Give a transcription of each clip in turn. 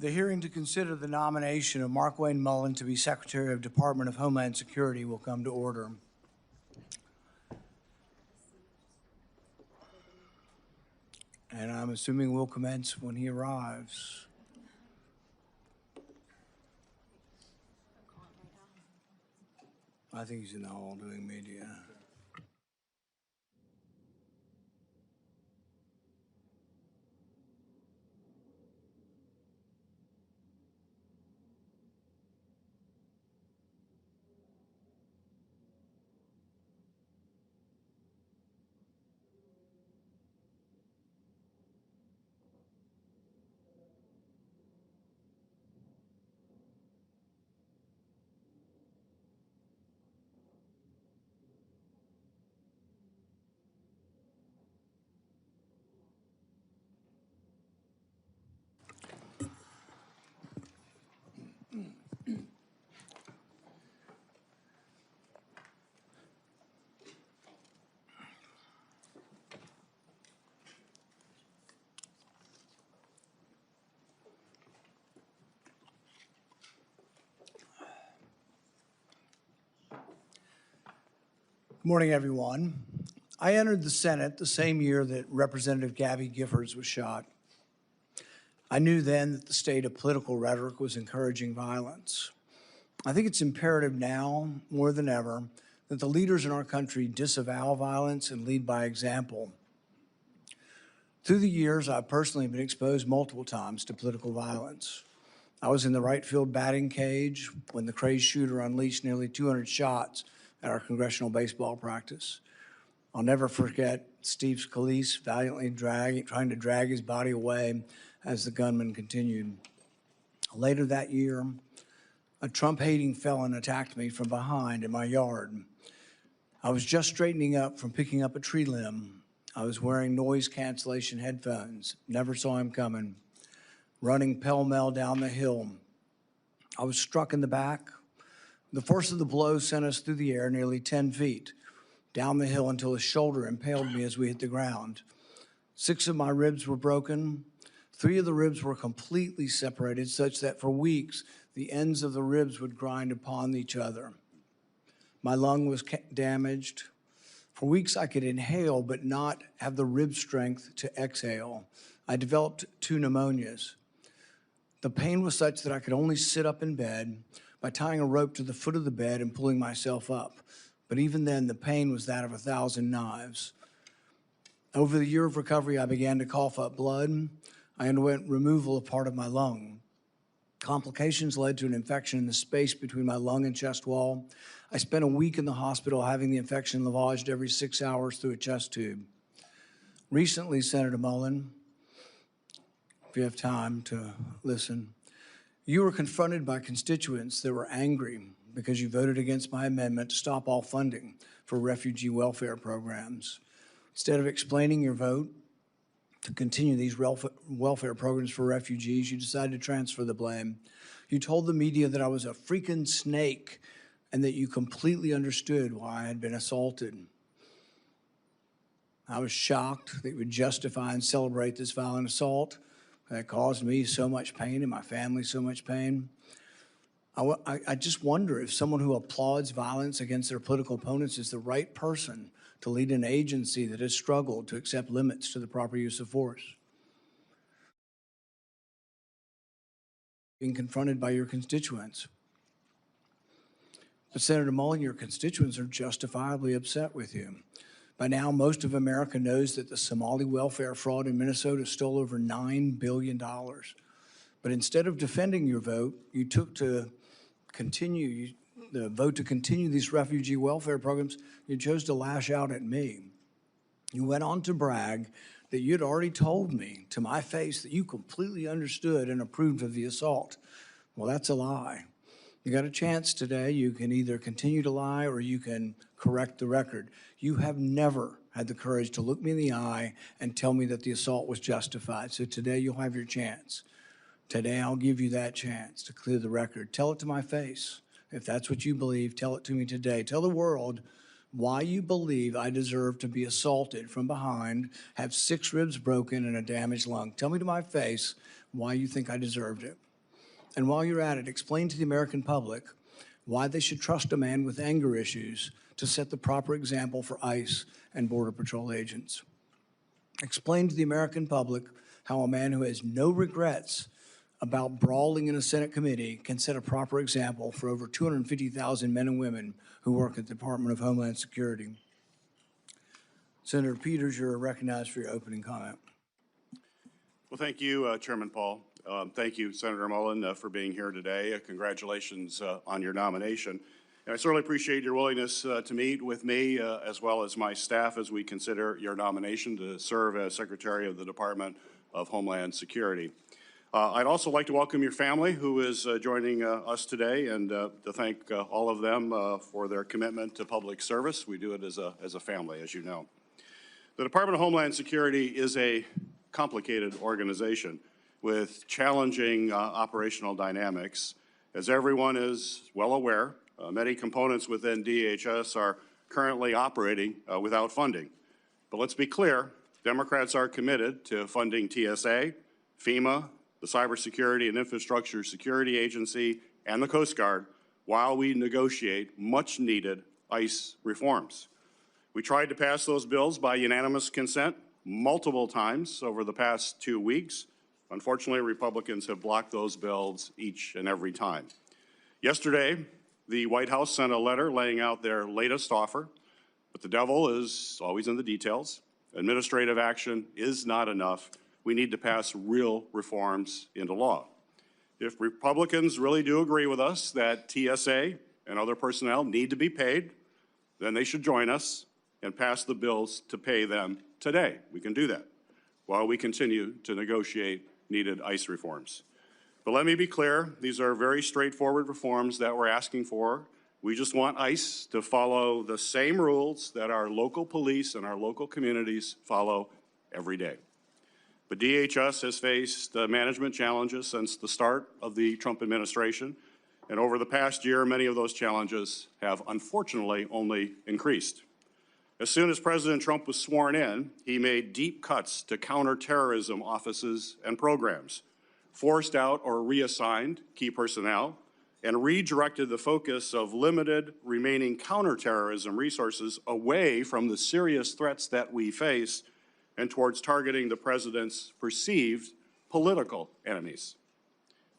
The hearing to consider the nomination of Markwayne Mullin to be Secretary of Department of Homeland Security will come to order. And I'm assuming we'll commence when he arrives. I think he's in the hall doing media. Good morning, everyone. I entered the Senate the same year that Representative Gabby Giffords was shot. I knew then that the state of political rhetoric was encouraging violence. I think it's imperative now, more than ever, that the leaders in our country disavow violence and lead by example. Through the years, I've personally been exposed multiple times to political violence. I was in the right field batting cage when the crazed shooter unleashed nearly 200 shots at our congressional baseball practice. I'll never forget Steve Scalise valiantly trying to drag his body away as the gunman continued. Later that year, a Trump-hating felon attacked me from behind in my yard. I was just straightening up from picking up a tree limb. I was wearing noise cancellation headphones, never saw him coming, running pell-mell down the hill. I was struck in the back. The force of the blow sent us through the air nearly 10 feet, down the hill until his shoulder impaled me as we hit the ground. 6 of my ribs were broken. 3 of the ribs were completely separated, such that for weeks, the ends of the ribs would grind upon each other. My lung was damaged. For weeks, I could inhale, but not have the rib strength to exhale. I developed 2 pneumonias. The pain was such that I could only sit up in bed by tying a rope to the foot of the bed and pulling myself up. But even then, the pain was that of 1,000 knives. Over the year of recovery, I began to cough up blood. I underwent removal of part of my lung. Complications led to an infection in the space between my lung and chest wall. I spent a week in the hospital having the infection lavaged every 6 hours through a chest tube. Recently, Senator Mullin, if you have time to listen, you were confronted by constituents that were angry because you voted against my amendment to stop all funding for refugee welfare programs. Instead of explaining your vote to continue these welfare programs for refugees, you decided to transfer the blame. You told the media that I was a freaking snake and that you completely understood why I had been assaulted. I was shocked that you would justify and celebrate this violent assault that caused me so much pain and my family so much pain. I just wonder if someone who applauds violence against their political opponents is the right person to lead an agency that has struggled to accept limits to the proper use of force. Being confronted by your constituents. But Senator Mullin, your constituents are justifiably upset with you. By now, most of America knows that the Somali welfare fraud in Minnesota stole over $9 billion. But instead of defending your vote, you took to continue the vote to continue these refugee welfare programs. You chose to lash out at me. You went on to brag that you'd already told me to my face that you completely understood and approved of the assault. Well, that's a lie. You got a chance today. You can either continue to lie or you can correct the record. You have never had the courage to look me in the eye and tell me that the assault was justified. So today you'll have your chance. Today I'll give you that chance to clear the record. Tell it to my face. If that's what you believe, tell it to me today. Tell the world why you believe I deserve to be assaulted from behind, have 6 ribs broken and a damaged lung. Tell me to my face why you think I deserved it. And while you're at it, explain to the American public why they should trust a man with anger issues to set the proper example for ICE and Border Patrol agents. Explain to the American public how a man who has no regrets about brawling in a Senate committee can set a proper example for over 250,000 men and women who work at the Department of Homeland Security. Senator Peters, you're recognized for your opening comment. Well, thank you, Chairman Paul. Thank you, Senator Mullin, for being here today. Congratulations on your nomination. And I certainly appreciate your willingness to meet with me as well as my staff as we consider your nomination to serve as Secretary of the Department of Homeland Security. I'd also like to welcome your family who is joining us today and to thank all of them for their commitment to public service. We do it as a family, as you know. The Department of Homeland Security is a complicated organization with challenging operational dynamics. As everyone is well aware, many components within DHS are currently operating without funding. But let's be clear, Democrats are committed to funding TSA, FEMA, the Cybersecurity and Infrastructure Security Agency, and the Coast Guard while we negotiate much-needed ICE reforms. We tried to pass those bills by unanimous consent multiple times over the past 2 weeks. Unfortunately, Republicans have blocked those bills each and every time. Yesterday, the White House sent a letter laying out their latest offer, but the devil is always in the details. Administrative action is not enough. We need to pass real reforms into law. If Republicans really do agree with us that TSA and other personnel need to be paid, then they should join us and pass the bills to pay them today. We can do that while we continue to negotiate needed ICE reforms. But let me be clear, these are very straightforward reforms that we're asking for. We just want ICE to follow the same rules that our local police and our local communities follow every day. But DHS has faced management challenges since the start of the Trump administration, and over the past year, many of those challenges have unfortunately only increased. As soon as President Trump was sworn in, he made deep cuts to counterterrorism offices and programs, forced out or reassigned key personnel, and redirected the focus of limited remaining counterterrorism resources away from the serious threats that we face and towards targeting the president's perceived political enemies.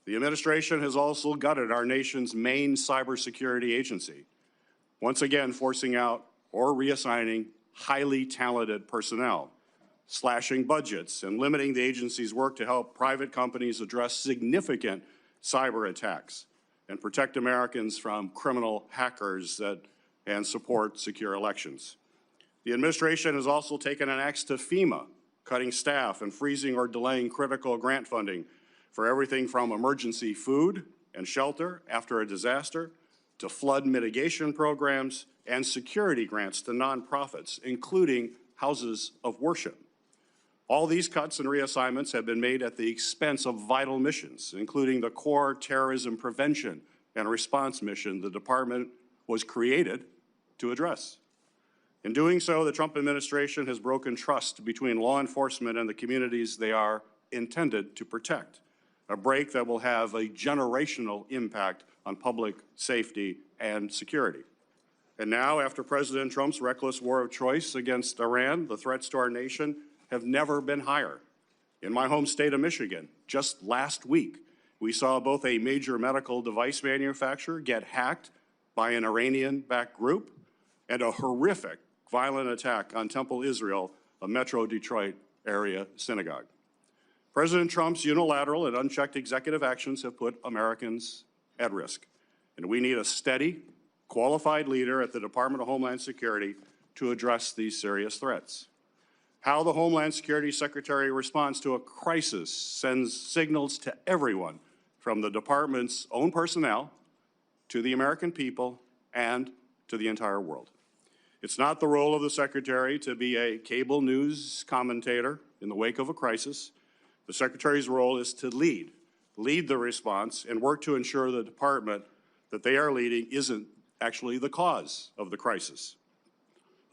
The administration has also gutted our nation's main cybersecurity agency, once again forcing out or reassigning highly talented personnel, slashing budgets, and limiting the agency's work to help private companies address significant cyber attacks and protect Americans from criminal hackers and support secure elections. The administration has also taken an axe to FEMA, cutting staff and freezing or delaying critical grant funding for everything from emergency food and shelter after a disaster to flood mitigation programs and security grants to nonprofits, including houses of worship. All these cuts and reassignments have been made at the expense of vital missions, including the core terrorism prevention and response mission the department was created to address. In doing so, the Trump administration has broken trust between law enforcement and the communities they are intended to protect, a break that will have a generational impact on public safety and security. And now, after President Trump's reckless war of choice against Iran, the threats to our nation have never been higher. In my home state of Michigan, just last week, we saw both a major medical device manufacturer get hacked by an Iranian-backed group and a horrific violent attack on Temple Israel, a Metro Detroit area synagogue. President Trump's unilateral and unchecked executive actions have put Americans at risk, and we need a steady, qualified leader at the Department of Homeland Security to address these serious threats. How the Homeland Security Secretary responds to a crisis sends signals to everyone, from the department's own personnel to the American people and to the entire world. It's not the role of the Secretary to be a cable news commentator in the wake of a crisis. The Secretary's role is to lead the response and work to ensure the department that they are leading isn't actually the cause of the crisis.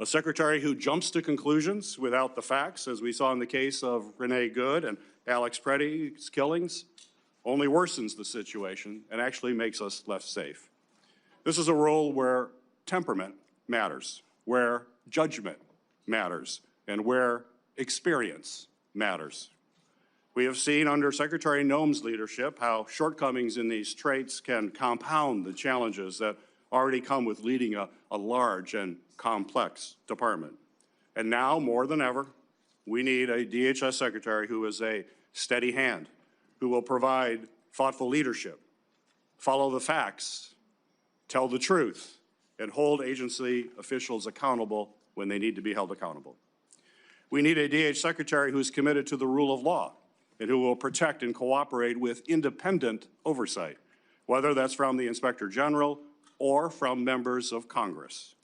A Secretary who jumps to conclusions without the facts, as we saw in the case of Renee Good and Alex Preddy's killings, only worsens the situation and actually makes us less safe. This is a role where temperament matters, where judgment matters, and where experience matters. We have seen under Secretary Noem's leadership how shortcomings in these traits can compound the challenges that already come with leading a large and complex department. And now, more than ever, we need a DHS Secretary who is a steady hand, who will provide thoughtful leadership, follow the facts, tell the truth, and hold agency officials accountable when they need to be held accountable. We need a DHS Secretary who is committed to the rule of law and who will protect and cooperate with independent oversight, whether that's from the Inspector General or from members of Congress.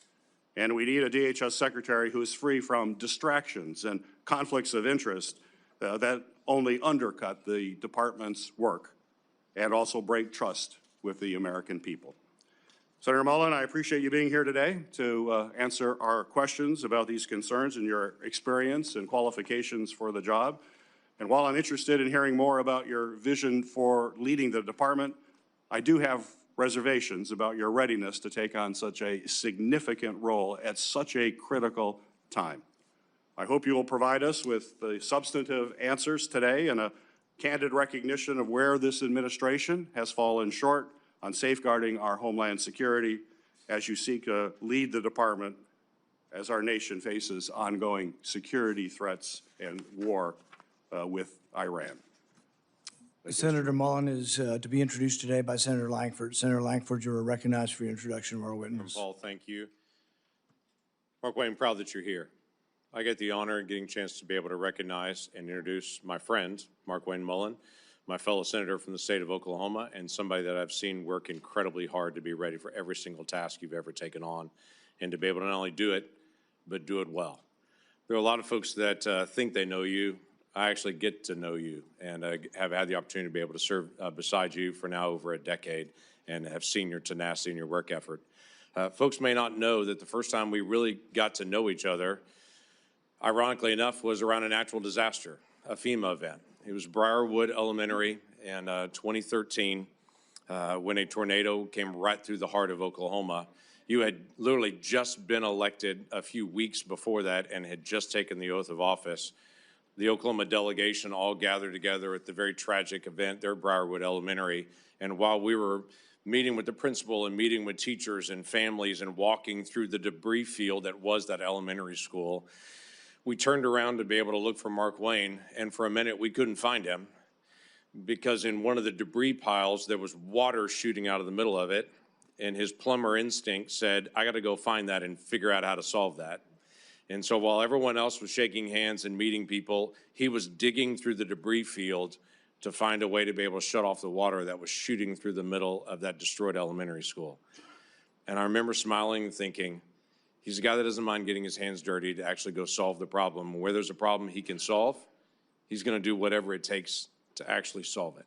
And we need a DHS Secretary who is free from distractions and conflicts of interest that only undercut the department's work and also break trust with the American people. Senator Mullin, I appreciate you being here today to answer our questions about these concerns and your experience and qualifications for the job. And while I'm interested in hearing more about your vision for leading the department, I do have reservations about your readiness to take on such a significant role at such a critical time. I hope you will provide us with the substantive answers today and a candid recognition of where this administration has fallen short on safeguarding our Homeland Security as you seek to lead the department as our nation faces ongoing security threats and war with Iran. Senator Mullin is to be introduced today by Senator Lankford. Senator Lankford, you are recognized for your introduction of our witness. Paul, thank you. Markwayne, I'm proud that you're here. I get the honor of getting a chance to be able to recognize and introduce my friend, Markwayne Mullin, my fellow senator from the state of Oklahoma, and somebody that I've seen work incredibly hard to be ready for every single task you've ever taken on, and to be able to not only do it, but do it well. There are a lot of folks that think they know you. I actually get to know you, and have had the opportunity to be able to serve beside you for now over a decade, and have seen your tenacity and your work effort. Folks may not know that the first time we really got to know each other, ironically enough, was around a natural disaster, a FEMA event. It was Briarwood Elementary in 2013 when a tornado came right through the heart of Oklahoma. You had literally just been elected a few weeks before that and had just taken the oath of office. The Oklahoma delegation all gathered together at the very tragic event there at Briarwood Elementary. And while we were meeting with the principal and meeting with teachers and families and walking through the debris field that was that elementary school, we turned around to be able to look for Markwayne, and for a minute we couldn't find him because in one of the debris piles there was water shooting out of the middle of it, and his plumber instinct said, I got to go find that and figure out how to solve that. And so while everyone else was shaking hands and meeting people, he was digging through the debris field to find a way to be able to shut off the water that was shooting through the middle of that destroyed elementary school. And I remember smiling and thinking, he's a guy that doesn't mind getting his hands dirty to actually go solve the problem. Where there's a problem he can solve, he's going to do whatever it takes to actually solve it.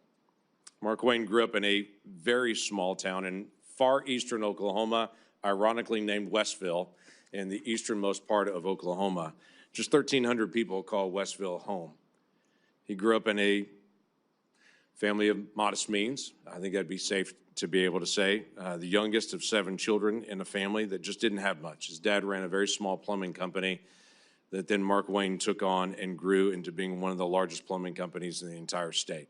Markwayne grew up in a very small town in far eastern Oklahoma, ironically named Westville, in the easternmost part of Oklahoma. Just 1,300 people call Westville home. He grew up in a family of modest means. I think that'd be safe to be able to say. The youngest of 7 children in a family that just didn't have much. His dad ran a very small plumbing company that then Markwayne took on and grew into being one of the largest plumbing companies in the entire state.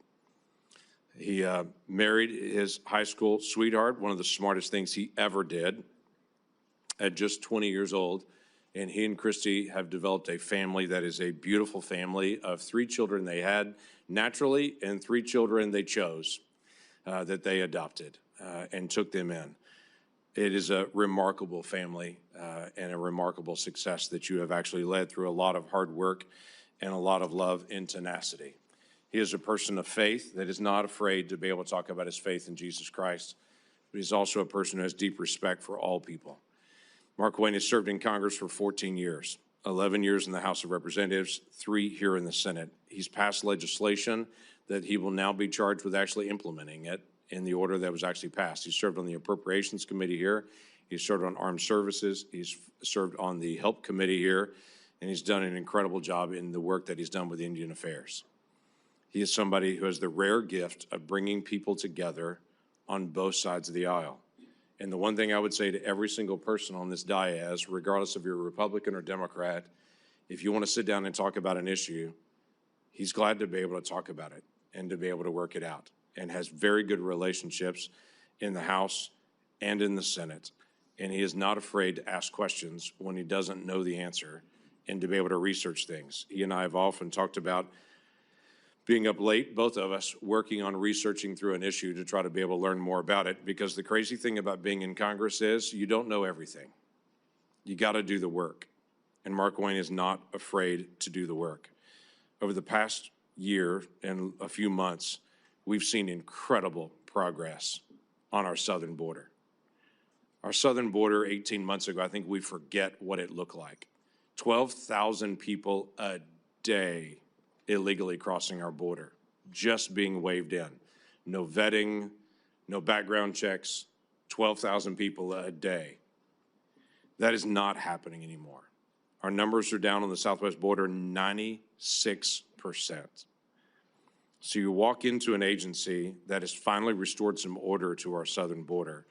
He married his high school sweetheart, one of the smartest things he ever did, at just 20 years old, and he and Kristi have developed a family that is a beautiful family of 3 children they had naturally and 3 children they chose that they adopted and took them in. It is a remarkable family and a remarkable success that you have actually led through a lot of hard work and a lot of love and tenacity. He is a person of faith that is not afraid to be able to talk about his faith in Jesus Christ, but he's also a person who has deep respect for all people. Markwayne has served in Congress for 14 years, 11 years in the House of Representatives, 3 here in the Senate. He's passed legislation that he will now be charged with actually implementing it in the order that was actually passed. He served on the Appropriations Committee here. He's served on Armed Services. He's served on the Help Committee here, and he's done an incredible job in the work that he's done with Indian Affairs. He is somebody who has the rare gift of bringing people together on both sides of the aisle. And the one thing I would say to every single person on this dais, regardless if you're a Republican or Democrat, if you want to sit down and talk about an issue, he's glad to be able to talk about it and to be able to work it out, and has very good relationships in the House and in the Senate. And he is not afraid to ask questions when he doesn't know the answer and to be able to research things. He and I have often talked about being up late, both of us, working on researching through an issue to try to be able to learn more about it, because the crazy thing about being in Congress is you don't know everything. You got to do the work. And Markwayne is not afraid to do the work. Over the past year and a few months, we've seen incredible progress on our southern border. Our southern border 18 months ago, I think we forget what it looked like. 12,000 people a day illegally crossing our border, just being waved in. No vetting, no background checks, 12,000 people a day. That is not happening anymore. Our numbers are down on the southwest border 96%. So you walk into an agency that has finally restored some order to our southern border,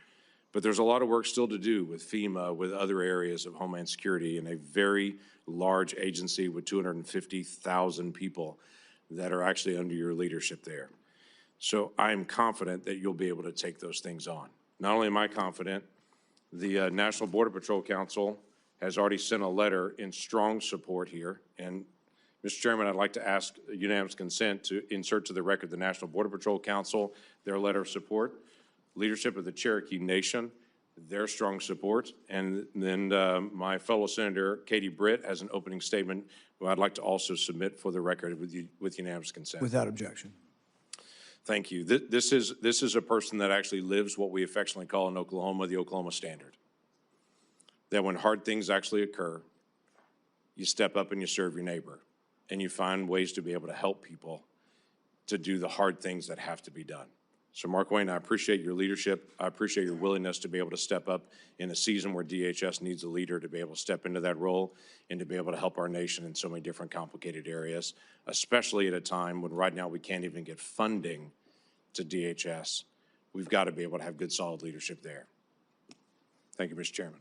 but there's a lot of work still to do with FEMA, with other areas of Homeland Security, and a very large agency with 250,000 people that are actually under your leadership there. So I am confident that you'll be able to take those things on. Not only am I confident, the National Border Patrol Council has already sent a letter in strong support here. And Mr. Chairman, I'd like to ask unanimous consent to insert to the record the National Border Patrol Council, their letter of support, leadership of the Cherokee Nation, their strong support, and then my fellow Senator Katie Britt has an opening statement who I'd like to also submit for the record with unanimous consent. Without objection. Thank you. This is a person that actually lives what we affectionately call in Oklahoma the Oklahoma Standard. That when hard things actually occur, you step up and you serve your neighbor, and you find ways to be able to help people to do the hard things that have to be done. So Markwayne, I appreciate your leadership. I appreciate your willingness to be able to step up in a season where DHS needs a leader to be able to step into that role and to be able to help our nation in so many different complicated areas, especially at a time when right now we can't even get funding to DHS. We've got to be able to have good, solid leadership there. Thank you, Mr. Chairman.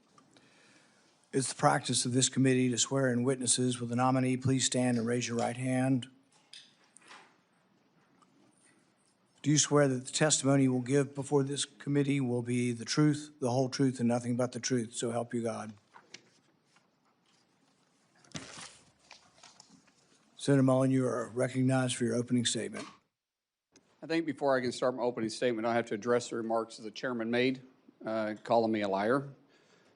It's the practice of this committee to swear in witnesses. Will the nominee please stand and raise your right hand? Do you swear that the testimony you will give before this committee will be the truth, the whole truth, and nothing but the truth? So help you God. Senator Mullin, you are recognized for your opening statement. I think before I can start my opening statement, I have to address the remarks that the chairman made, calling me a liar.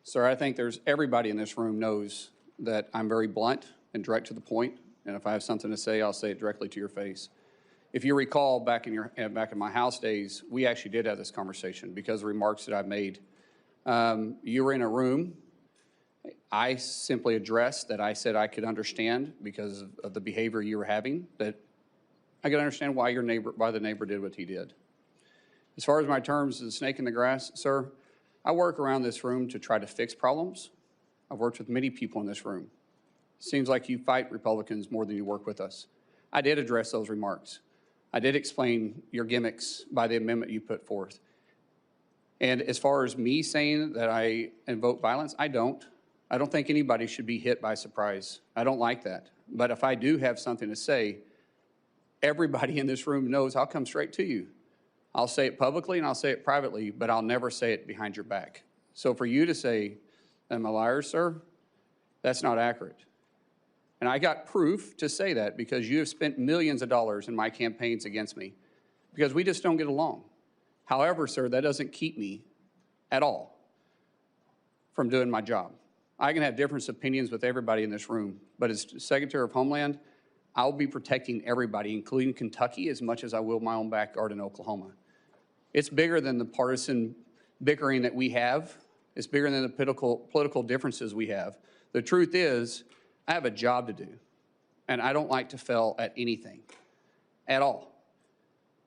Sir, I think everybody in this room knows that I'm very blunt and direct to the point, and if I have something to say, I'll say it directly to your face. If you recall, back in my House days, we actually did have this conversation because of the remarks that I've made. You were in a room. I simply addressed that I said I could understand because of the behavior you were having, that I could understand why the neighbor did what he did. As far as my terms of the snake in the grass, sir, I work around this room to try to fix problems. I've worked with many people in this room. Seems like you fight Republicans more than you work with us. I did address those remarks. I did explain your gimmicks by the amendment you put forth. And as far as me saying that I invoke violence, I don't. I don't think anybody should be hit by surprise. I don't like that. But if I do have something to say, everybody in this room knows I'll come straight to you. I'll say it publicly and I'll say it privately, but I'll never say it behind your back. So for you to say I'm a liar, sir, that's not accurate. And I got proof to say that because you have spent millions of dollars in my campaigns against me because we just don't get along. However, sir, that doesn't keep me at all from doing my job. I can have different opinions with everybody in this room, but as Secretary of Homeland, I'll be protecting everybody, including Kentucky, as much as I will my own backyard in Oklahoma. It's bigger than the partisan bickering that we have. It's bigger than the political differences we have. The truth is, I have a job to do, and I don't like to fail at anything, at all.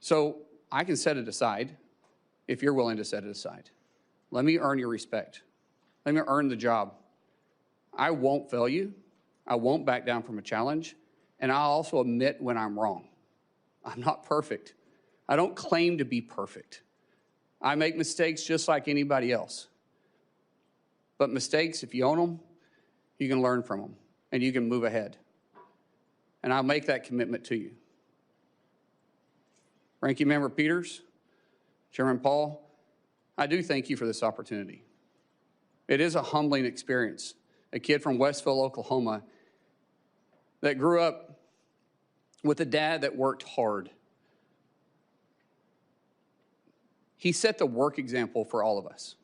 So I can set it aside if you're willing to set it aside. Let me earn your respect. Let me earn the job. I won't fail you. I won't back down from a challenge, and I'll also admit when I'm wrong. I'm not perfect. I don't claim to be perfect. I make mistakes just like anybody else. But mistakes, if you own them, you can learn from them and you can move ahead. And I'll make that commitment to you. Ranking Member Peters, Chairman Paul, I do thank you for this opportunity. It is a humbling experience. A kid from Westville, Oklahoma, that grew up with a dad that worked hard. He set the work example for all of us.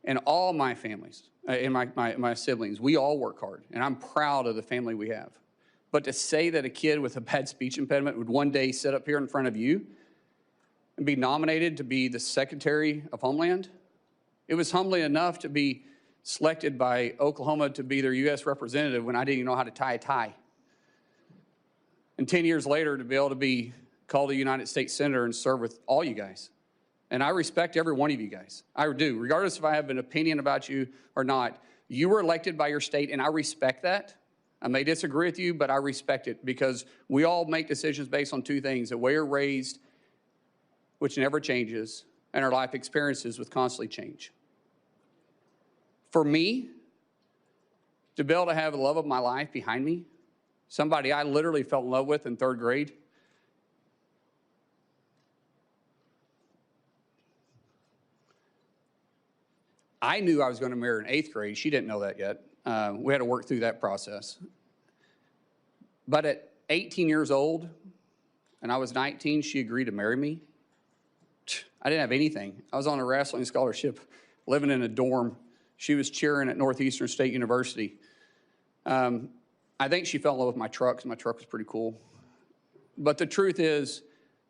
And all my families, and my siblings, we all work hard. And I'm proud of the family we have. But to say that a kid with a bad speech impediment would one day sit up here in front of you and be nominated to be the Secretary of Homeland, it was humbling enough to be selected by Oklahoma to be their U.S. representative when I didn't even know how to tie a tie. And 10 years later, to be able to be called a United States Senator and serve with all you guys. And I respect every one of you guys. I do. Regardless if I have an opinion about you or not, you were elected by your state, and I respect that. I may disagree with you, but I respect it because we all make decisions based on two things: the way you're raised, which never changes, and our life experiences, which constantly change. For me, to be able to have the love of my life behind me, somebody I literally fell in love with in 3rd grade, I knew I was going to marry her in 8th grade. She didn't know that yet. We had to work through that process. But at 18 years old, and I was 19, she agreed to marry me. I didn't have anything. I was on a wrestling scholarship, living in a dorm. She was cheering at Northeastern State University. I think she fell in love with my truck, because my truck was pretty cool. But the truth is,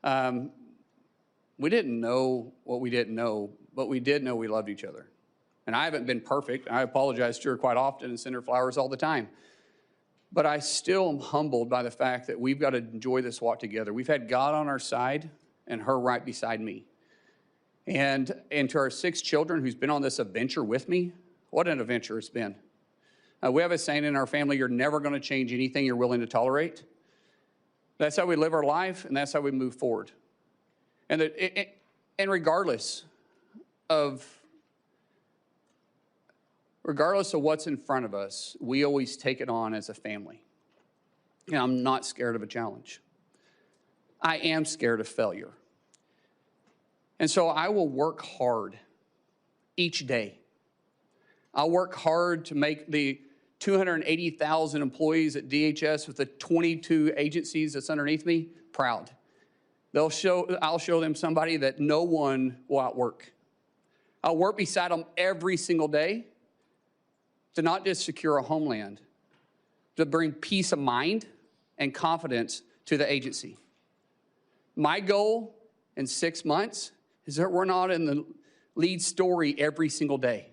we didn't know what we didn't know, but we did know we loved each other. And I haven't been perfect. I apologize to her quite often and send her flowers all the time. But I still am humbled by the fact that we've got to enjoy this walk together. We've had God on our side and her right beside me. And to our 6 children who's been on this adventure with me, what an adventure it's been. We have a saying in our family: you're never going to change anything you're willing to tolerate. That's how we live our life, and that's how we move forward. And regardless of what's in front of us, we always take it on as a family. And I'm not scared of a challenge. I am scared of failure. And so I will work hard each day. I'll work hard to make the 280,000 employees at DHS with the 22 agencies that's underneath me proud. I'll show them somebody that no one will outwork. I'll work beside them every single day to not just secure a homeland, to bring peace of mind and confidence to the agency. My goal in 6 months is that we're not in the lead story every single day.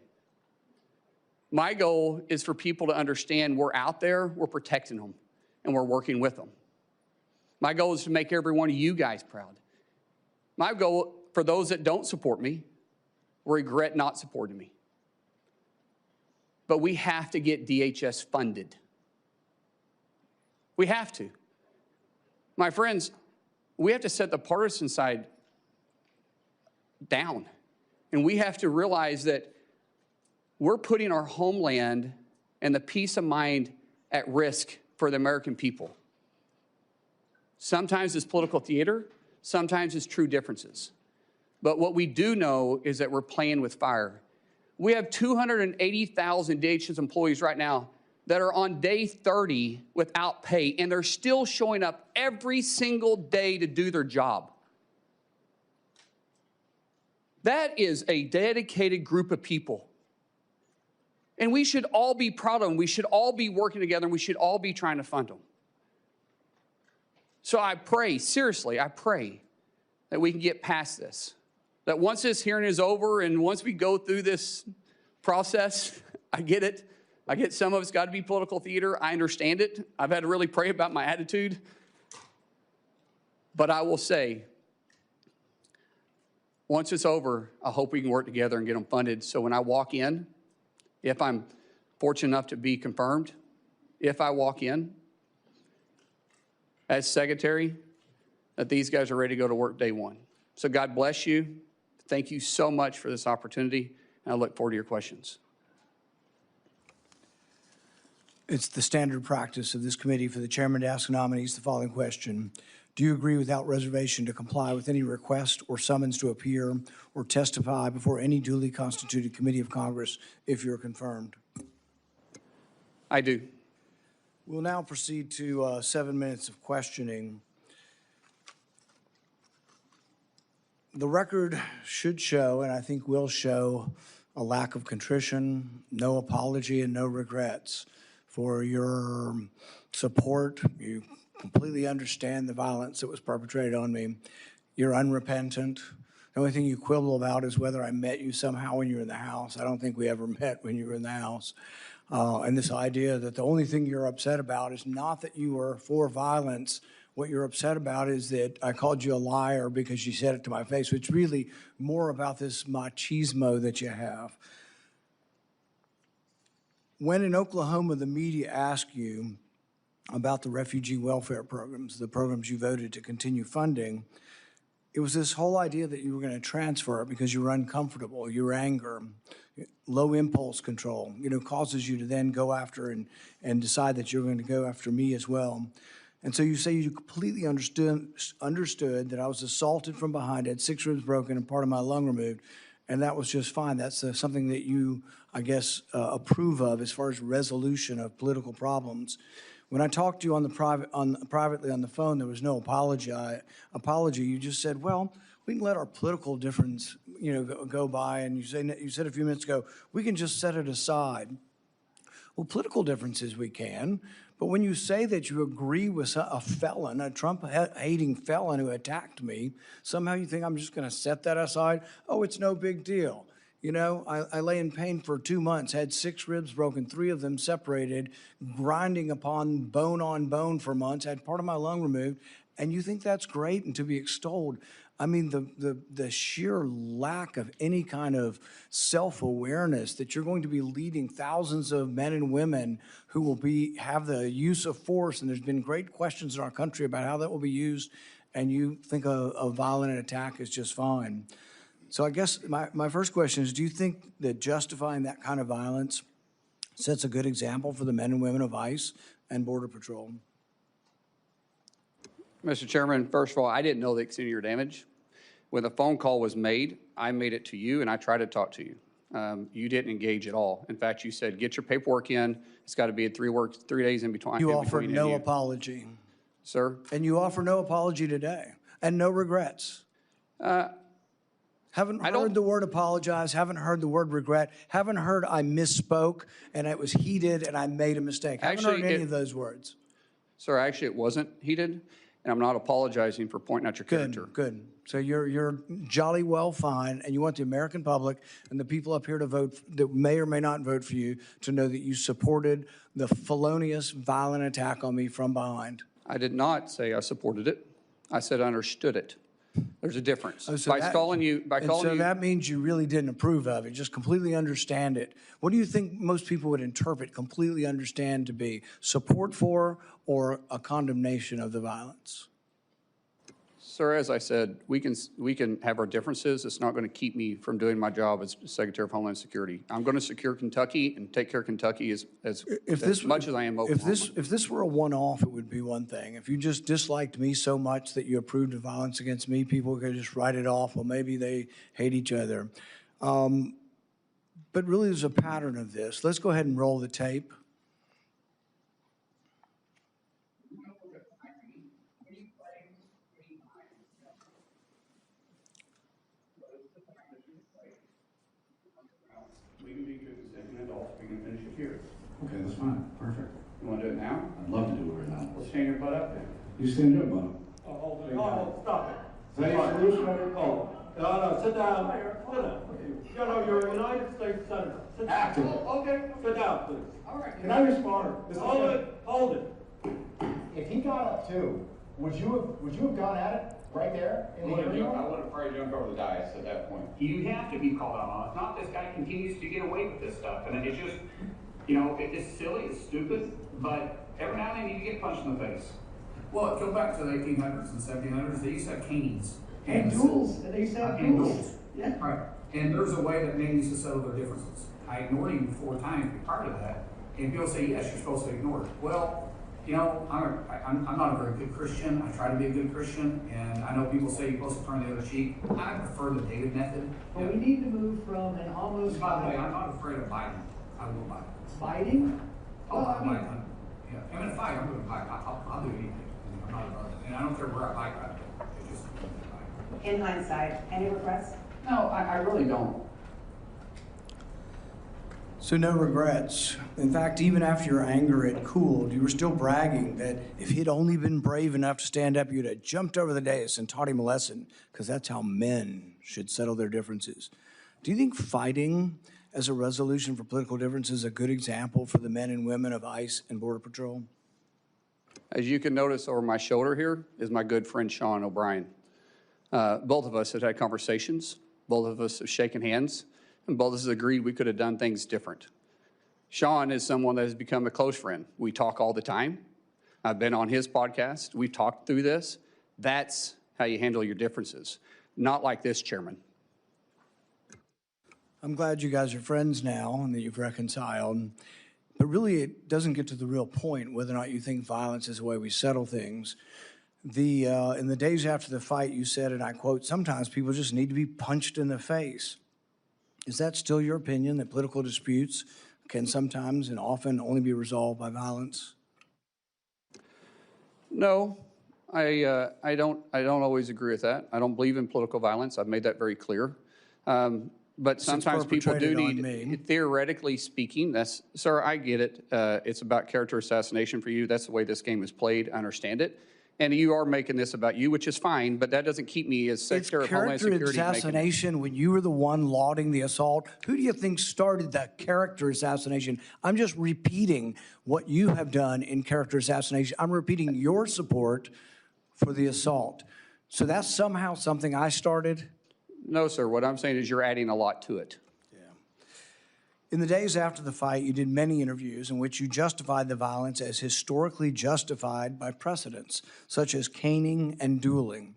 My goal is for people to understand we're out there, we're protecting them, and we're working with them. My goal is to make every one of you guys proud. My goal for those that don't support me, regret not supporting me. But we have to get DHS funded. We have to. My friends, we have to set the partisan side down. And we have to realize that we're putting our homeland and the peace of mind at risk for the American people. Sometimes it's political theater, sometimes it's true differences. But what we do know is that we're playing with fire. We have 280,000 DHS employees right now that are on day 30 without pay, and they're still showing up every single day to do their job. That is a dedicated group of people. And we should all be proud of them. We should all be working together, and we should all be trying to fund them. So I pray, seriously, I pray that we can get past this. That once this hearing is over and once we go through this process, I get it. I get some of it's got to be political theater. I understand it. I've had to really pray about my attitude. But I will say, once it's over, I hope we can work together and get them funded. So when I walk in, if I'm fortunate enough to be confirmed, if I walk in as secretary, that these guys are ready to go to work day one. So God bless you. Thank you so much for this opportunity, and I look forward to your questions. It's the standard practice of this committee for the chairman to ask nominees the following question. Do you agree without reservation to comply with any request or summons to appear or testify before any duly constituted committee of Congress if you're confirmed? I do. We'll now proceed to 7 minutes of questioning. The record should show, and I think will show, a lack of contrition, no apology, and no regrets for your support. You completely understand the violence that was perpetrated on me. You're unrepentant. The only thing you quibble about is whether I met you somehow when you were in the House. I don't think we ever met when you were in the House. And this idea that the only thing you're upset about is not that you were for violence. What you're upset about is that I called you a liar because you said it to my face. So it's really more about this machismo that you have. When in Oklahoma, the media asked you about the refugee welfare programs, the programs you voted to continue funding, it was this whole idea that you were going to transfer it because you were uncomfortable, your anger, low impulse control, causes you to then go after and decide that you're going to go after me as well. And so you say you completely understood that I was assaulted from behind, had 6 ribs broken and part of my lung removed, and that was just fine. That's something that you, I guess, approve of as far as resolution of political problems. When I talked to you privately on the phone, there was no apology. You just said, well, we can let our political difference, go by. And you said a few minutes ago, we can just set it aside. Well, political differences we can, but when you say that you agree with a felon, a Trump-hating felon who attacked me, somehow you think I'm just going to set that aside? Oh, it's no big deal. I lay in pain for 2 months, had 6 ribs broken, 3 of them separated, grinding upon bone for months, had part of my lung removed, and you think that's great and to be extolled. I mean, the sheer lack of any kind of self-awareness that you're going to be leading thousands of men and women who will have the use of force, and there's been great questions in our country about how that will be used, and you think a violent attack is just fine. So I guess my first question is, do you think that justifying that kind of violence sets a good example for the men and women of ICE and Border Patrol? Mr. Chairman, first of all, I didn't know the extent of your damage. When the phone call was made, I made it to you and I tried to talk to you. You didn't engage at all. In fact, you said, get your paperwork in. It's got to be 3 days in between. You offered no apology. Sir? And you offer no apology today and no regrets. Haven't heard the word apologize, haven't heard the word regret, haven't heard I misspoke and it was heated and I made a mistake. Haven't heard any of those words. Sir, actually it wasn't heated, and I'm not apologizing for pointing out your character. Good. So you're jolly well fine, and you want the American public and the people up here to vote, that may or may not vote for you, to know that you supported the felonious, violent attack on me from behind. I did not say I supported it. I said I understood it. There's a difference. Oh, so that means you really didn't approve of it, just completely understand it. What do you think most people would interpret completely understand to be? Support for or a condemnation of the violence? Sir, as I said, we can have our differences. It's not going to keep me from doing my job as Secretary of Homeland Security. I'm going to secure Kentucky and take care of Kentucky as much as I am Oklahoma. If this were a one-off, it would be one thing. If you just disliked me so much that you approved of violence against me, people could just write it off. Well, maybe they hate each other. But really, there's a pattern of this. Let's go ahead and roll the tape. Okay, that's fine. Perfect. You want to do it now? I'd love to do it right now. Well, stand your butt up then. You stand your butt. Oh, hold it. Oh, stop it. Is that your solution? Oh, no, sit down. Sit down. You're a United States Senator. Sit down. Active. Oh, okay, sit down, please. All right. Can I respond? Hold it. If he got up too, would you have gone at it right there in the hearing room? I would have probably jumped over the dais at that point. You have to be called out on it. It's not this guy continues to get away with this stuff. And it's just, it's silly, it's stupid, but every now and then you get punched in the face. Well, go back to the 1800s and 1700s, they used to have canings. And duels, and they used to have And duels. duels. Yeah. Right. And there's a way that men used to settle their differences. I ignored him 4 times prior to that. And people say, yes, you're supposed to ignore it. Well, you know, I'm not a very good Christian. I try to be a good Christian. And I know people say you're supposed to turn the other cheek. I prefer the David method. But we need to move from an almost. By the way, I'm not afraid of Biden. I will Biden. Fighting? Oh, Well, I might. Yeah, I'm in a fight. I'm going to fight. I'll do anything. I'm not about it. And I don't care where I fight. It's just. In hindsight, any regrets? No, I really don't. So no regrets. In fact, even after your anger had cooled, you were still bragging that if he'd only been brave enough to stand up, you'd have jumped over the dais and taught him a lesson, because that's how men should settle their differences. Do you think fighting as a resolution for political differences is a good example for the men and women of ICE and Border Patrol? As you can notice over my shoulder here is my good friend Sean O'Brien. Both of us have had conversations. Both of us have shaken hands. And both of us agreed we could have done things different. Sean is someone that has become a close friend. We talk all the time. I've been on his podcast. We've talked through this. That's how you handle your differences. Not like this, Chairman. I'm glad you guys are friends now and that you've reconciled. But really, it doesn't get to the real point whether or not you think violence is the way we settle things. In the days after the fight, you said, and I quote, "Sometimes people just need to be punched in the face." Is that still your opinion, that political disputes can sometimes and often only be resolved by violence? No, I don't always agree with that. I don't believe in political violence. I've made that very clear. But sometimes people do need, theoretically speaking, sir, I get it. It's about character assassination for you. That's the way this game is played. I understand it. And you are making this about you, which is fine, but that doesn't keep me as Secretary of Homeland Security. It's character assassination when you were the one lauding the assault. Who do you think started that character assassination? I'm just repeating what you have done in character assassination. I'm repeating your support for the assault. So that's somehow something I started? No, sir. What I'm saying is you're adding a lot to it. In the days after the fight, you did many interviews in which you justified the violence as historically justified by precedents, such as caning and dueling.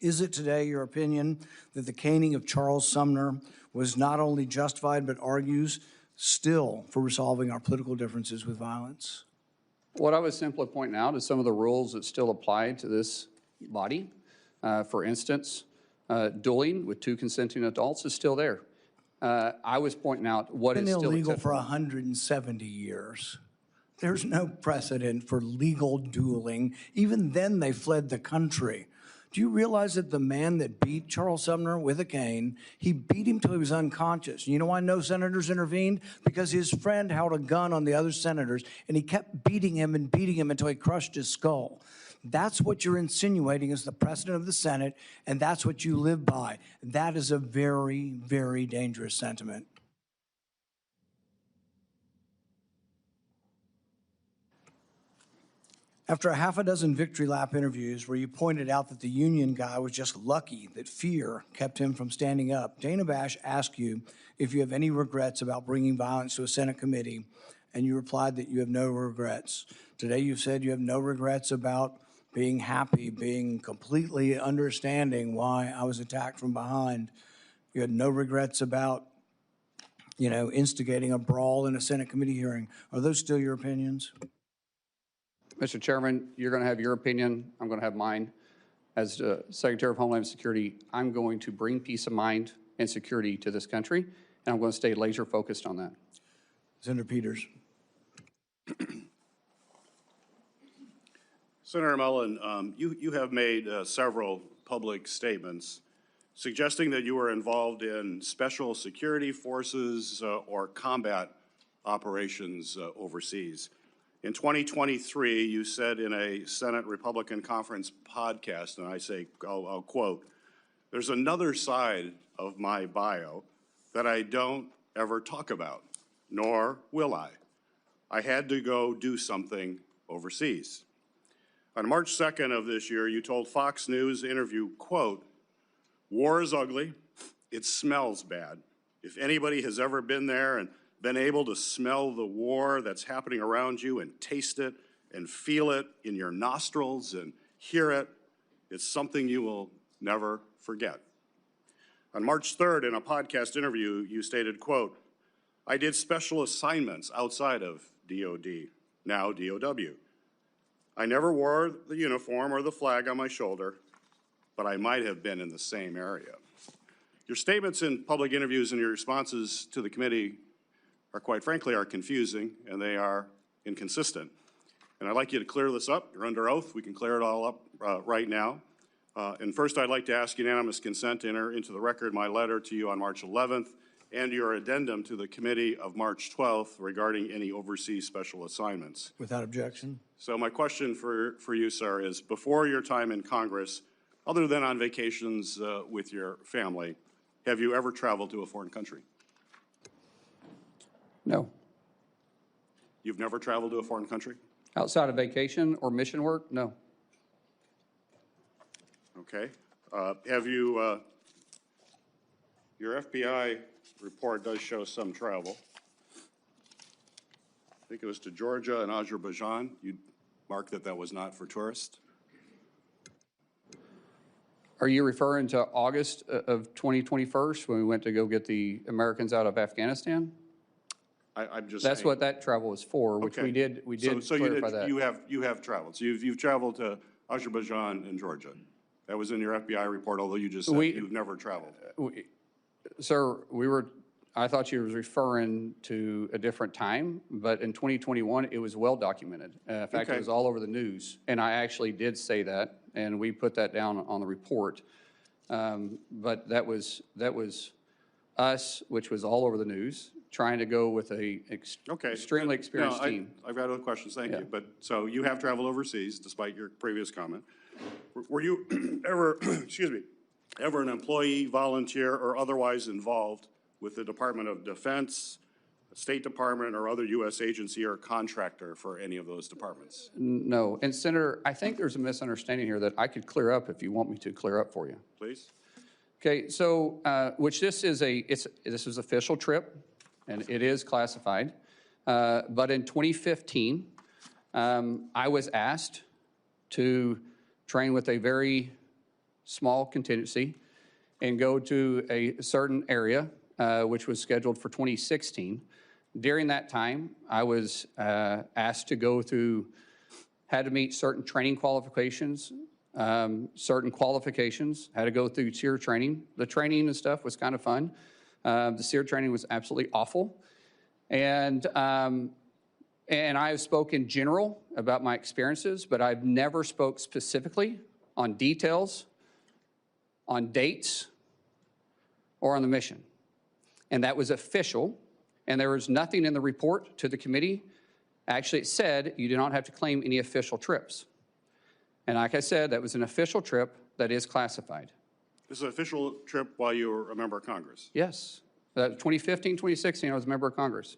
Is it today your opinion that the caning of Charles Sumner was not only justified, but argues still for resolving our political differences with violence? What I was simply pointing out is some of the rules that still apply to this body. For instance, dueling with 2 consenting adults is still there. I was pointing out what is still illegal for 170 years. There's no precedent for legal dueling. Even then, they fled the country. Do you realize that the man that beat Charles Sumner with a cane, he beat him till he was unconscious? You know why no senators intervened? Because his friend held a gun on the other senators, and he kept beating him until he crushed his skull. That's what you're insinuating as the president of the Senate, and that's what you live by. That is a very, very dangerous sentiment. After a half a dozen victory lap interviews where you pointed out that the union guy was just lucky that fear kept him from standing up, Dana Bash asked you if you have any regrets about bringing violence to a Senate committee, and you replied that you have no regrets. Today you've said you have no regrets about being happy, being completely understanding why I was attacked from behind. You had no regrets about, instigating a brawl in a Senate committee hearing. Are those still your opinions? Mr. Chairman, you're going to have your opinion. I'm going to have mine. As Secretary of Homeland Security, I'm going to bring peace of mind and security to this country, and I'm going to stay laser focused on that. Senator Peters. Senator Mullin, you have made several public statements suggesting that you were involved in special security forces or combat operations overseas. In 2023, you said in a Senate Republican Conference podcast, and I'll quote, "There's another side of my bio that I don't ever talk about, nor will I. I had to go do something overseas." On March 2nd of this year, you told Fox News interview, quote, "War is ugly. It smells bad. If anybody has ever been there and been able to smell the war that's happening around you and taste it, and feel it in your nostrils and hear it. It's something you will never forget. On March 3rd, in a podcast interview, you stated, quote, "I did special assignments outside of DOD, now DOW. I never wore the uniform or the flag on my shoulder, but I might have been in the same area." Your statements in public interviews and your responses to the committee are, quite frankly, are confusing and they are inconsistent. And I'd like you to clear this up. You're under oath. We can clear it all up right now. And first, I'd like to ask unanimous consent to enter into the record my letter to you on March 11th and your addendum to the committee of March 12th regarding any overseas special assignments. Without objection. So my question for you, sir, is before your time in Congress, other than on vacations with your family, have you ever traveled to a foreign country? No. You've never traveled to a foreign country? Outside of vacation or mission work? No. Okay. Have you, your FBI report does show some travel. I think it was to Georgia and Azerbaijan. You marked that that was not for tourists. Are you referring to August of 2021 when we went to go get the Americans out of Afghanistan? I'm just That's saying. what that travel was for, which Okay. we did So clarify that. you have traveled. So you've traveled to Azerbaijan and Georgia. That was in your FBI report, although you just said you've never traveled. Sir, I thought you were referring to a different time, but in 2021, it was well documented. In fact, Okay. it was all over the news, and I actually did say that, and we put that down on the report. But that was us, which was all over the news, trying to go with a extremely experienced team. I've got other questions, thank Yeah. you. But, so you have traveled overseas, despite your previous comment. Were you ever, excuse me, ever an employee, volunteer, or otherwise involved with the Department of Defense, State Department, or other U.S. agency or contractor for any of those departments? No, and Senator, I think there's a misunderstanding here that I could clear up if you want me to clear up for you. Please? Okay, so, which this is official trip, and it is classified. But in 2015, I was asked to train with a very small contingency and go to a certain area, which was scheduled for 2016. During that time, I was asked to go through, had to meet certain training qualifications, had to go through SEER training. The training and stuff was kind of fun. The SEER training was absolutely awful. And I have spoken general about my experiences, but I've never spoke specifically on details, on dates, or on the mission. And that was official, and there was nothing in the report to the committee. Actually, it said you do not have to claim any official trips. And like I said, that was an official trip that is classified. This is an official trip while you were a member of Congress? Yes. 2015, 2016, I was a member of Congress.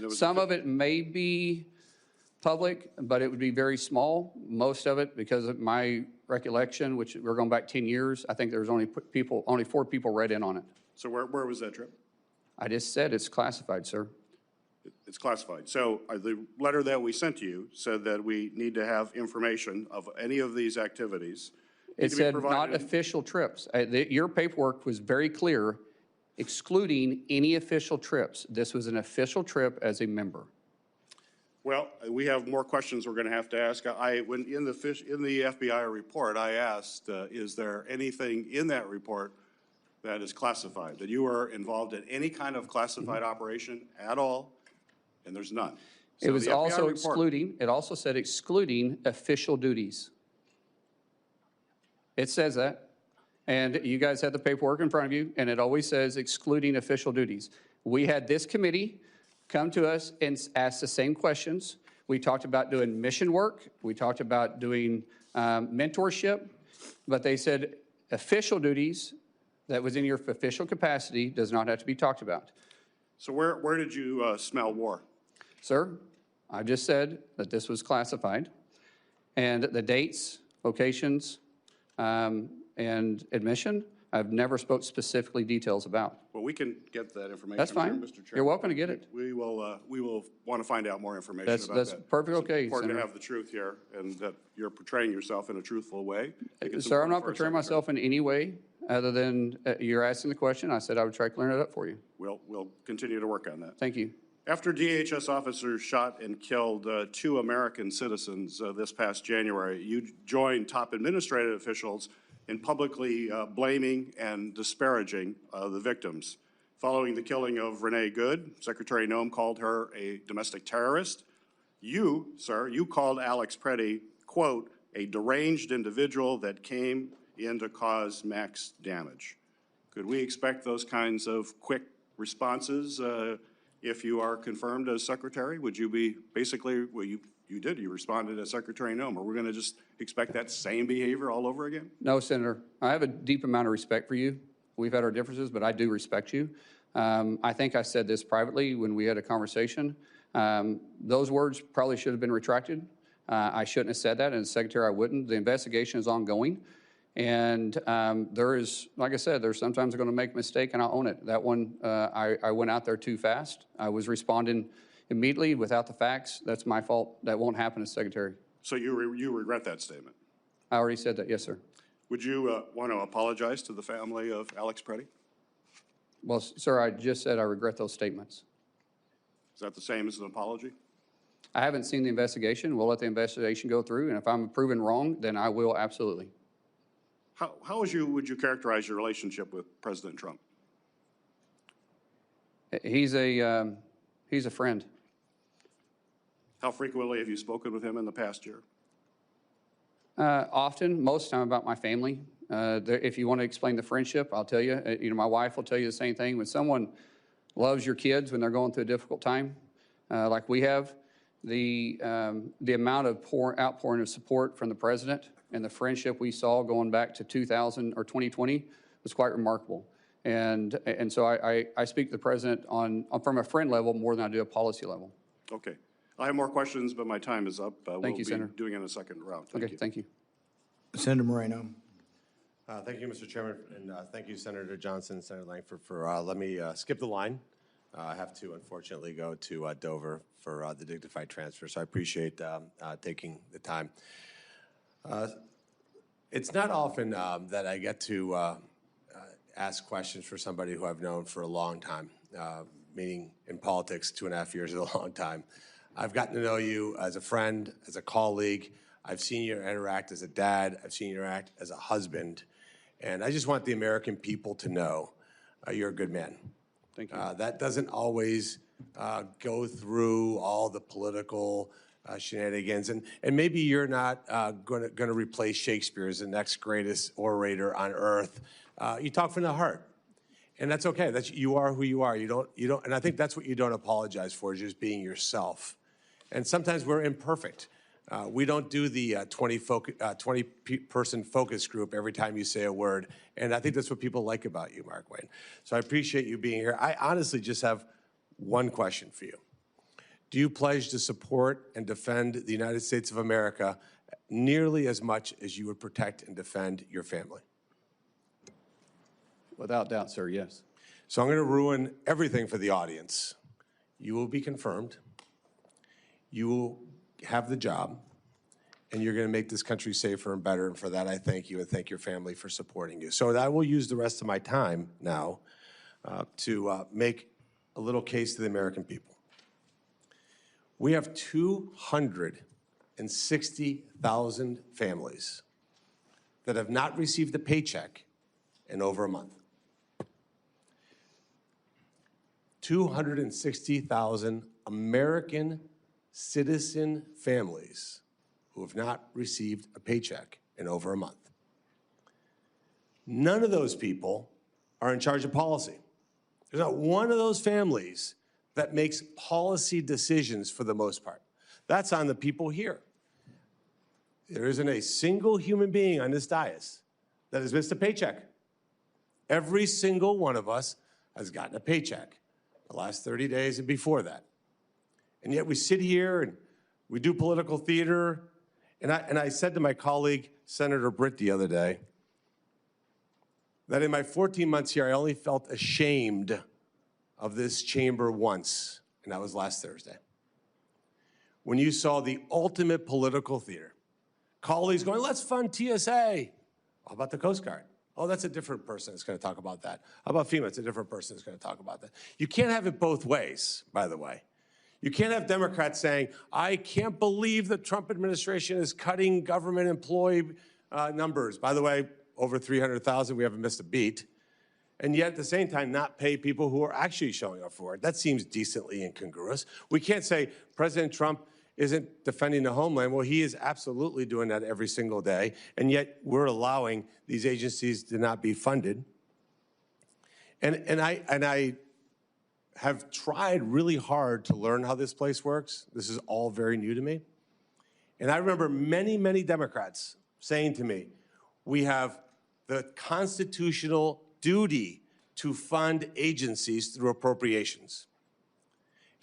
Some of it may be public, but it would be very small. Most of it, because of my recollection, which we're going back 10 years, I think there was only 4 people read in on it. So where was that trip? I just said it's classified, sir. It's classified. So the letter that we sent to you said that we need to have information of any of these activities. It said not official trips. Your paperwork was very clear, excluding any official trips. This was an official trip as a member. Well, we have more questions we're going to have to ask. When in the FBI report, I asked, is there anything in that report that is classified, that you were involved in any kind of classified operation at all? And there's none. So It was the FBI also report- excluding, it also said excluding official duties. It says that. And you guys had the paperwork in front of you, and it always says excluding official duties. We had this committee come to us and ask the same questions. We talked about doing mission work. We talked about doing mentorship. But they said official duties that was in your official capacity does not have to be talked about. So where did you smell war? Sir, I just said that this was classified, and the dates, locations, and admission I've never spoke specifically details about. Well, we can get that information. That's fine. Mr. Chairman. You're welcome to get it. We will want to find out more information That's- about that's that. perfectly okay, It's important to Senator. have the truth here and that you're portraying yourself in a truthful way. I think it's Sir, I'm important not for our portraying secretary. myself in any way other than you're asking the question. I said I would try to clear it up for you. We'll continue to work on that. Thank you. After DHS officers shot and killed 2 American citizens this past January, you joined top administrative officials in publicly blaming and disparaging the victims. Following the killing of Renee Good, Secretary Noem called her a domestic terrorist. You, sir, you called Alex Preddy, quote, a deranged individual that came in to cause max damage. Could we expect those kinds of quick responses if you are confirmed as secretary? Would you be basically, well, you did, you responded as Secretary Noem. Are we going to just expect that same behavior all over again? No, Senator. I have a deep amount of respect for you. We've had our differences, but I do respect you. I think I said this privately when we had a conversation. Those words probably should have been retracted. I shouldn't have said that, and as Secretary, I wouldn't. The investigation is ongoing. And there is, like I said, there's sometimes going to make a mistake, and I'll own it. That one, I went out there too fast. I was responding immediately without the facts. That's my fault. That won't happen as Secretary. So you regret that statement? I already said that, yes, sir. Would you want to apologize to the family of Alex Preddy? Well, sir, I just said I regret those statements. Is that the same as an apology? I haven't seen the investigation. We'll let the investigation go through, and if I'm proven wrong, then I will absolutely. How would you characterize your relationship with President Trump? He's a friend. How frequently have you spoken with him in the past year? Often, most of the time about my family. If you want to explain the friendship, I'll tell you. My wife will tell you the same thing. When someone loves your kids when they're going through a difficult time, like we have, the amount of outpouring of support from the president and the friendship we saw going back to 2000 or 2020 was quite remarkable. And so I speak to the president from a friend level more than I do a policy level. Okay. I have more questions, but my time is up. Thank you, Senator. Doing it in a second round. Okay, thank you. Senator Moreno. Thank you, Mr. Chairman, and thank you, Senator Johnson and Senator Langford, for letting me skip the line. I have to, unfortunately, go to Dover for the dignified transfer, so I appreciate taking the time. It's not often that I get to ask questions for somebody who I've known for a long time, meaning in politics, 2.5 years is a long time. I've gotten to know you as a friend, as a colleague. I've seen you interact as a dad. I've seen you interact as a husband. And I just want the American people to know you're a good man. Thank you. That doesn't always go through all the political shenanigans. And maybe you're not going to replace Shakespeare as the next greatest orator on earth. You talk from the heart. And that's okay. You are who you are. You don't, and I think that's what you don't apologize for, is just being yourself. And sometimes we're imperfect. We don't do the 20-person focus group every time you say a word, and I think that's what people like about you, Markwayne. So I appreciate you being here. I honestly just have one question for you. Do you pledge to support and defend the United States of America nearly as much as you would protect and defend your family? Without doubt, sir, yes. So I'm going to ruin everything for the audience. You will be confirmed. You will have the job, and you're going to make this country safer and better, and for that I thank you and thank your family for supporting you. So I will use the rest of my time now to make a little case to the American people. We have 260,000 families that have not received a paycheck in over a month. 260,000 American citizen families who have not received a paycheck in over a month. None of those people are in charge of policy. There's not one of those families that makes policy decisions for the most part. That's on the people here. There isn't a single human being on this dais that has missed a paycheck. Every single one of us has gotten a paycheck the last 30 days and before that. And yet we sit here and we do political theater. And I said to my colleague, Senator Britt, the other day, that in my 14 months here, I only felt ashamed of this chamber once, and that was last Thursday. When you saw the ultimate political theater, colleagues going, let's fund TSA. How about the Coast Guard? Oh, that's a different person that's going to talk about that. How about FEMA? It's a different person that's going to talk about that. You can't have it both ways, by the way. You can't have Democrats saying, I can't believe the Trump administration is cutting government employee numbers. By the way, over 300,000, we haven't missed a beat. And yet at the same time, not pay people who are actually showing up for it. That seems decently incongruous. We can't say President Trump isn't defending the homeland. Well, he is absolutely doing that every single day. And yet we're allowing these agencies to not be funded. And I have tried really hard to learn how this place works. This is all very new to me. And I remember many, many Democrats saying to me, we have the constitutional duty to fund agencies through appropriations.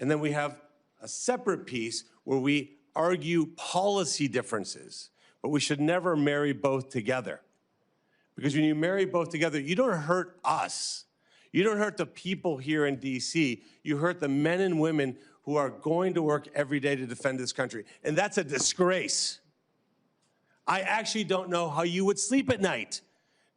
And then we have a separate piece where we argue policy differences, but we should never marry both together. Because when you marry both together, you don't hurt us. You don't hurt the people here in DC. You hurt the men and women who are going to work every day to defend this country. And that's a disgrace. I actually don't know how you would sleep at night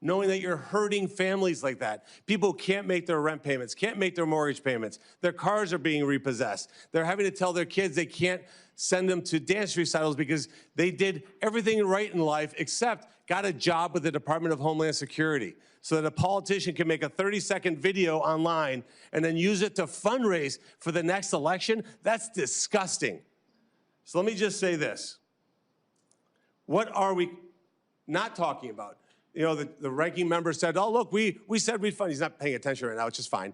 knowing that you're hurting families like that. People can't make their rent payments, can't make their mortgage payments. Their cars are being repossessed. They're having to tell their kids they can't send them to dance recitals because they did everything right in life except got a job with the Department of Homeland Security so that a politician can make a 30-second video online and then use it to fundraise for the next election. That's disgusting. So let me just say this. What are we not talking about? You know, the ranking member said, oh, look, we said we'd fund. He's not paying attention right now, which is fine.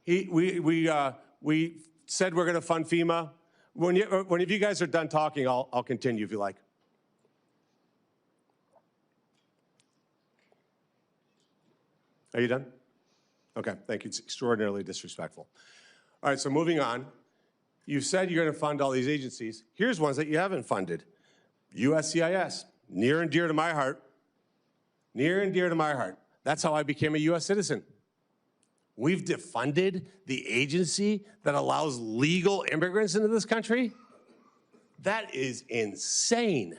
We said we're going to fund FEMA. When you guys are done talking, I'll continue if you like. Are you done? Okay, thank you. It's extraordinarily disrespectful. All right, so moving on. You said you're going to fund all these agencies. Here's ones that you haven't funded. USCIS, near and dear to my heart. Near and dear to my heart. That's how I became a U.S. citizen. We've defunded the agency that allows legal immigrants into this country? That is insane.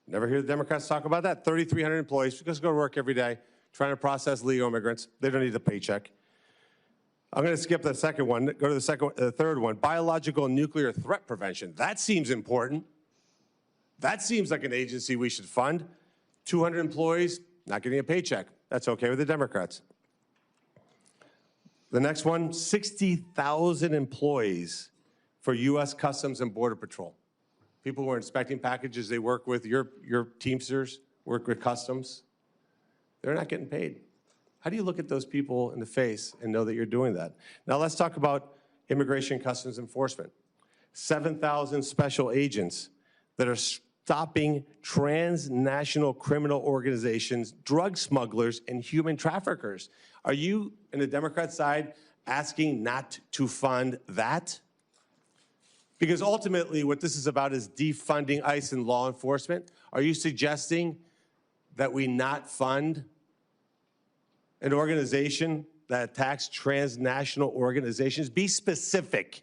Never hear the Democrats talk about that. 3,300 employees just go to work every day trying to process legal immigrants. They don't need a paycheck. I'm going to skip the second one, go to the third one. Biological and nuclear threat prevention. That seems important. That seems like an agency we should fund. 200 employees, not getting a paycheck. That's okay with the Democrats. The next one, 60,000 employees for U.S. Customs and Border Patrol. People who are inspecting packages, they work with your Teamsters, work with Customs. They're not getting paid. How do you look at those people in the face and know that you're doing that? Now let's talk about Immigration and Customs Enforcement. 7,000 special agents that are stopping transnational criminal organizations, drug smugglers, and human traffickers. Are you, in the Democrat side, asking not to fund that? Because ultimately, what this is about is defunding ICE and law enforcement. Are you suggesting that we not fund an organization that attacks transnational organizations? Be specific.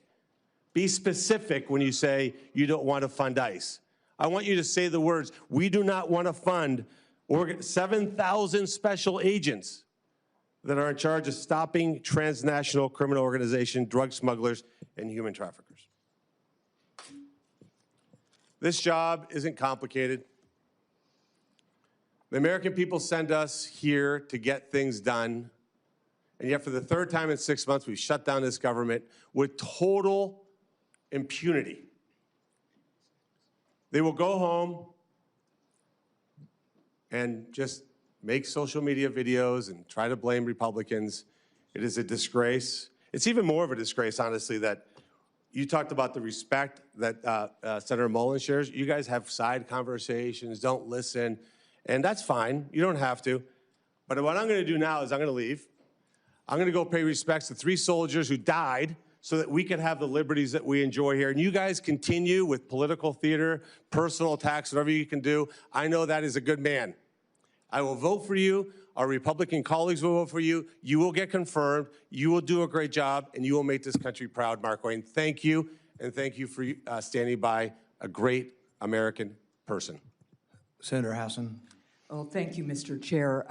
Be specific when you say you don't want to fund ICE. I want you to say the words, we do not want to fund 7,000 special agents that are in charge of stopping transnational criminal organizations, drug smugglers, and human traffickers. This job isn't complicated. The American people send us here to get things done, and yet for the third time in 6 months, we've shut down this government with total impunity. They will go home and just make social media videos and try to blame Republicans. It is a disgrace. It's even more of a disgrace, honestly, that you talked about the respect that Senator Mullin shares. You guys have side conversations, don't listen, and that's fine. You don't have to. But what I'm going to do now is I'm going to leave. I'm going to go pay respects to 3 soldiers who died so that we can have the liberties that we enjoy here. And you guys continue with political theater, personal attacks, whatever you can do. I know that is a good man. I will vote for you. Our Republican colleagues will vote for you. You will get confirmed. You will do a great job, and you will make this country proud, Markwayne. Thank you, and thank you for standing by a great American person. Senator Hassan. Well, thank you, Mr. Chair.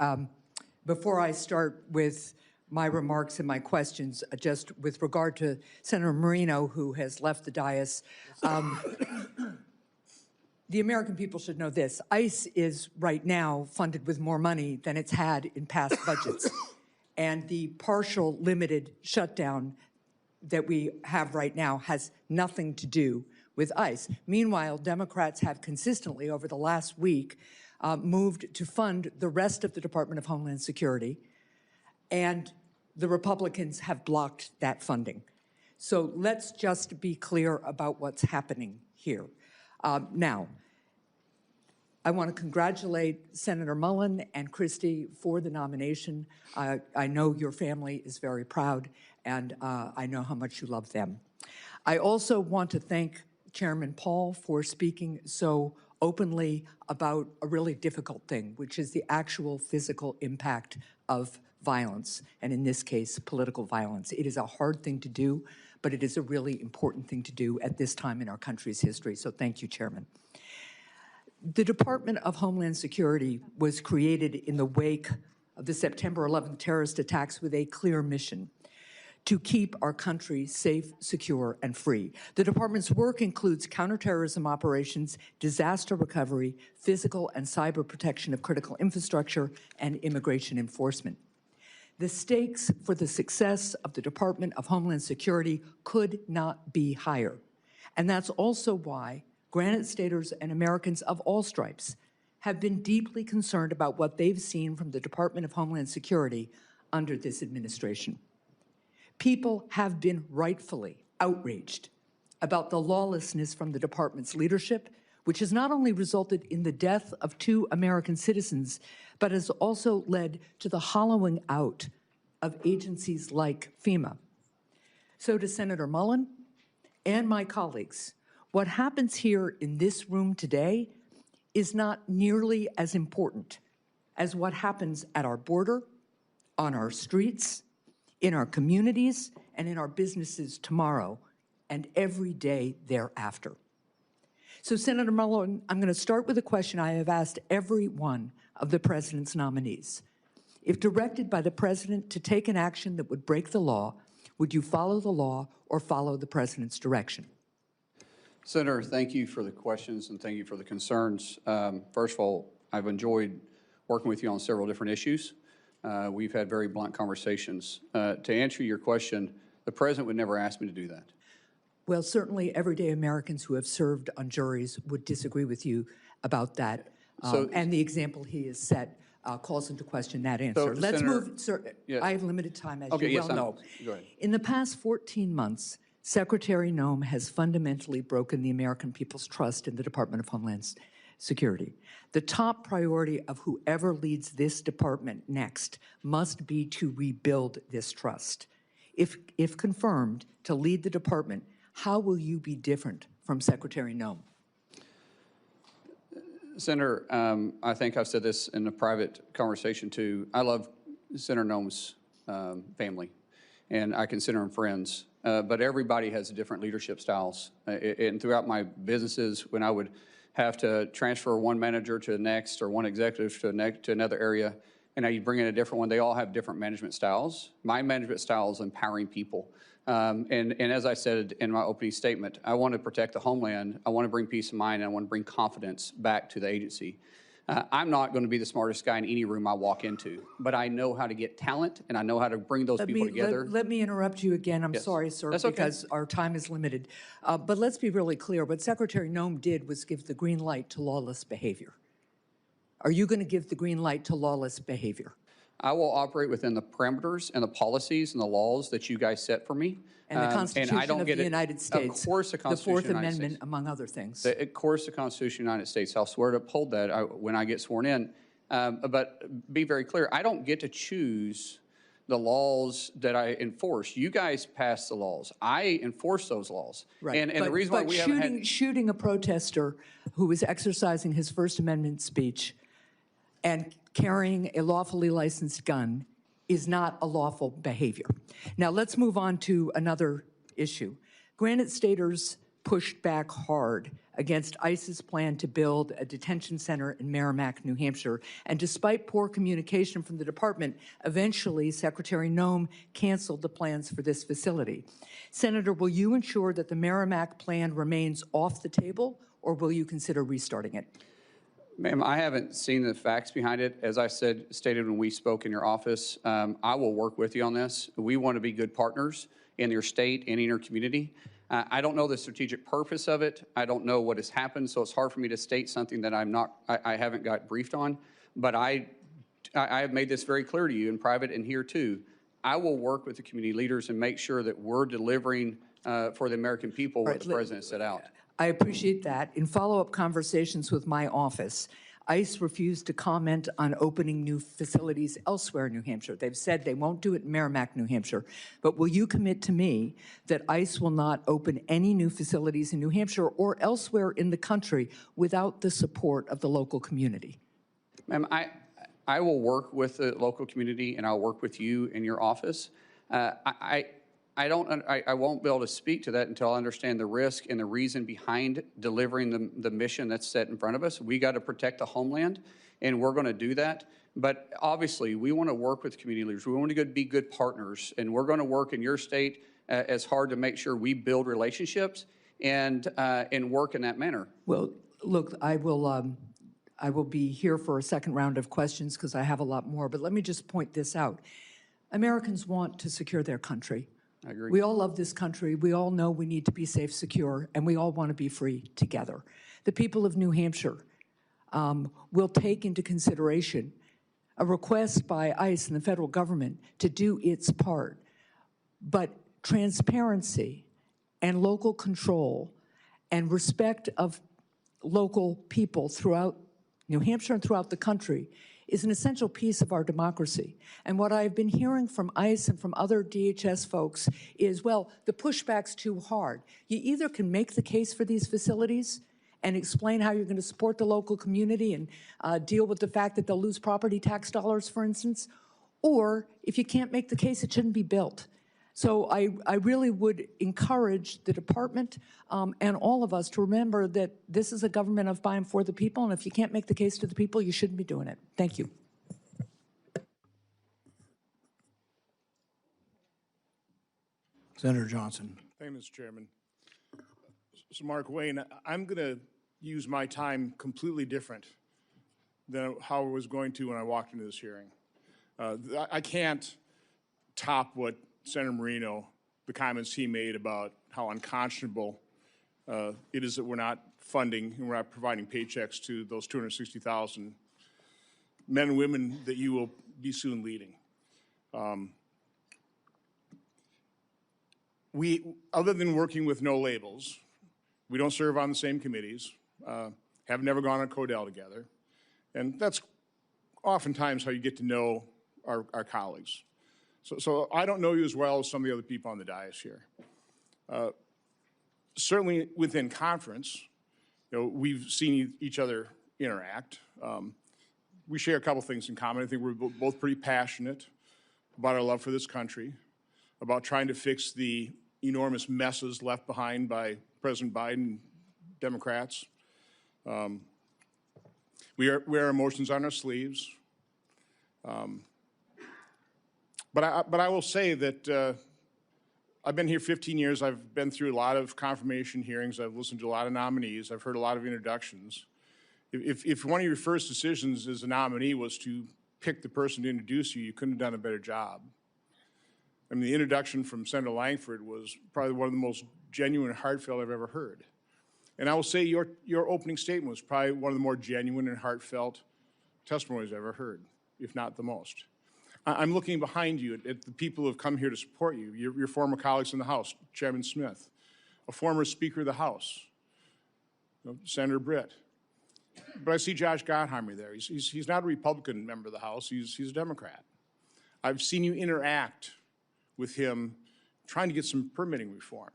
Before I start with my remarks and my questions, just with regard to Senator Moreno, who has left the dais, the American people should know this. ICE is right now funded with more money than it's had in past budgets. And the partial limited shutdown that we have right now has nothing to do with ICE. Meanwhile, Democrats have consistently over the last week moved to fund the rest of the Department of Homeland Security, and the Republicans have blocked that funding. So let's just be clear about what's happening here. Now, I want to congratulate Senator Mullin and Kristi for the nomination. I know your family is very proud, and I know how much you love them. I also want to thank Chairman Paul for speaking so openly about a really difficult thing, which is the actual physical impact of violence, and in this case, political violence. It is a hard thing to do, but it is a really important thing to do at this time in our country's history. So thank you, Chairman. The Department of Homeland Security was created in the wake of the September 11th terrorist attacks with a clear mission: to keep our country safe, secure, and free. The department's work includes counterterrorism operations, disaster recovery, physical and cyber protection of critical infrastructure, and immigration enforcement. The stakes for the success of the Department of Homeland Security could not be higher. And that's also why Granite Staters and Americans of all stripes have been deeply concerned about what they've seen from the Department of Homeland Security under this administration. People have been rightfully outraged about the lawlessness from the department's leadership, which has not only resulted in the death of 2 American citizens, but has also led to the hollowing out of agencies like FEMA. So to Senator Mullin and my colleagues, what happens here in this room today is not nearly as important as what happens at our border, on our streets, in our communities, and in our businesses tomorrow and every day thereafter. So, Senator Mullin, I'm going to start with a question I have asked every one of the President's nominees. If directed by the President to take an action that would break the law, would you follow the law or follow the President's direction? Senator, thank you for the questions and thank you for the concerns. First of all, I've enjoyed working with you on several different issues. We've had very blunt conversations. To answer your question, the President would never ask me to do that. Well, certainly everyday Americans who have served on juries would disagree with you about that. And the example he has set calls into question that answer. Let's move, sir. Yeah. I have limited time, as you well know. Go ahead. In the past 14 months, Secretary Noem has fundamentally broken the American people's trust in the Department of Homeland Security. The top priority of whoever leads this department next must be to rebuild this trust. If confirmed to lead the department, how will you be different from Secretary Noem? Senator, I think I've said this in a private conversation too. I love Senator Noem's family, and I consider them friends. But everybody has different leadership styles. And throughout my businesses, when I would have to transfer one manager to the next or one executive to another area, and you bring in a different one, they all have different management styles. My management style is empowering people. And as I said in my opening statement, I want to protect the homeland. I want to bring peace of mind, and I want to bring confidence back to the agency. I'm not going to be the smartest guy in any room I walk into, but I know how to get talent, and I know how to bring those people together. Let me interrupt you again. I'm sorry, sir, because our time is limited. But let's be really clear. What Secretary Noem did was give the green light to lawless behavior. Are you going to give the green light to lawless behavior? I will operate within the parameters and the policies and the laws that you guys set for me. And the Constitution of the United States. Of course, the Constitution of the Fourth Amendment, among other things. Of course, the Constitution of the United States. I'll swear to uphold that when I get sworn in. But be very clear, I don't get to choose the laws that I enforce. You guys pass the laws. I enforce those laws. Right. And the reason why we haven't had... shooting a protester who was exercising his First Amendment speech and carrying a lawfully licensed gun is not a lawful behavior. Now, let's move on to another issue. Granite Staters pushed back hard against ICE's plan to build a detention center in Merrimack, New Hampshire. And despite poor communication from the department, eventually Secretary Noem canceled the plans for this facility. Senator, will you ensure that the Merrimack plan remains off the table, or will you consider restarting it? Ma'am, I haven't seen the facts behind it. As I stated when we spoke in your office, I will work with you on this. We want to be good partners in your state and in your community. I don't know the strategic purpose of it. I don't know what has happened, so it's hard for me to state something that I haven't got briefed on. But I have made this very clear to you in private and here too. I will work with the community leaders and make sure that we're delivering for the American people what the president set out. I appreciate that. In follow-up conversations with my office, ICE refused to comment on opening new facilities elsewhere in New Hampshire. They've said they won't do it in Merrimack, New Hampshire. But will you commit to me that ICE will not open any new facilities in New Hampshire or elsewhere in the country without the support of the local community? Ma'am, I will work with the local community and I'll work with you in your office. I won't be able to speak to that until I understand the risk and the reason behind delivering the mission that's set in front of us. We got to protect the homeland, and we're going to do that. But obviously, we want to work with community leaders. We want to be good partners, and we're going to work in your state as hard to make sure we build relationships and work in that manner. Well, look, I will be here for a second round of questions because I have a lot more. But let me just point this out. Americans want to secure their country. I agree. We all love this country. We all know we need to be safe, secure, and we all want to be free together. The people of New Hampshire will take into consideration a request by ICE and the federal government to do its part. But transparency and local control and respect of local people throughout New Hampshire and throughout the country is an essential piece of our democracy. And what I've been hearing from ICE and from other DHS folks is, well, the pushback's too hard. You either can make the case for these facilities and explain how you're going to support the local community and deal with the fact that they'll lose property tax dollars, for instance, or if you can't make the case, it shouldn't be built. So I really would encourage the department and all of us to remember that this is a government of by and for the people, and if you can't make the case to the people, you shouldn't be doing it. Thank you. Senator Johnson. Thank you, Mr. Chairman. So, Markwayne, I'm going to use my time completely different than how I was going to when I walked into this hearing. I can't top what Senator Marino, the comments he made about how unconscionable it is that we're not funding and we're not providing paychecks to those 260,000 men and women that you will be soon leading. Other than working with no labels, we don't serve on the same committees, have never gone on Codell together, and that's oftentimes how you get to know our colleagues. So I don't know you as well as some of the other people on the dais here. Certainly within conference, we've seen each other interact. We share a couple things in common. I think we're both pretty passionate about our love for this country, about trying to fix the enormous messes left behind by President Biden, Democrats. We wear emotions on our sleeves. But I will say that I've been here 15 years. I've been through a lot of confirmation hearings. I've listened to a lot of nominees. I've heard a lot of introductions. If one of your first decisions as a nominee was to pick the person to introduce you, you couldn't have done a better job. I mean, the introduction from Senator Langford was probably one of the most genuine and heartfelt I've ever heard. And I will say your opening statement was probably one of the more genuine and heartfelt testimonies I've ever heard, if not the most. I'm looking behind you at the people who have come here to support you, your former colleagues in the House, Chairman Smith, a former Speaker of the House, Senator Britt. But I see Josh Gottheimer there. He's not a Republican member of the House. He's a Democrat. I've seen you interact with him trying to get some permitting reform.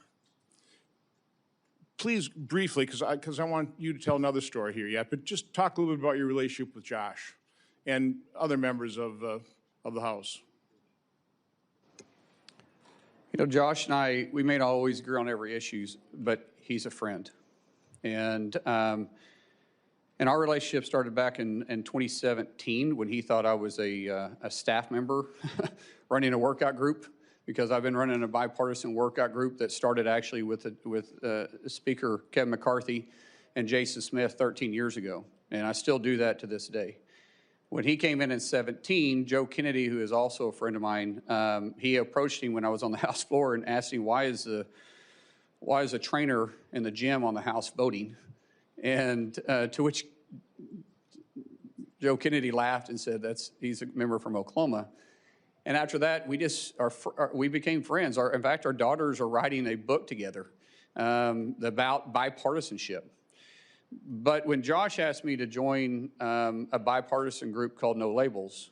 Please, briefly, because I want you to tell another story here yet, but just talk a little bit about your relationship with Josh and other members of the House. You know, Josh and I, we may not always agree on every issue, but he's a friend. And our relationship started back in 2017 when he thought I was a staff member running a workout group, because I've been running a bipartisan workout group that started actually with Speaker Kevin McCarthy and Jason Smith 13 years ago. And I still do that to this day. When he came in 17, Joe Kennedy, who is also a friend of mine, he approached him when I was on the House floor and asked him, why is a trainer in the gym on the House voting? And to which Joe Kennedy laughed and said, he's a member from Oklahoma. And after that, we became friends. In fact, our daughters are writing a book together about bipartisanship. But when Josh asked me to join a bipartisan group called No Labels,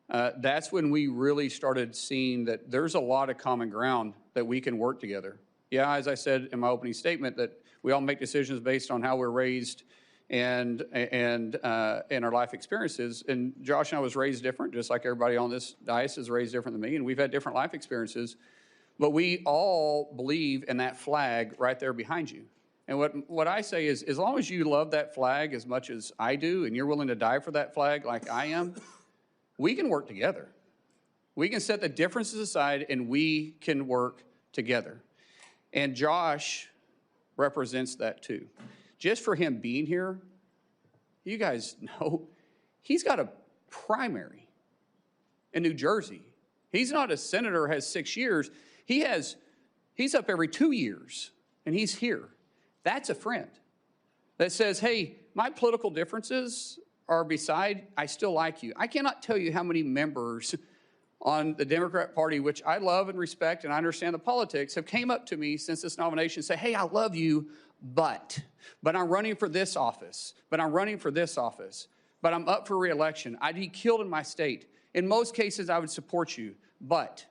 that's when we really started seeing that there's a lot of common ground that we can work together. Yeah, as I said in my opening statement, that we all make decisions based on how we're raised and our life experiences. And Josh and I was raised different, just like everybody on this dais is raised different than me, and we've had different life experiences. But we all believe in that flag right there behind you. And what I say is, as long as you love that flag as much as I do, and you're willing to die for that flag like I am, we can work together. We can set the differences aside, and we can work together. And Josh represents that too. Just for him being here, you guys know, he's got a primary in New Jersey. He's not a senator, has 6 years. He's up every 2 years, and he's here. That's a friend that says, hey, my political differences are beside, I still like you. I cannot tell you how many members on the Democrat Party, which I love and respect and I understand the politics, have came up to me since this nomination and say, hey, I love you, but I'm running for this office, but I'm running for this office, but I'm up for re-election. I'd be killed in my state. In most cases, I would support you, but.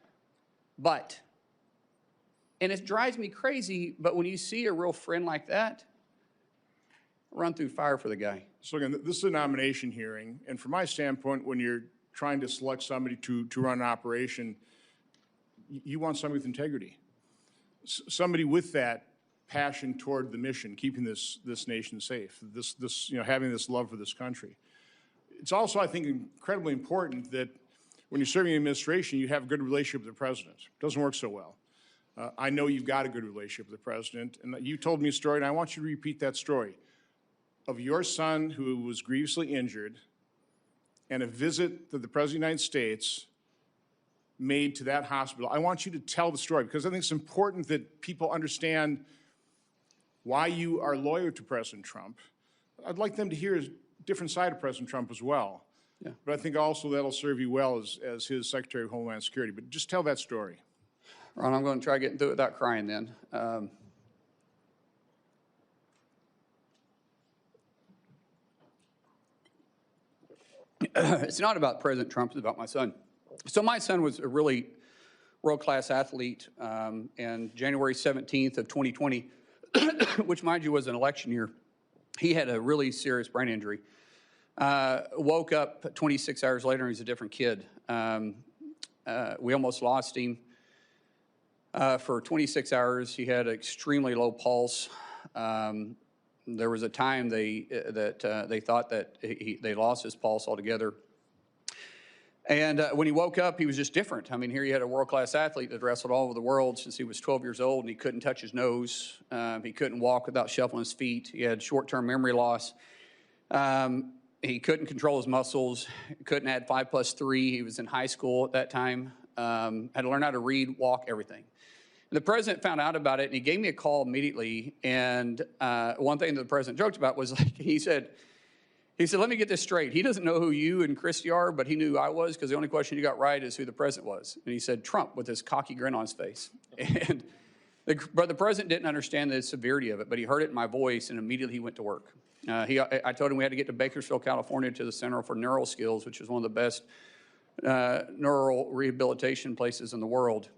And it drives me crazy, but when you see a real friend like that, run through fire for the guy. So again, this is a nomination hearing, and from my standpoint, when you're trying to select somebody to run an operation, you want somebody with integrity. Somebody with that passion toward the mission, keeping this nation safe, having this love for this country. It's also, I think, incredibly important that when you're serving the administration, you have a good relationship with the president. It doesn't work so well. I know you've got a good relationship with the president, and you told me a story, and I want you to repeat that story of your son who was grievously injured and a visit that the President of the United States made to that hospital. I want you to tell the story, because I think it's important that people understand why you are loyal to President Trump. I'd like them to hear a different side of President Trump as well. Yeah. But I think also that'll serve you well as his Secretary of Homeland Security. But just tell that story. Ron, I'm going to try getting through it without crying then. It's not about President Trump, it's about my son. So my son was a really world-class athlete, and January 17th of 2020, which mind you was an election year, he had a really serious brain injury. Woke up 26 hours later and he's a different kid. We almost lost him. For 26 hours, he had extremely low pulse. There was a time they thought that they lost his pulse altogether. And when he woke up, he was just different. I mean, here you had a world-class athlete that wrestled all over the world since he was 12 years old, and he couldn't touch his nose. He couldn't walk without shuffling his feet. He had short-term memory loss. He couldn't control his muscles. He couldn't add 5+3. He was in high school at that time. Had to learn how to read, walk, everything. And the president found out about it, and he gave me a call immediately. And one thing that the president joked about was, like, he said, let me get this straight. He doesn't know who you and Kristi are, but he knew who I was, because the only question you got right is who the president was. And he said, Trump, with this cocky grin on his face. And but the president didn't understand the severity of it, but he heard it in my voice, and immediately he went to work. I told him we had to get to Bakersfield, California, to the Center for Neural Skills, which is one of the best neural rehabilitation places in the world.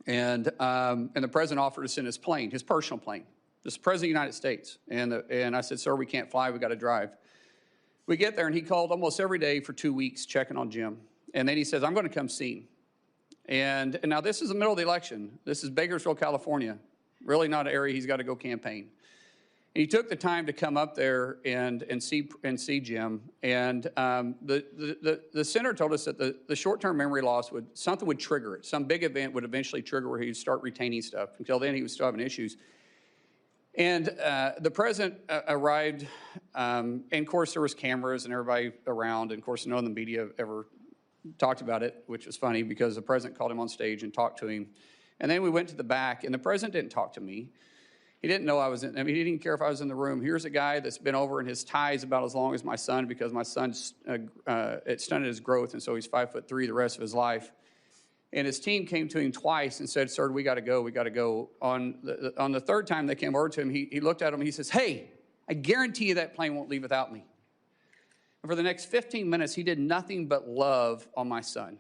And the president offered to send his plane, his personal plane. This is the president of the United States. And I said, sir, we can't fly, we got to drive. We get there, and he called almost every day for 2 weeks checking on Jim. And then he says, I'm going to come see him. And now this is the middle of the election. This is Bakersfield, California. Really not an area he's got to go campaign. And he took the time to come up there and see Jim. And the senator told us that the short-term memory loss something would trigger it. Some big event would eventually trigger where he'd start retaining stuff. Until then, he was still having issues. And the president arrived, and of course there was cameras and everybody around, and of course none of the media ever talked about it, which was funny because the president called him on stage and talked to him. And then we went to the back, and the president didn't talk to me. He didn't know I was in, I mean, he didn't care if I was in the room. Here's a guy that's been over, and his tie is about as long as my son because my son's, it stunted his growth, and so he's 5'3" the rest of his life. And his team came to him twice and said, sir, we got to go, we got to go. On the third time they came over to him, he looked at him and he says, hey, I guarantee you that plane won't leave without me. And for the next 15 minutes, he did nothing but love on my son.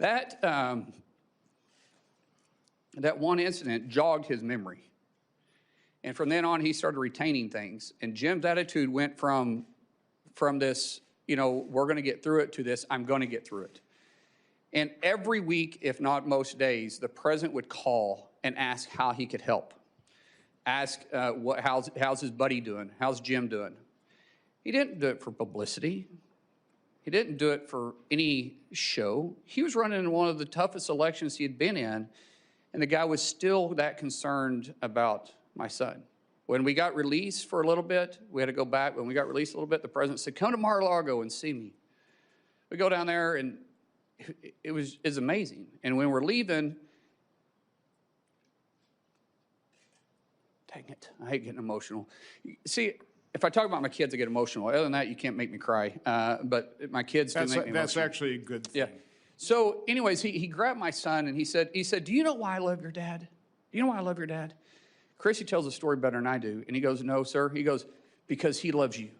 That one incident jogged his memory. And from then on, he started retaining things. And Jim's attitude went from this, you know, we're going to get through it, to this, I'm going to get through it. And every week, if not most days, the president would call and ask how he could help. Ask, how's his buddy doing? How's Jim doing? He didn't do it for publicity. He didn't do it for any show. He was running in one of the toughest elections he had been in, and the guy was still that concerned about my son. When we got released for a little bit, we had to go back. When we got released a little bit, the president said, come to Mar-a-Lago and see me. We go down there, and it's amazing. And when we're leaving, dang it, I hate getting emotional. See, if I talk about my kids, I get emotional. Other than that, you can't make me cry. But my kids do make me emotional. That's actually a good thing. Yeah. So anyways, he grabbed my son, and he said, do you know why I love your dad? Do you know why I love your dad? Kristi tells the story better than I do. And he goes, no, sir. He goes, because he loves you.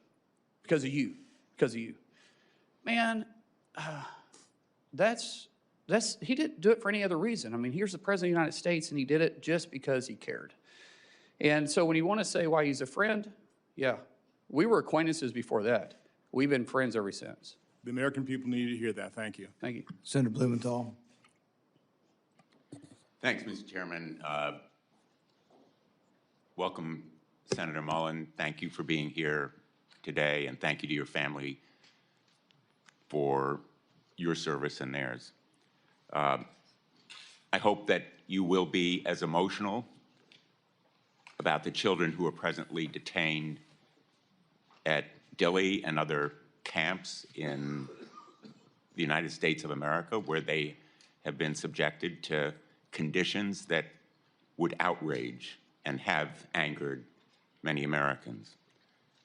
Because of you. Because of you. Man, he didn't do it for any other reason. I mean, here's the President of the United States, and he did it just because he cared. And so when you want to say why he's a friend, yeah, we were acquaintances before that. We've been friends ever since. The American people need to hear that. Thank you. Thank you. Senator Blumenthal. Thanks, Mr. Chairman. Welcome, Senator Mullin. Thank you for being here today, and thank you to your family for your service and theirs. I hope that you will be as emotional about the children who are presently detained at Dilley and other camps in the United States of America, where they have been subjected to conditions that would outrage and have angered many Americans.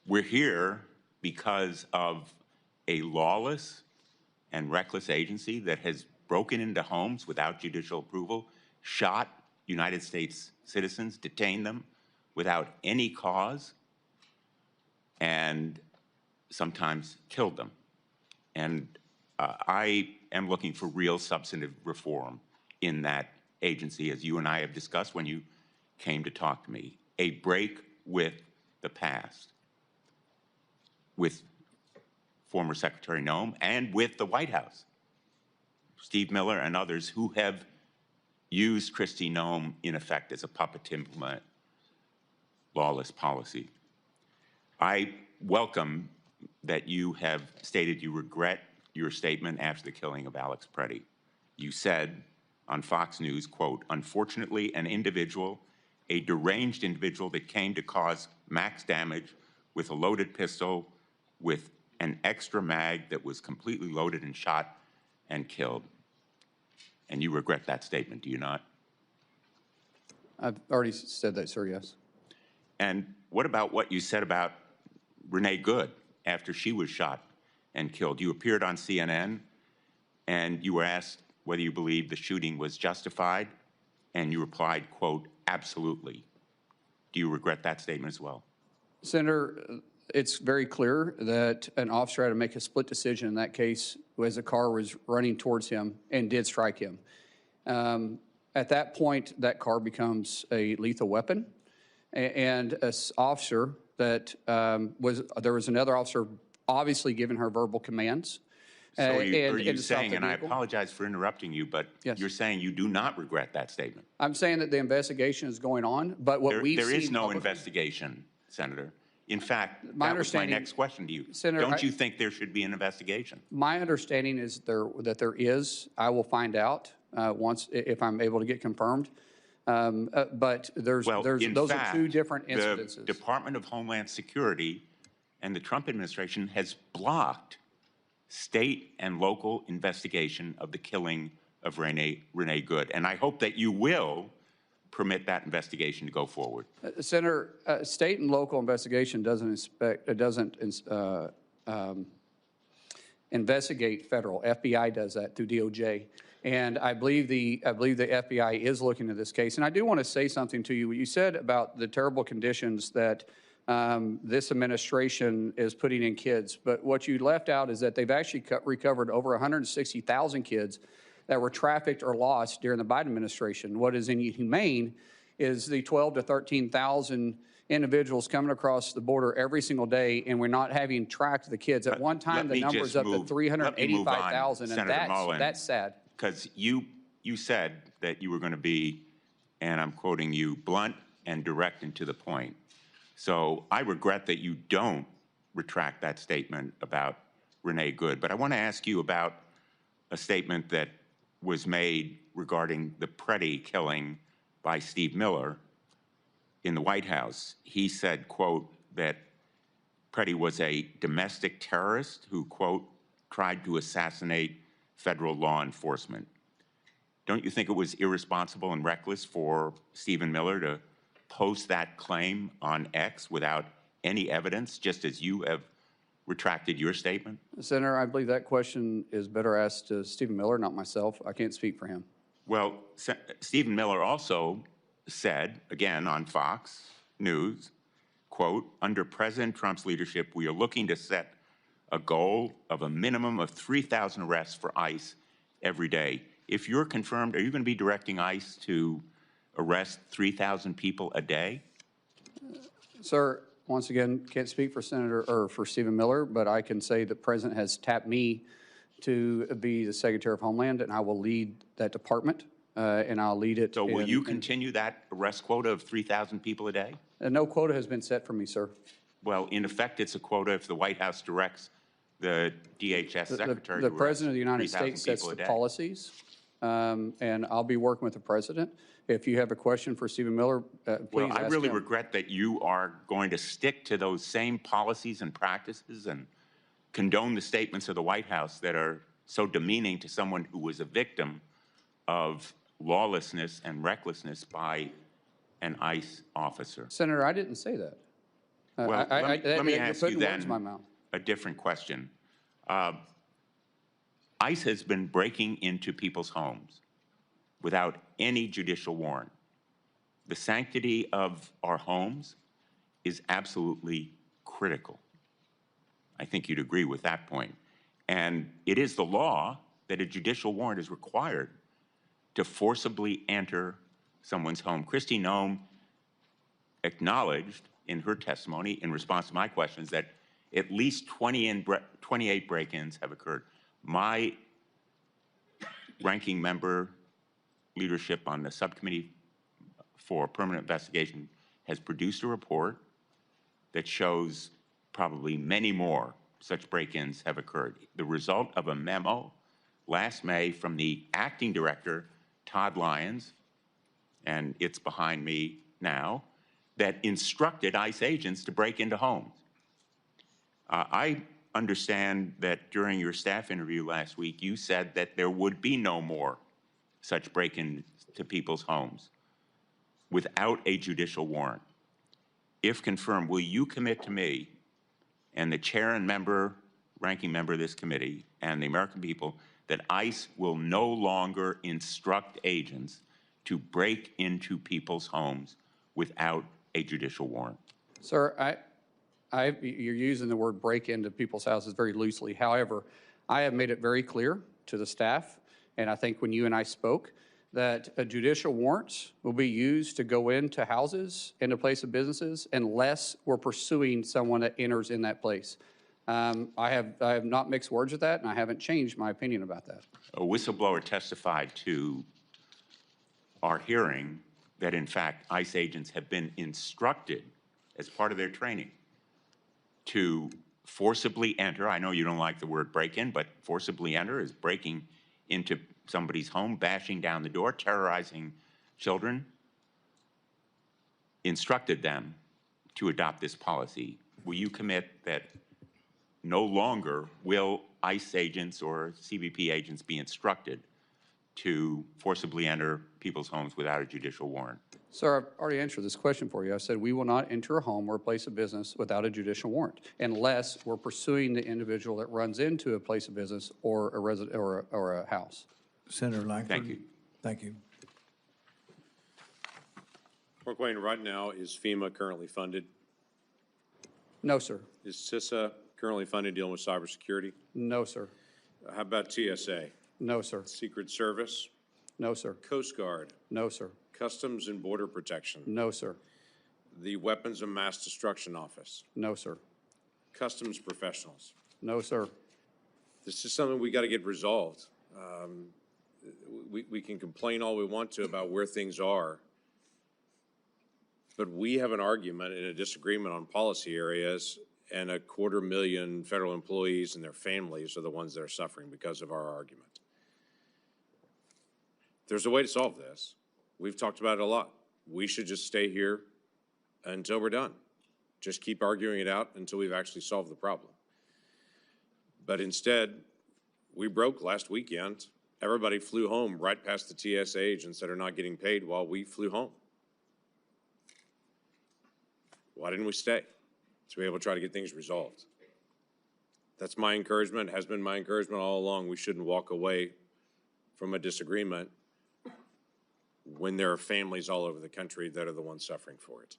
We're here because of a lawless and reckless agency that has broken into homes without judicial approval, shot United States citizens, detained them without any cause, and sometimes killed them. And I am looking for real substantive reform in that agency, as you and I have discussed when you came to talk to me. A break with the past, with former Secretary Noem and with the White House, Steve Miller and others who have used Kristi Noem in effect as a puppet to implement lawless policy. I welcome that you have stated you regret your statement after the killing of Alex Preddy. You said on Fox News, quote, unfortunately, an individual, a deranged individual that came to cause max damage with a loaded pistol with an extra mag that was completely loaded and shot and killed. And you regret that statement, do you not? I've already said that, sir, yes. And what about what you said about Renee Good after she was shot and killed? You appeared on CNN and you were asked whether you believed the shooting was justified, and you replied, quote, absolutely. Do you regret that statement as well? Senator, it's very clear that an officer had to make a split decision in that case as the car was running towards him and did strike him. At that point, that car becomes a lethal weapon. And an officer that there was another officer obviously giving her verbal commands. So are you and stopped saying, the and I vehicle. apologize for interrupting you, but Yes. you're saying you do not regret that statement? I'm saying that the investigation is going on, but what we've seen. There is no publicly- investigation, Senator. In fact, that was my understanding- next question to you. Senator, Don't you think there should be an investigation? My understanding is that there is. I will find out if I'm able to get confirmed. But those are two different incidences. The Department of Homeland Security and the Trump administration has blocked state and local investigation of the killing of Renee Good. And I hope that you will permit that investigation to go forward. Senator, state and local investigation doesn't investigate federal. FBI does that through DOJ. And I believe the FBI is looking at this case. And I do want to say something to you. What you said about the terrible conditions that this administration is putting in kids. But what you left out is that they've actually recovered over 160,000 kids that were trafficked or lost during the Biden administration. What is inhumane is the 12 to 13,000 individuals coming across the border every single day, and we're not having tracked the kids. At one time, the number's up to 385,000, and that's sad. Because you said that you were going to be, and I'm quoting you, blunt and direct and to the point. So I regret that you don't retract that statement about Renee Good. But I want to ask you about a statement that was made regarding the Preddy killing by Steve Miller in the White House. He said, quote, that Preddy was a domestic terrorist who, quote, tried to assassinate federal law enforcement. Don't you think it was irresponsible and reckless for Stephen Miller to post that claim on X without any evidence, just as you have retracted your statement? Senator, I believe that question is better asked to Stephen Miller, not myself. I can't speak for him. Well, Stephen Miller also said, again on Fox News, quote, under President Trump's leadership, we are looking to set a goal of a minimum of 3,000 arrests for ICE every day. If you're confirmed, are you going to be directing ICE to arrest 3,000 people a day? Sir, once again, can't speak for for Stephen Miller, but I can say the President has tapped me to be the Secretary of Homeland, and I will lead that department, and I'll lead it. So will you continue that arrest quota of 3,000 people a day? No quota has been set for me, sir. Well, in effect, it's a quota if the White House directs the DHS Secretary The to President of the United 3,000 States sets people a the day. policies, and I'll be working with the President. If you have a question for Stephen Miller, please Well, I ask really him. regret that you are going to stick to those same policies and practices and condone the statements of the White House that are so demeaning to someone who was a victim of lawlessness and recklessness by an ICE officer. Senator, I didn't say that. Well, let me ask you putting words in my then mouth. a different question. ICE has been breaking into people's homes without any judicial warrant. The sanctity of our homes is absolutely critical. I think you'd agree with that point. And it is the law that a judicial warrant is required to forcibly enter someone's home. Kristi Noem acknowledged in her testimony in response to my questions that at least 28 break-ins have occurred. My ranking member leadership on the subcommittee for permanent investigation has produced a report that shows probably many more such break-ins have occurred. The result of a memo last May from the acting director, Todd Lyons, and it's behind me now, that instructed ICE agents to break into homes. I understand that during your staff interview last week, you said that there would be no more such break-ins to people's homes without a judicial warrant. If confirmed, will you commit to me and the chair and ranking member of this committee and the American people that ICE will no longer instruct agents to break into people's homes without a judicial warrant? Sir, you're using the word break into people's houses very loosely. However, I have made it very clear to the staff, and I think when you and I spoke, that judicial warrants will be used to go into houses and to place of businesses unless we're pursuing someone that enters in that place. I have not mixed words with that, and I haven't changed my opinion about that. A whistleblower testified to our hearing that, in fact, ICE agents have been instructed as part of their training to forcibly enter. I know you don't like the word break-in, but forcibly enter is breaking into somebody's home, bashing down the door, terrorizing children, instructed them to adopt this policy. Will you commit that no longer will ICE agents or CBP agents be instructed to forcibly enter people's homes without a judicial warrant? Sir, I've already answered this question for you. I said we will not enter a home or a place of business without a judicial warrant unless we're pursuing the individual that runs into a place of business or a resident or a house. Senator Langford. Thank you. Thank you. Markwayne, right now, is FEMA currently funded? No, sir. Is CISA currently funded dealing with cybersecurity? No, sir. How about TSA? No, sir. Secret Service? No, sir. Coast Guard? No, sir. Customs and Border Protection? No, sir. The Weapons of Mass Destruction Office? No, sir. Customs professionals? No, sir. This is something we got to get resolved. We can complain all we want to about where things are, but we have an argument and a disagreement on policy areas, and 250,000 federal employees and their families are the ones that are suffering because of our argument. There's a way to solve this. We've talked about it a lot. We should just stay here until we're done. Just keep arguing it out until we've actually solved the problem. But instead, we broke last weekend. Everybody flew home right past the TSA agents that are not getting paid while we flew home. Why didn't we stay? To be able to try to get things resolved. That's my encouragement, has been my encouragement all along. We shouldn't walk away from a disagreement when there are families all over the country that are the ones suffering for it.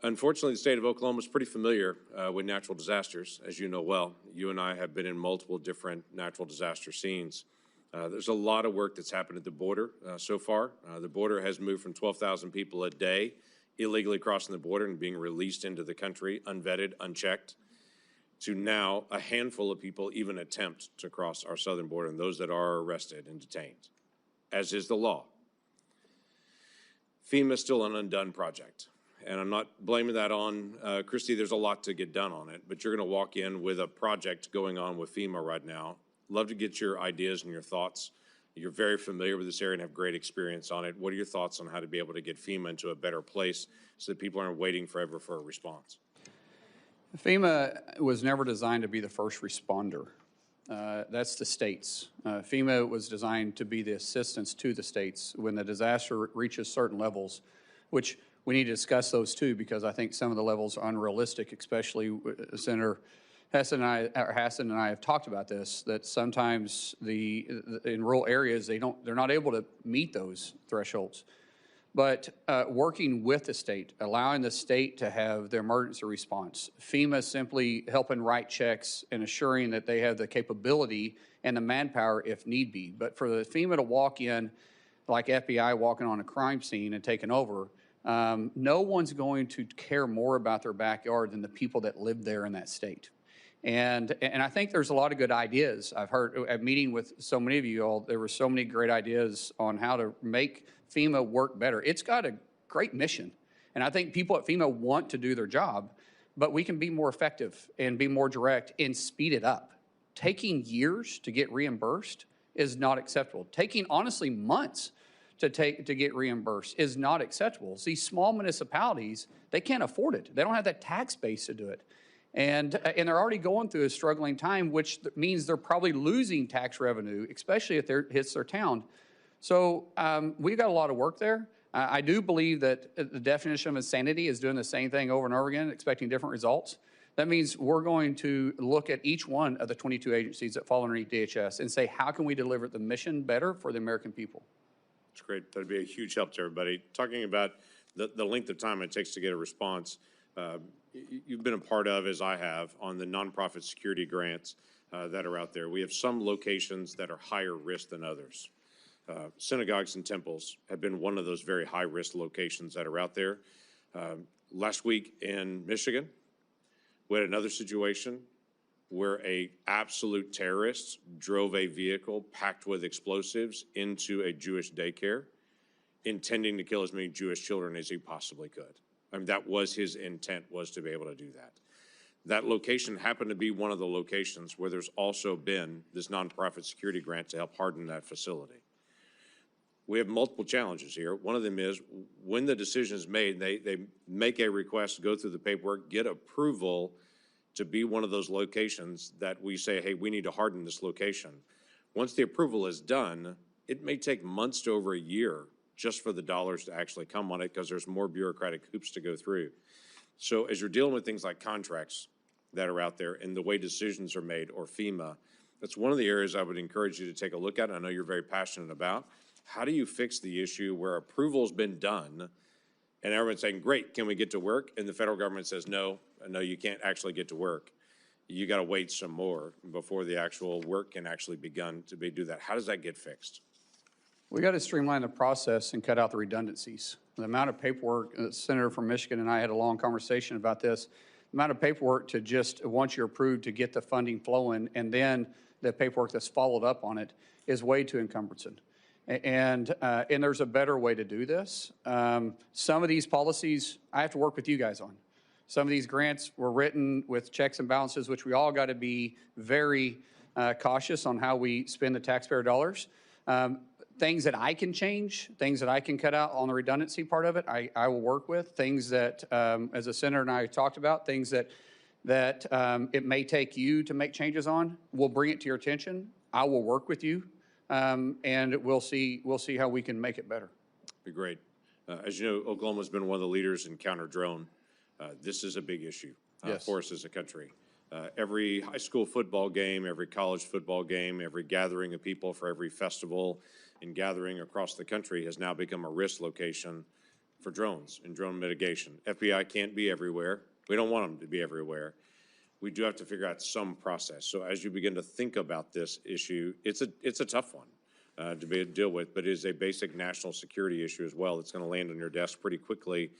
Unfortunately, the state of Oklahoma is pretty familiar with natural disasters, as you know well. You and I have been in multiple different natural disaster scenes. There's a lot of work that's happened at the border so far. The border has moved from 12,000 people a day illegally crossing the border and being released into the country, unvetted, unchecked, to now a handful of people even attempt to cross our southern border, and those that are arrested and detained, as is the law. FEMA is still an undone project. And I'm not blaming that on Kristi. There's a lot to get done on it, but you're going to walk in with a project going on with FEMA right now. Love to get your ideas and your thoughts. You're very familiar with this area and have great experience on it. What are your thoughts on how to be able to get FEMA into a better place so that people aren't waiting forever for a response? FEMA was never designed to be the first responder. That's the states. FEMA was designed to be the assistance to the states when the disaster reaches certain levels, which we need to discuss those too, because I think some of the levels are unrealistic, especially Senator Hassan and I have talked about this, that sometimes in rural areas, they're not able to meet those thresholds. But working with the state, allowing the state to have their emergency response, FEMA simply helping write checks and assuring that they have the capability and the manpower if need be. But for the FEMA to walk in like FBI walking on a crime scene and taking over, no one's going to care more about their backyard than the people that live there in that state. And I think there's a lot of good ideas. I've heard at meeting with so many of you all, there were so many great ideas on how to make FEMA work better. It's got a great mission. And I think people at FEMA want to do their job, but we can be more effective and be more direct and speed it up. Taking years to get reimbursed is not acceptable. Taking, honestly, months to get reimbursed is not acceptable. These small municipalities, they can't afford it. They don't have that tax base to do it. And they're already going through a struggling time, which means they're probably losing tax revenue, especially if it hits their town. So we've got a lot of work there. I do believe that the definition of insanity is doing the same thing over and over again, expecting different results. That means we're going to look at each one of the 22 agencies that fall underneath DHS and say, how can we deliver the mission better for the American people? That's great. That'd be a huge help to everybody. Talking about the length of time it takes to get a response, you've been a part of, as I have, on the nonprofit security grants that are out there. We have some locations that are higher risk than others. Synagogues and temples have been one of those very high-risk locations that are out there. Last week in Michigan, we had another situation where a absolute terrorist drove a vehicle packed with explosives into a Jewish daycare, intending to kill as many Jewish children as he possibly could. I mean, that was his intent, was to be able to do that. That location happened to be one of the locations where there's also been this nonprofit security grant to help harden that facility. We have multiple challenges here. One of them is when the decision is made, they make a request, go through the paperwork, get approval to be one of those locations that we say, hey, we need to harden this location. Once the approval is done, it may take months to over a year just for the dollars to actually come on it because there's more bureaucratic hoops to go through. So as you're dealing with things like contracts that are out there and the way decisions are made, or FEMA, that's one of the areas I would encourage you to take a look at. I know you're very passionate about. How do you fix the issue where approval's been done and everyone's saying, great, can we get to work? And the federal government says, no, you can't actually get to work. You got to wait some more before the actual work can actually begin to do that. How does that get fixed? We got to streamline the process and cut out the redundancies. The amount of paperwork, the senator from Michigan and I had a long conversation about this, the amount of paperwork to just, once you're approved, to get the funding flowing, and then the paperwork that's followed up on it is way too encumbersome. And there's a better way to do this. Some of these policies I have to work with you guys on. Some of these grants were written with checks and balances, which we all got to be very cautious on how we spend the taxpayer dollars. Things that I can change, things that I can cut out on the redundancy part of it, I will work with. Things that, as the senator and I talked about, things that it may take you to make changes on, we'll bring it to your attention. I will work with you. And we'll see how we can make it better. Be great. As you know, Oklahoma's been one of the leaders in counter drone. This is a big issue for us as a country. Every high school football game, every college football game, every gathering of people for every festival and gathering across the country has now become a risk location for drones and drone mitigation. FBI can't be everywhere. We don't want them to be everywhere. We do have to figure out some process. So as you begin to think about this issue, it's a tough one to deal with, but it is a basic national security issue as well. It's going to land on your desk pretty quickly,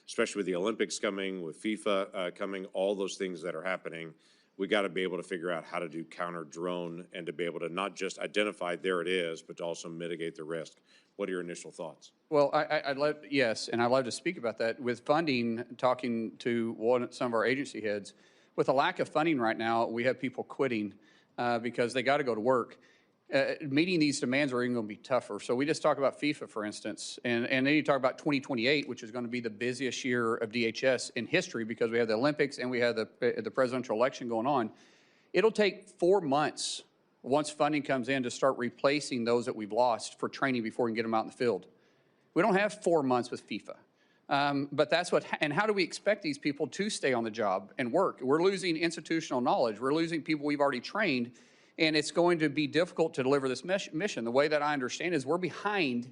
especially with the Olympics coming, with FIFA coming, all those things that are happening. We got to be able to figure out how to do counter drone and to be able to not just identify there it is, but to also mitigate the risk. What are your initial thoughts? Well, I'd love to speak about that. With funding, talking to some of our agency heads, with a lack of funding right now, we have people quitting because they got to go to work. Meeting these demands are even going to be tougher. So we just talk about FIFA, for instance, and then you talk about 2028, which is going to be the busiest year of DHS in history because we have the Olympics and we have the presidential election going on. It'll take 4 months once funding comes in to start replacing those that we've lost for training before we can get them out in the field. We don't have 4 months with FIFA. But that's and how do we expect these people to stay on the job and work? We're losing institutional knowledge. We're losing people we've already trained, and it's going to be difficult to deliver this mission. The way that I understand is we're behind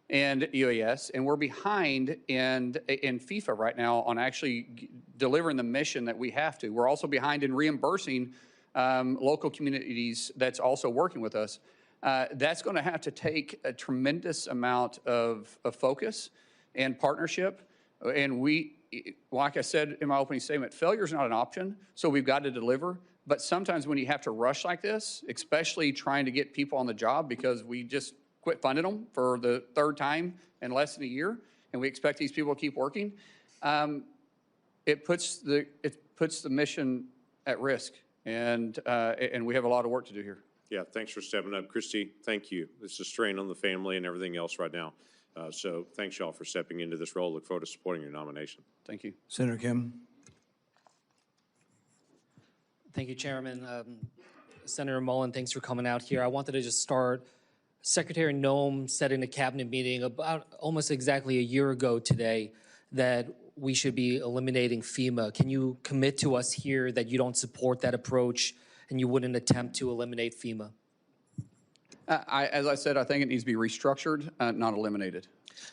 in UAS, and we're behind in FIFA right now on actually delivering the mission that we have to. We're also behind in reimbursing local communities that's also working with us. That's going to have to take a tremendous amount of focus and partnership. And like I said in my opening statement, failure is not an option, so we've got to deliver. But sometimes when you have to rush like this, especially trying to get people on the job because we just quit funding them for the third time in less than a year, and we expect these people to keep working, it puts the mission at risk, and we have a lot of work to do here. Yeah, thanks for stepping up. Kristi, thank you. This is a strain on the family and everything else right now. So thanks, y'all, for stepping into this role. Look forward to supporting your nomination. Thank you. Senator Kim. Thank you, Chairman. Senator Mullin, thanks for coming out here. I wanted to just start. Secretary Noem said in a cabinet meeting about almost exactly a year ago today that we should be eliminating FEMA. Can you commit to us here that you don't support that approach and you wouldn't attempt to eliminate FEMA? As I said, I think it needs to be restructured, not eliminated.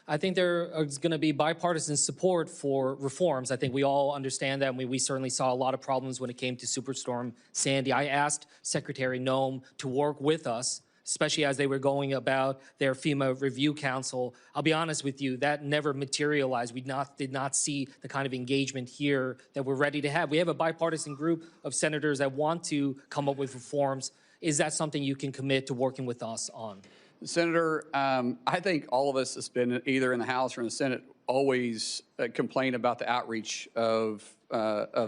I think there is going to be bipartisan support for reforms. I think we all understand that, and we certainly saw a lot of problems when it came to Superstorm Sandy. I asked Secretary Noem to work with us especially as they were going about their FEMA Review Council. I'll be honest with you, that never materialized. We did not see the kind of engagement here that we're ready to have. We have a bipartisan group of senators that want to come up with reforms. Is that something you can commit to working with us on? Senator, I think all of us that's been either in the House or in the Senate always complain about the outreach of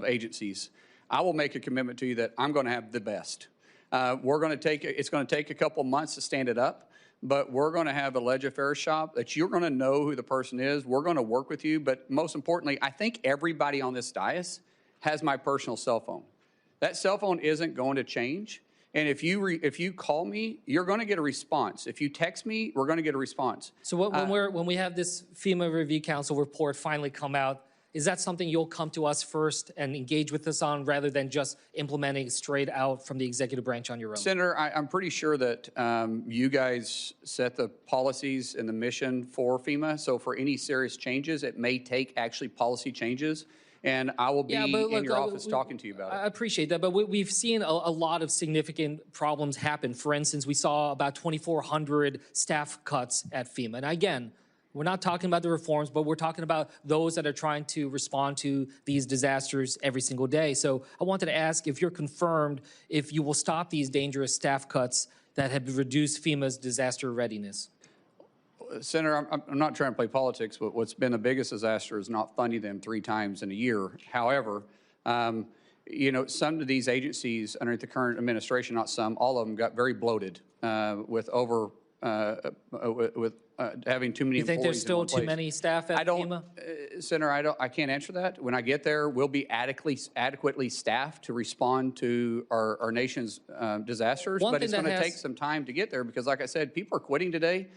agencies. I will make a commitment to you that I'm going to have the best. It's going to take a couple months to stand it up, but we're going to have a ledge affairs shop that you're going to know who the person is. We're going to work with you, but most importantly, I think everybody on this dais has my personal cell phone. That cell phone isn't going to change. And if you call me, you're going to get a response. If you text me, we're going to get a response. So when we have this FEMA Review Council report finally come out, is that something you'll come to us first and engage with us on rather than just implementing straight out from the executive branch on your own? Senator, I'm pretty sure that you guys set the policies and the mission for FEMA. So for any serious changes, it may take actually policy changes. And I will be in your office talking to you about it. I appreciate that, but we've seen a lot of significant problems happen. For instance, we saw about 2,400 staff cuts at FEMA. And again, we're not talking about the reforms, but we're talking about those that are trying to respond to these disasters every single day. So I wanted to ask if you're confirmed if you will stop these dangerous staff cuts that have reduced FEMA's disaster readiness. Senator, I'm not trying to play politics, but what's been the biggest disaster is not funding them 3 times in a year. However, you know, some of these agencies under the current administration, not some, all of them got very bloated with having too many employees. You think there's still too many staff at FEMA? Senator, I can't answer that. When I get there, we'll be adequately staffed to respond to our nation's disasters. But it's going to take some time to get there because, like I said, people are quitting today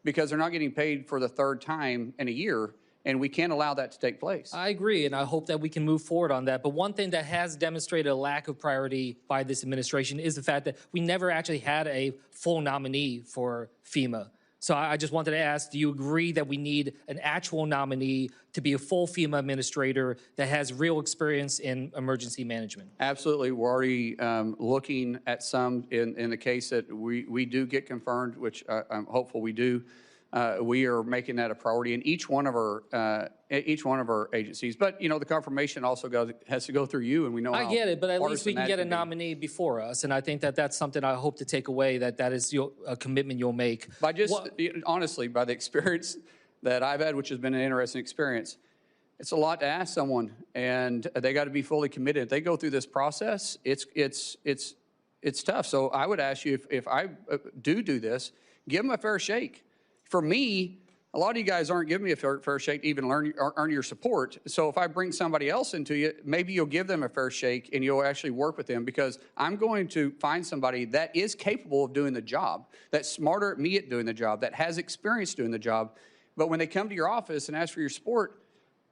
because they're not getting paid for the 3rd time in a year, and we can't allow that to take place. I agree, and I hope that we can move forward on that. But one thing that has demonstrated a lack of priority by this administration is the fact that we never actually had a full nominee for FEMA. So I just wanted to ask, do you agree that we need an actual nominee to be a full FEMA administrator that has real experience in emergency management? Absolutely. We're already looking at some in the case that we do get confirmed, which I'm hopeful we do. We are making that a priority in each one of our agencies. But you know, the confirmation also has to go through you, and we know. I get it, but at least we can get a nominee before us, and I think that that's something I hope to take away. That is a commitment you'll make. By honestly, by the experience that I've had, which has been an interesting experience, it's a lot to ask someone, and they got to be fully committed. If they go through this process, it's tough. So I would ask you if I do this, give them a fair shake. For me, a lot of you guys aren't giving me a fair shake to even earn your support. So if I bring somebody else into you, maybe you'll give them a fair shake and you'll actually work with them because I'm going to find somebody that is capable of doing the job, that's smarter at me at doing the job, that has experience doing the job. But when they come to your office and ask for your support,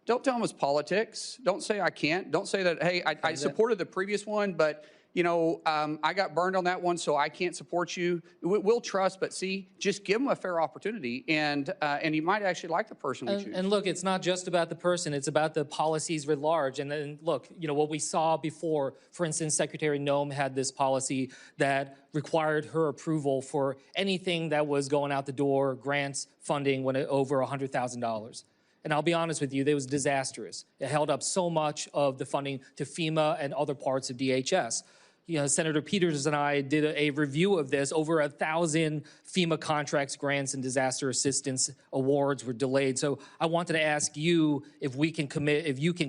don't tell them it's politics. Don't say I can't. Don't say that, hey, I supported the previous one, but you know, I got burned on that one, so I can't support you. We'll trust, but see, just give them a fair opportunity, and you might actually like the person we choose. And look, it's not just about the person; it's about the policies writ large. And then look, you know what we saw before. For instance, Secretary Noem had this policy that required her approval for anything that was going out the door, grants, funding, when it over $100,000. And I'll be honest with you, it was disastrous. It held up so much of the funding to FEMA and other parts of DHS. You know, Senator Peters and I did a review of this. Over 1,000 FEMA contracts, grants, and disaster assistance awards were delayed. So I wanted to ask you if you can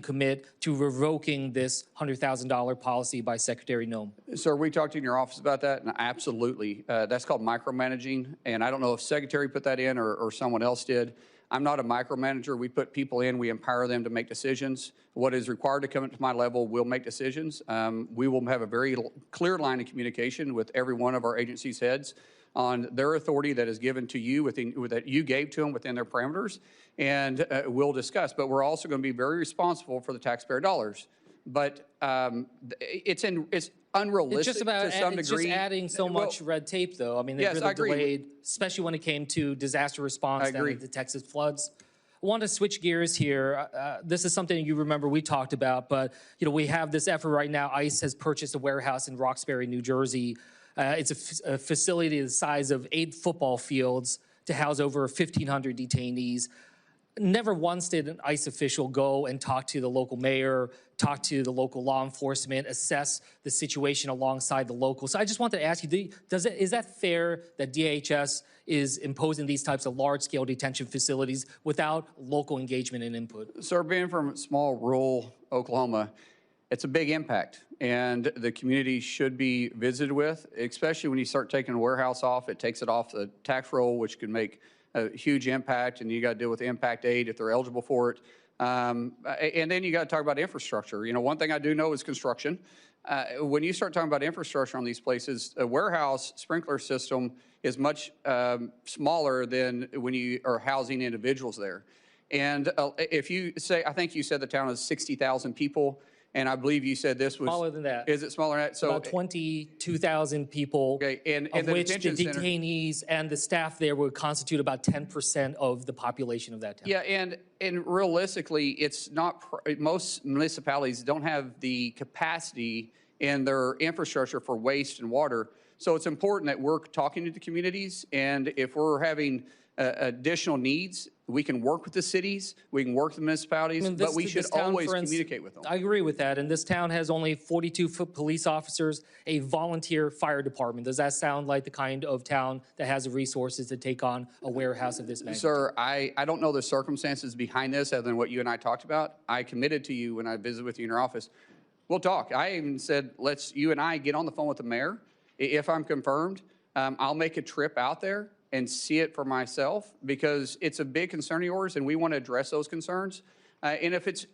commit to revoking this $100,000 policy by Secretary Noem. Sir, we talked in your office about that, and absolutely. That's called micromanaging, and I don't know if Secretary put that in or someone else did. I'm not a micromanager. We put people in, we empower them to make decisions. What is required to come up to my level will make decisions. We will have a very clear line of communication with every one of our agency's heads on their authority that is given to you, that you gave to them within their parameters, and we'll discuss. But we're also going to be very responsible for the taxpayer dollars. But it's unrealistic to some degree. It's just adding so much red tape, though. I mean, they really delayed, especially when it came to disaster response down at the Texas floods. I want to switch gears here. This is something you remember we talked about, but you know we have this effort right now. ICE has purchased a warehouse in Roxbury, New Jersey. It's a facility the size of 8 football fields to house over 1,500 detainees. Never once did an ICE official go and talk to the local mayor, talk to the local law enforcement, assess the situation alongside the locals. So I just wanted to ask you, is that fair that DHS is imposing these types of large-scale detention facilities without local engagement and input? Sir, being from small rural Oklahoma, it's a big impact, and the community should be visited with, especially when you start taking a warehouse off. It takes it off the tax roll, which could make a huge impact, and you got to deal with impact aid if they're eligible for it. And then you got to talk about infrastructure. You know, one thing I do know is construction. When you start talking about infrastructure on these places, a warehouse sprinkler system is much smaller than when you are housing individuals there. And if you say, I think you said the town is 60,000 people, and I believe you said this was smaller than that. Is it smaller than that? So about 22,000 people, okay, and of the which the detention center, detainees and the staff there would constitute about 10% of the population of that town. yeah, and realistically, it's not. Most municipalities don't have the capacity in their infrastructure for waste and water. So it's important that we're talking to the communities, and if we're having additional needs, we can work with the cities, we can work with the municipalities, but we should always communicate with them. I agree with that, and this town has only 42 police officers, a volunteer fire department. Does that sound like the kind of town that has the resources to take on a warehouse of this magnitude? Sir, I don't know the circumstances behind this other than what you and I talked about. I committed to you when I visited with you in your office. We'll talk. I even said, let's you and I get on the phone with the mayor. If I'm confirmed, I'll make a trip out there and see it for myself, because it's a big concern of yours, and we want to address those concerns. And if it's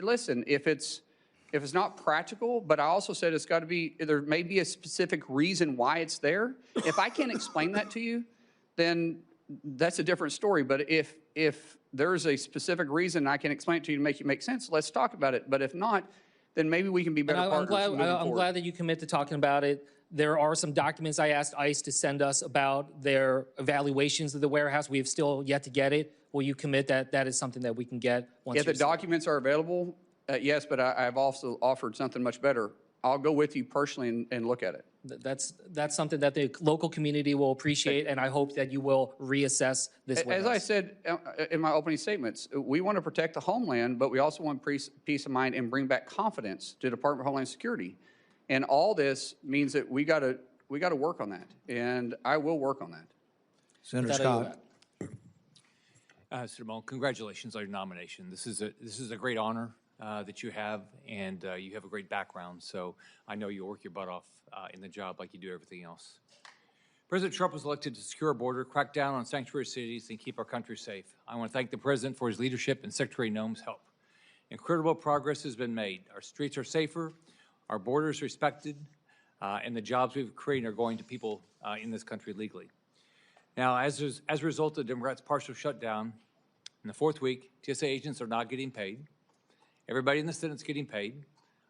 not practical, but I also said it's got to be, there may be a specific reason why it's there. If I can't explain that to you, then that's a different story. But if there's a specific reason I can explain it to you to make you make sense, let's talk about it. But if not, then maybe we can be better partners. I'm glad that you commit to talking about it. There are some documents I asked ICE to send us about their evaluations of the warehouse. We have still yet to get it. Will you commit that that is something that we can get once? If the documents are available, yes, but I've also offered something much better. I'll go with you personally and look at it. That's something that the local community will appreciate, and I hope that you will reassess this warehouse. As I said in my opening statements, we want to protect the homeland, but we also want peace of mind and bring back confidence to the Department of Homeland Security. And all this means that we got to work on that, and I will work on that. Senator Scott. Senator Mullin, congratulations on your nomination. This is a great honor that you have, and you have a great background. So I know you'll work your butt off in the job like you do everything else. President Trump was elected to secure our border, crack down on sanctuary cities, and keep our country safe. I want to thank the President for his leadership and Secretary Noem's help. Incredible progress has been made. Our streets are safer, our borders respected, and the jobs we've created are going to people in this country legally. Now, as a result of the Democrats' partial shutdown, in the 4th week, TSA agents are not getting paid. Everybody in the Senate's getting paid.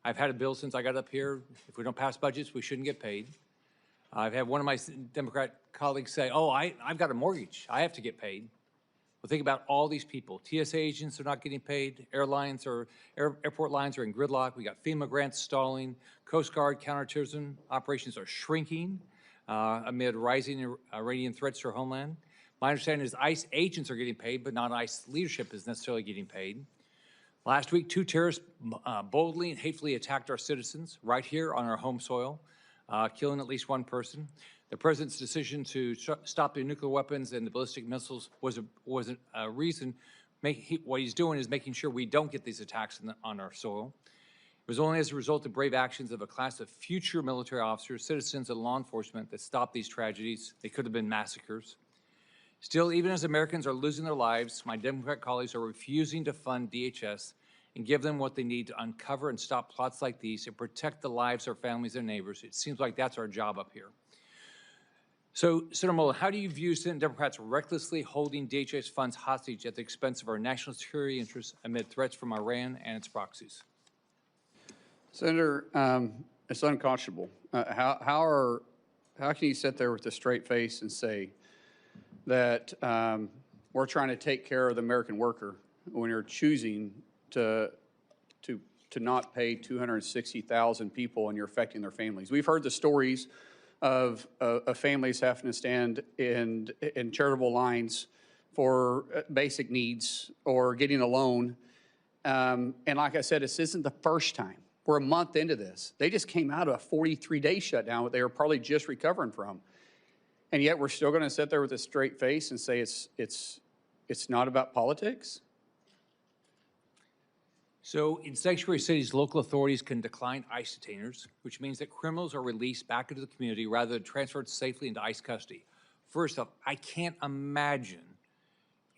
I've had a bill since I got up here. If we don't pass budgets, we shouldn't get paid. I've had one of my Democrat colleagues say, oh, I've got a mortgage. I have to get paid. Well, think about all these people. TSA agents are not getting paid. Airlines or airport lines are in gridlock. We got FEMA grants stalling. Coast Guard counterterrorism operations are shrinking amid rising Iranian threats to our homeland. My understanding is ICE agents are getting paid, but not ICE leadership is necessarily getting paid. Last week, 2 terrorists boldly and hatefully attacked our citizens right here on our home soil, killing at least 1 person. The President's decision to stop the nuclear weapons and the ballistic missiles was a reason. What he's doing is making sure we don't get these attacks on our soil. It was only as a result of brave actions of a class of future military officers, citizens, and law enforcement that stopped these tragedies. They could have been massacres. Still, even as Americans are losing their lives, my Democrat colleagues are refusing to fund DHS and give them what they need to uncover and stop plots like these and protect the lives of our families and neighbors. It seems like that's our job up here. So, Senator Mullin, how do you view Senate Democrats recklessly holding DHS funds hostage at the expense of our national security interests amid threats from Iran and its proxies? Senator, it's unconscionable. How can you sit there with a straight face and say that we're trying to take care of the American worker when you're choosing to not pay 260,000 people and you're affecting their families? We've heard the stories of families having to stand in charitable lines for basic needs or getting a loan. And like I said, this isn't the first time. We're a month into this. They just came out of a 43-day shutdown that they were probably just recovering from. And yet we're still going to sit there with a straight face and say it's not about politics? So in sanctuary cities, local authorities can decline ICE detainers, which means that criminals are released back into the community rather than transferred safely into ICE custody. First off, I can't imagine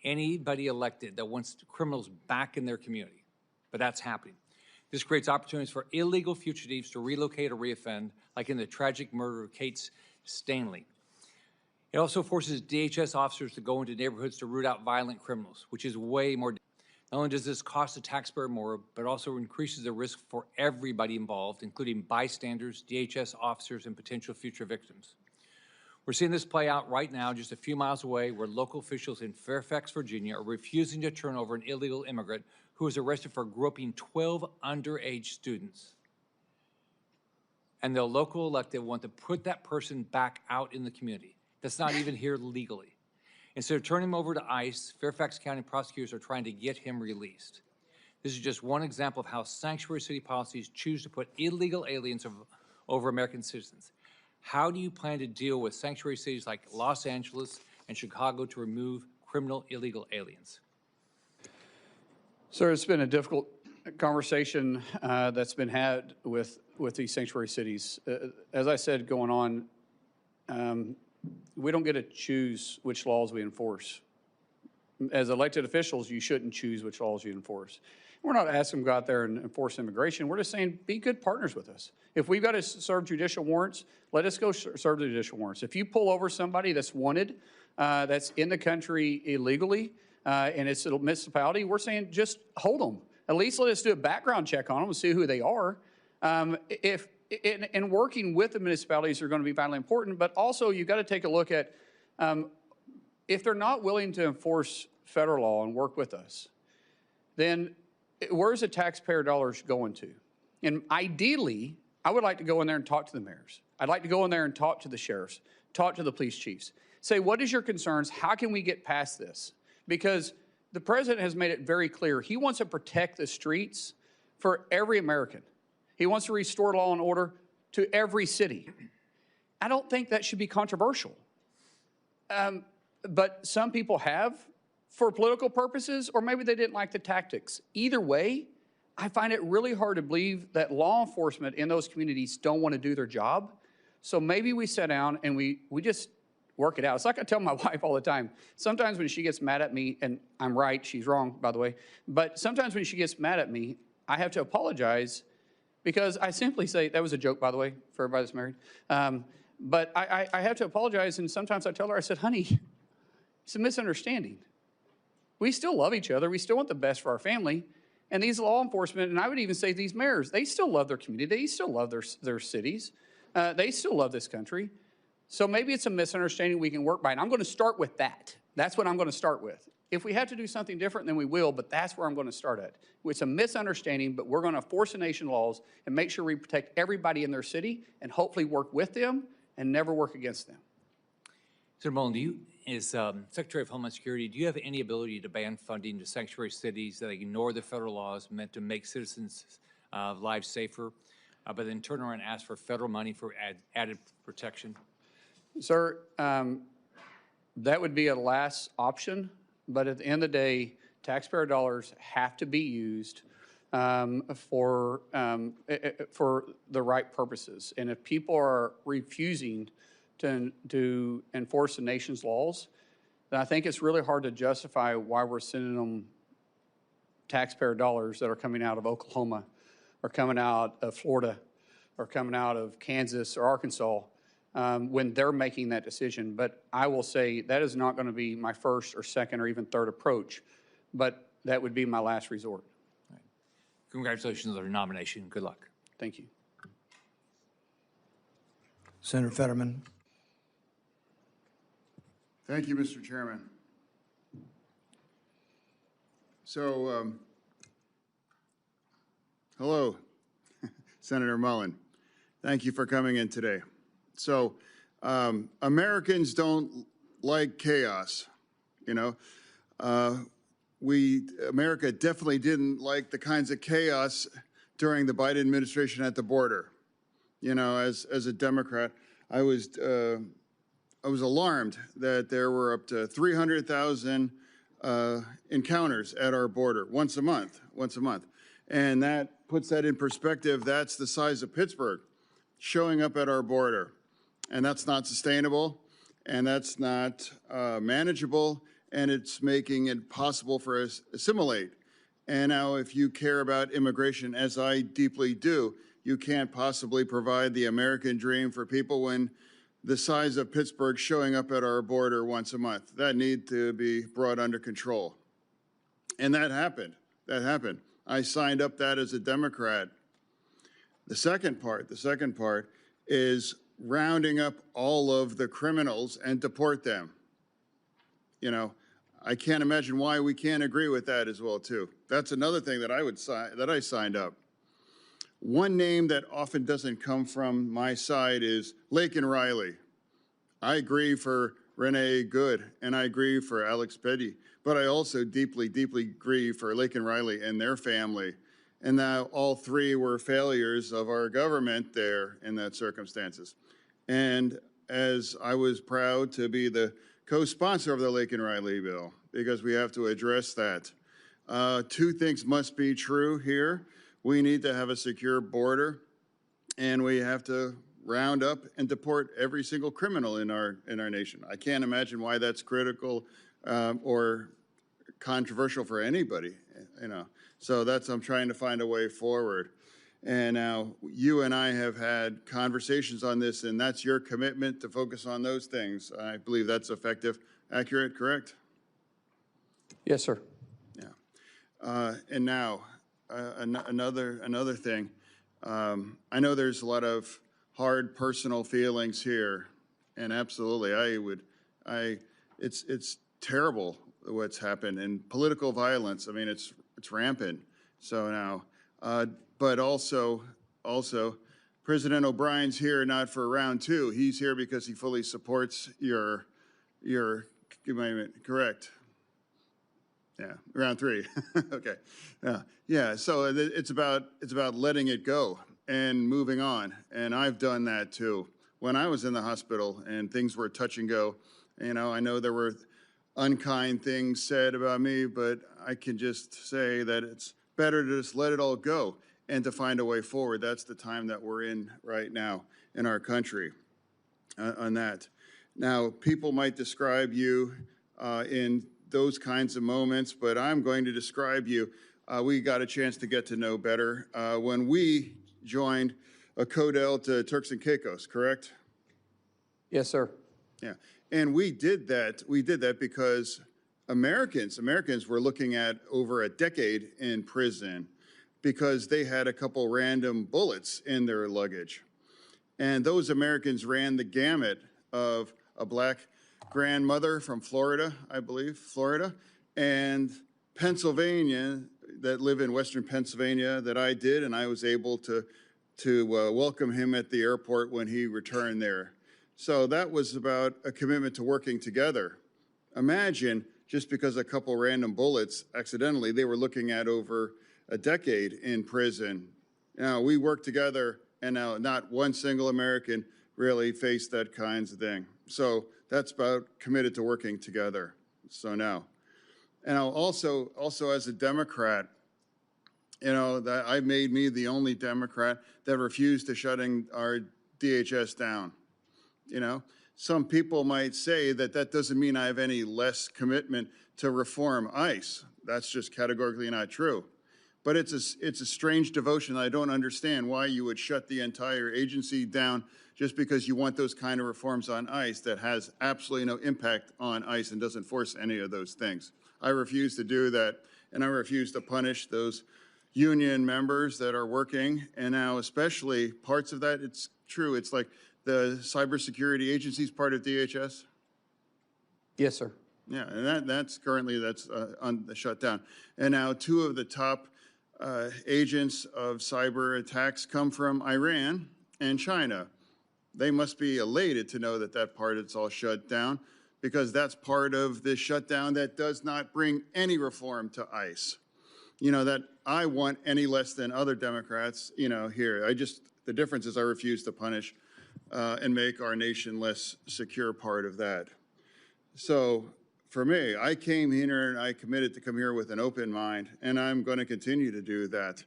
anybody elected that wants criminals back in their community, but that's happening. This creates opportunities for illegal fugitives to relocate or reoffend, like in the tragic murder of Kate Stanley. It also forces DHS officers to go into neighborhoods to root out violent criminals, which is way more. Not only does this cost the taxpayer more, but also increases the risk for everybody involved, including bystanders, DHS officers, and potential future victims. We're seeing this play out right now just a few miles away, where local officials in Fairfax, Virginia are refusing to turn over an illegal immigrant who was arrested for groping 12 underage students. And the local elected want to put that person back out in the community. That's not even here legally. Instead of turning him over to ICE, Fairfax County prosecutors are trying to get him released. This is just one example of how sanctuary city policies choose to put illegal aliens over American citizens. How do you plan to deal with sanctuary cities like Los Angeles and Chicago to remove criminal illegal aliens? Sir, it's been a difficult conversation that's been had with these sanctuary cities. As I said, going on, we don't get to choose which laws we enforce. As elected officials, you shouldn't choose which laws you enforce. We're not asking them to go out there and enforce immigration. We're just saying, be good partners with us. If we've got to serve judicial warrants, let us go serve the judicial warrants. If you pull over somebody that's wanted, that's in the country illegally, and it's a municipality, we're saying just hold them. At least let us do a background check on them and see who they are. And working with the municipalities are going to be vitally important, but also you've got to take a look at if they're not willing to enforce federal law and work with us, then where's the taxpayer dollars going to? And ideally, I would like to go in there and talk to the mayors. I'd like to go in there and talk to the sheriffs, talk to the police chiefs. Say, what is your concerns? How can we get past this? Because the president has made it very clear. He wants to protect the streets for every American. He wants to restore law and order to every city. I don't think that should be controversial. But some people have for political purposes, or maybe they didn't like the tactics. Either way, I find it really hard to believe that law enforcement in those communities don't want to do their job. So maybe we sit down and we just work it out. It's like I tell my wife all the time. Sometimes when she gets mad at me, and I'm right, she's wrong, by the way, but sometimes when she gets mad at me, I have to apologize because I simply say, that was a joke, by the way, for everybody that's married. But I have to apologize, and sometimes I tell her, I said, honey, it's a misunderstanding. We still love each other. We still want the best for our family. And these law enforcement, and I would even say these mayors, they still love their community. They still love their cities. They still love this country. So maybe it's a misunderstanding we can work by. And I'm going to start with that. That's what I'm going to start with. If we have to do something different, then we will, but that's where I'm going to start at. It's a misunderstanding, but we're going to force the nation laws and make sure we protect everybody in their city and hopefully work with them and never work against them. Senator Mullin, as Secretary of Homeland Security, do you have any ability to ban funding to sanctuary cities that ignore the federal laws meant to make citizens' lives safer, but then turn around and ask for federal money for added protection? Sir, that would be a last option, but at the end of the day, taxpayer dollars have to be used for the right purposes. And if people are refusing to enforce the nation's laws, then I think it's really hard to justify why we're sending them taxpayer dollars that are coming out of Oklahoma or coming out of Florida or coming out of Kansas or Arkansas when they're making that decision. But I will say that is not going to be my first or second or even third approach, but that would be my last resort. Right. Congratulations on your nomination. Good luck. Thank you. Senator Fetterman. Thank you, Mr. Chairman. So, hello, Senator Mullin. Thank you for coming in today. So, Americans don't like chaos, you know. America definitely didn't like the kinds of chaos during the Biden administration at the border. You know, as a Democrat, I was alarmed that there were up to 300,000 encounters at our border once a month. And that puts that in perspective. That's the size of Pittsburgh showing up at our border. And that's not sustainable, and that's not manageable, and it's making it possible for us to assimilate. And now if you care about immigration, as I deeply do, you can't possibly provide the American dream for people when the size of Pittsburgh showing up at our border once a month. That need to be brought under control. And that happened. I signed up that as a Democrat. The second part is rounding up all of the criminals and deport them. You know, I can't imagine why we can't agree with that as well, too. That's another thing that I signed up. One name that often doesn't come from my side is Laken Riley. I agree for Renee Good, and I agree for Alex Petty, but I also deeply, deeply agree for Laken Riley and their family. And now all three were failures of our government there in that circumstances. And as I was proud to be the co-sponsor of the Laken Riley bill, because we have to address that. Two things must be true here. We need to have a secure border, and we have to round up and deport every single criminal in our nation. I can't imagine why that's critical or controversial for anybody, you know. So I'm trying to find a way forward. And now you and I have had conversations on this, and that's your commitment to focus on those things. I believe that's effective, accurate, correct? Yes, sir. Yeah. And now another thing. I know there's a lot of hard personal feelings here, and absolutely, it's terrible what's happened, and political violence. I mean, it's rampant. So now, but also, President O'Brien's here not for round two. He's here because he fully supports your correct. Yeah, round three. Okay. Yeah. So it's about letting it go and moving on. And I've done that too. When I was in the hospital and things were touch and go, you know, I know there were unkind things said about me, but I can just say that it's better to just let it all go and to find a way forward. That's the time that we're in right now in our country on that. Now, people might describe you in those kinds of moments, but I'm going to describe you. We got a chance to get to know better when we joined a Codel to Turks and Caicos, correct? Yes, sir. Yeah, and we did that because Americans were looking at over a decade in prison because they had a couple random bullets in their luggage. And those Americans ran the gamut of a black grandmother from Florida, I believe, and Pennsylvania, that live in Western Pennsylvania that I did, and I was able to welcome him at the airport when he returned there. So that was about a commitment to working together. Imagine just because a couple random bullets, accidentally, they were looking at over a decade in prison. Now, we worked together, and now not one single American really faced that kinds of thing. So that's about committed to working together. So now, and also as a Democrat, you know, that I made me the only Democrat that refused to shutting our DHS down. You know, some people might say that doesn't mean I have any less commitment to reform ICE. That's just categorically not true. But it's a strange devotion. I don't understand why you would shut the entire agency down just because you want those kind of reforms on ICE that has absolutely no impact on ICE and doesn't force any of those things. I refuse to do that, and I refuse to punish those union members that are working. And now especially parts of that, it's true. It's like the cybersecurity agency is part of DHS? Yes, sir. Yeah, and that's currently on the shutdown. And now two of the top agents of cyber attacks come from Iran and China. They must be elated to know that that part is all shut down, because that's part of this shutdown that does not bring any reform to ICE. You know, that I want any less than other Democrats, you know, here. The difference is I refuse to punish and make our nation less secure part of that. So for me, I came here and I committed to come here with an open mind, and I'm going to continue to do that.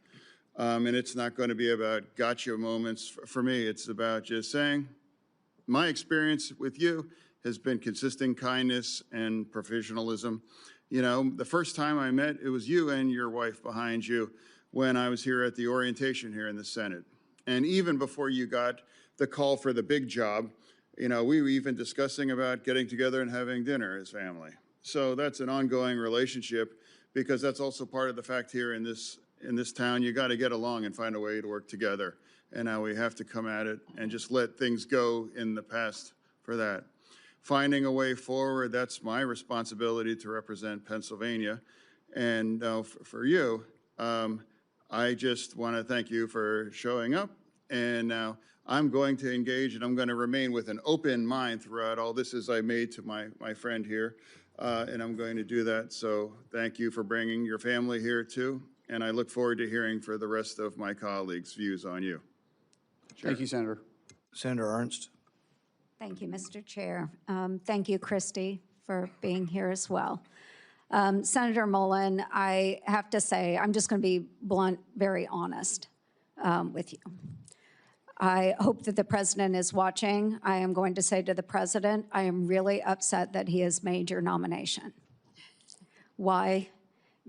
And it's not going to be about gotcha moments. For me, it's about just saying, my experience with you has been consistent kindness and professionalism. You know, the first time I met, it was you and your wife behind you when I was here at the orientation here in the Senate. And even before you got the call for the big job, you know, we were even discussing about getting together and having dinner as family. So that's an ongoing relationship, because that's also part of the fact here in this town, you got to get along and find a way to work together. And now we have to come at it and just let things go in the past for that. Finding a way forward, that's my responsibility to represent Pennsylvania. And for you, I just want to thank you for showing up. And now I'm going to engage, and I'm going to remain with an open mind throughout all this, as I made to my friend here. And I'm going to do that. So thank you for bringing your family here too. And I look forward to hearing for the rest of my colleagues' views on you. Chair. Thank you, Senator. Senator Ernst. Thank you, Mr. Chair. Thank you, Kristi, for being here as well. Senator Mullin, I have to say, I'm just going to be blunt, very honest with you. I hope that the president is watching. I am going to say to the president, I am really upset that he has made your nomination. Why?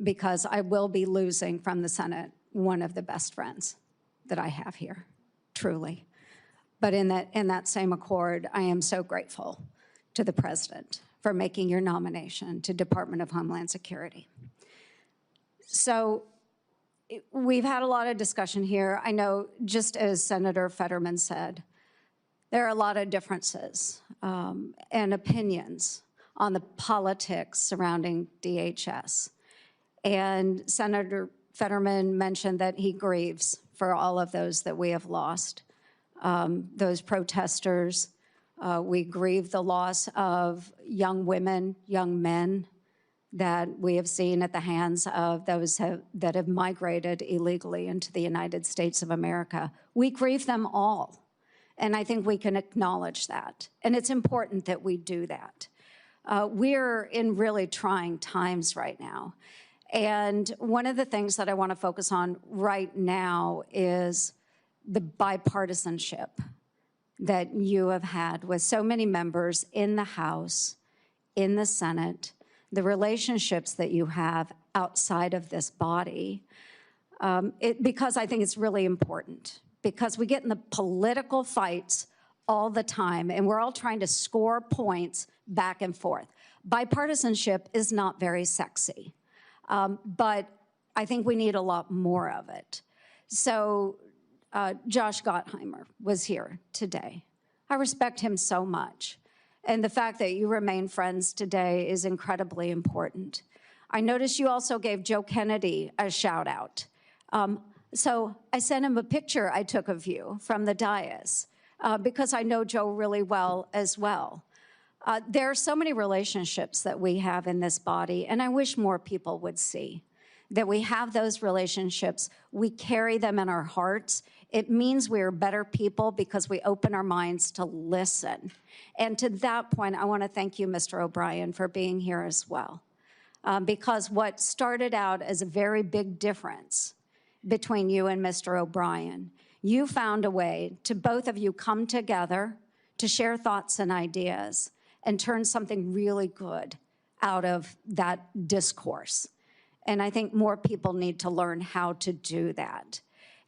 Because I will be losing from the Senate one of the best friends that I have here, truly. But in that same accord, I am so grateful to the president for making your nomination to Department of Homeland Security. So we've had a lot of discussion here. I know, just as Senator Fetterman said, there are a lot of differences and opinions on the politics surrounding DHS. And Senator Fetterman mentioned that he grieves for all of those that we have lost. Those protesters, we grieve the loss of young women, young men that we have seen at the hands of those that have migrated illegally into the United States of America. We grieve them all, and I think we can acknowledge that. And it's important that we do that. We're in really trying times right now. And one of the things that I want to focus on right now is the bipartisanship that you have had with so many members in the House, in the Senate, the relationships that you have outside of this body, because I think it's really important, because we get in the political fights all the time, and we're all trying to score points back and forth. Bipartisanship is not very sexy, but I think we need a lot more of it. So Josh Gottheimer was here today. I respect him so much. And the fact that you remain friends today is incredibly important. I noticed you also gave Joe Kennedy a shout out. So I sent him a picture I took of you from the dais because I know Joe really well as well. There are so many relationships that we have in this body, and I wish more people would see that we have those relationships. We carry them in our hearts. It means we're better people because we open our minds to listen. And to that point, I want to thank you, Mr. O'Brien, for being here as well. Because what started out as a very big difference between you and Mr. O'Brien, you found a way to both of you come together to share thoughts and ideas and turn something really good out of that discourse. And I think more people need to learn how to do that.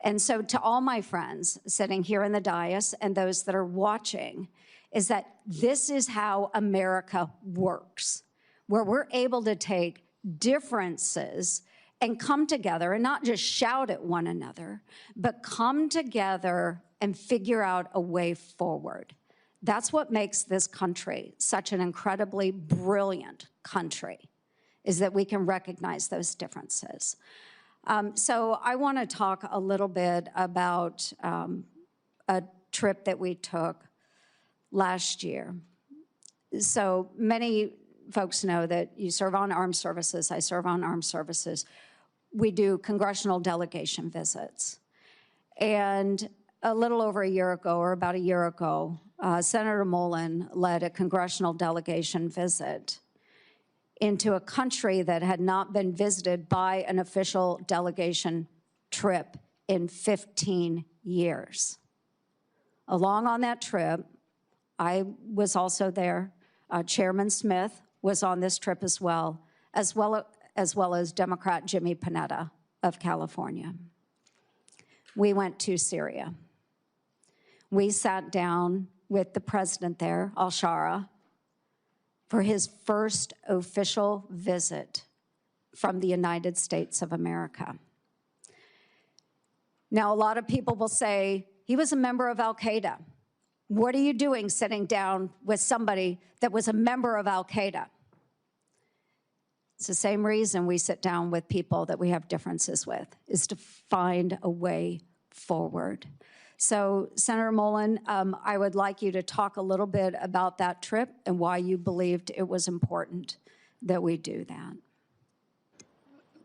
And so to all my friends sitting here in the dais and those that are watching, is that this is how America works, where we're able to take differences and come together and not just shout at one another, but come together and figure out a way forward. That's what makes this country such an incredibly brilliant country, is that we can recognize those differences. So I want to talk a little bit about a trip that we took last year. So many folks know that you serve on armed services, I serve on armed services. We do congressional delegation visits. And a little over a year ago, or about a year ago, Senator Mullin led a congressional delegation visit into a country that had not been visited by an official delegation trip in 15 years. Along on that trip, I was also there. Chairman Smith was on this trip as well as Democrat Jimmy Panetta of California. We went to Syria. We sat down with the president there, al-Shara, for his first official visit from the United States of America. Now, a lot of people will say, he was a member of al-Qaeda. What are you doing sitting down with somebody that was a member of al-Qaeda? It's the same reason we sit down with people that we have differences with, is to find a way forward. So, Senator Mullin, I would like you to talk a little bit about that trip and why you believed it was important that we do that.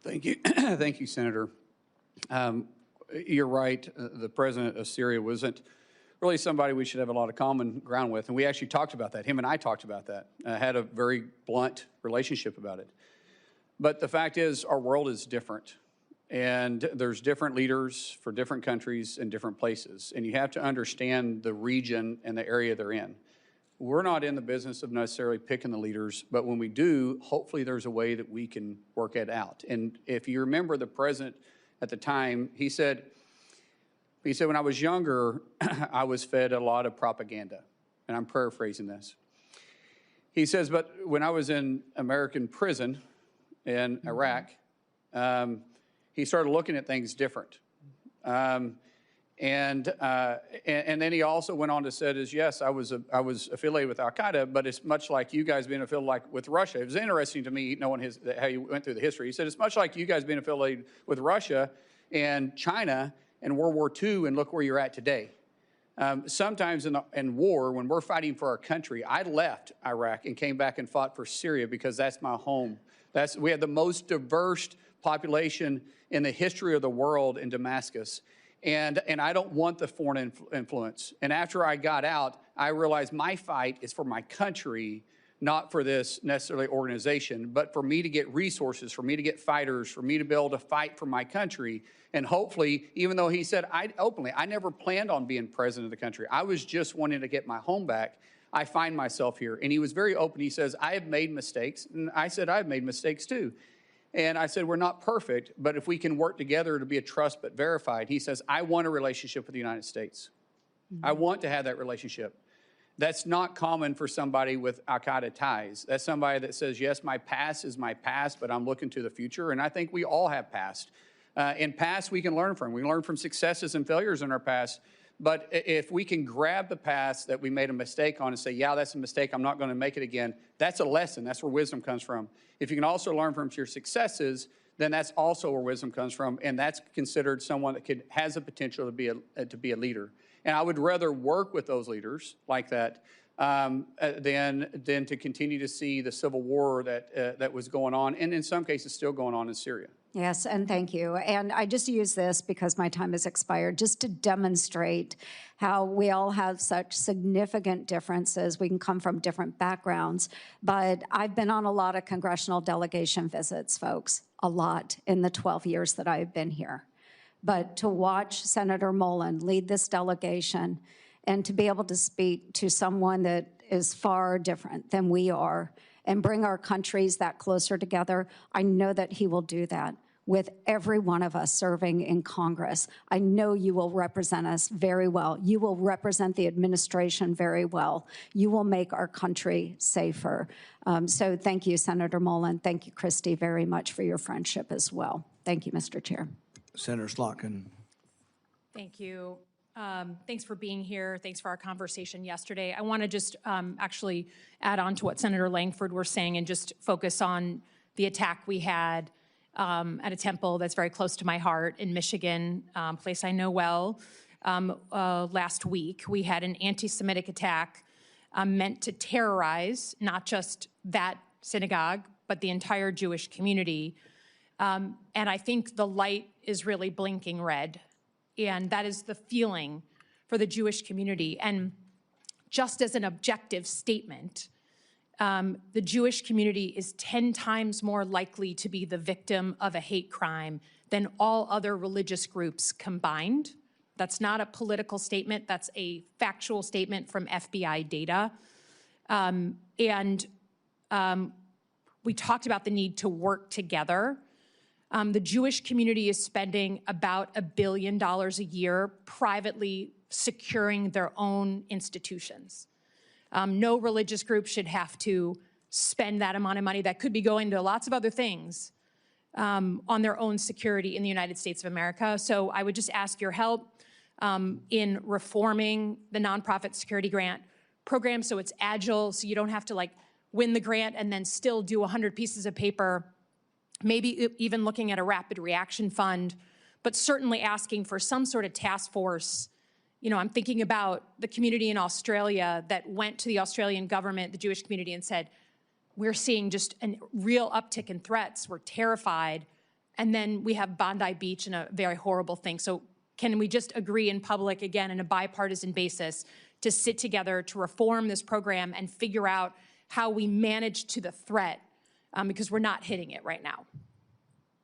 Thank you. Thank you, Senator. You're right. The president of Syria wasn't really somebody we should have a lot of common ground with. And we actually talked about that. Him and I talked about that. Had a very blunt relationship about it. But the fact is, our world is different. And there's different leaders for different countries and different places. And you have to understand the region and the area they're in. We're not in the business of necessarily picking the leaders, but when we do, hopefully there's a way that we can work it out. And if you remember the president at the time, he said, when I was younger, I was fed a lot of propaganda. And I'm paraphrasing this. He says, but when I was in American prison in Iraq, he started looking at things different. And then he also went on to say, yes, I was affiliated with al-Qaeda, but it's much like you guys being affiliated with Russia. It was interesting to me knowing how he went through the history. He said, it's much like you guys being affiliated with Russia and China and World War II, and look where you're at today. Sometimes in war, when we're fighting for our country, I left Iraq and came back and fought for Syria because that's my home. We have the most diverse population in the history of the world in Damascus. And I don't want the foreign influence. And after I got out, I realized my fight is for my country, not for this necessarily organization, but for me to get resources, for me to get fighters, for me to be able to fight for my country. And hopefully, even though he said openly, I never planned on being president of the country. I was just wanting to get my home back. I find myself here. And he was very open. He says, I have made mistakes. And I said, I've made mistakes too. And I said, we're not perfect, but if we can work together to be a trust but verified, he says, I want a relationship with the United States. I want to have that relationship. That's not common for somebody with al-Qaeda ties. That's somebody that says, yes, my past is my past, but I'm looking to the future. And I think we all have past. In past, we can learn from. We learn from successes and failures in our past. But if we can grab the past that we made a mistake on and say, yeah, that's a mistake, I'm not going to make it again, that's a lesson. That's where wisdom comes from. If you can also learn from your successes, then that's also where wisdom comes from, and that's considered someone that has the potential to be a leader. And I would rather work with those leaders like that than to continue to see the civil war that was going on, and in some cases still going on in Syria. Yes, and thank you. And I just use this because my time has expired, just to demonstrate how we all have such significant differences. We can come from different backgrounds, but I've been on a lot of congressional delegation visits, folks, a lot in the 12 years that I've been here. But to watch Senator Mullin lead this delegation and to be able to speak to someone that is far different than we are and bring our countries that closer together, I know that he will do that with every one of us serving in Congress. I know you will represent us very well. You will represent the administration very well. You will make our country safer. So thank you, Senator Mullin. Thank you, Kristi, very much for your friendship as well. Thank you, Mr. Chair. Senator Slotkin. Thank you. Thanks for being here. Thanks for our conversation yesterday. I want to just actually add on to what Senator Langford was saying and just focus on the attack we had at a temple that's very close to my heart in Michigan, a place I know well. Last week, we had an anti-Semitic attack meant to terrorize not just that synagogue, but the entire Jewish community. And I think the light is really blinking red. And that is the feeling for the Jewish community. And just as an objective statement, the Jewish community is 10 times more likely to be the victim of a hate crime than all other religious groups combined. That's not a political statement. That's a factual statement from FBI data. We talked about the need to work together. The Jewish community is spending about $1 billion a year privately securing their own institutions. No religious group should have to spend that amount of money that could be going to lots of other things on their own security in the United States of America. So I would just ask your help in reforming the nonprofit security grant program so it's agile, so you don't have to like win the grant and then still do 100 pieces of paper, maybe even looking at a rapid reaction fund, but certainly asking for some sort of task force. You know, I'm thinking about the community in Australia that went to the Australian government, the Jewish community, and said, we're seeing just a real uptick in threats. We're terrified. And then we have Bondi Beach and a very horrible thing. So can we just agree in public, again, on a bipartisan basis, to sit together to reform this program and figure out how we manage to the threat, because we're not hitting it right now.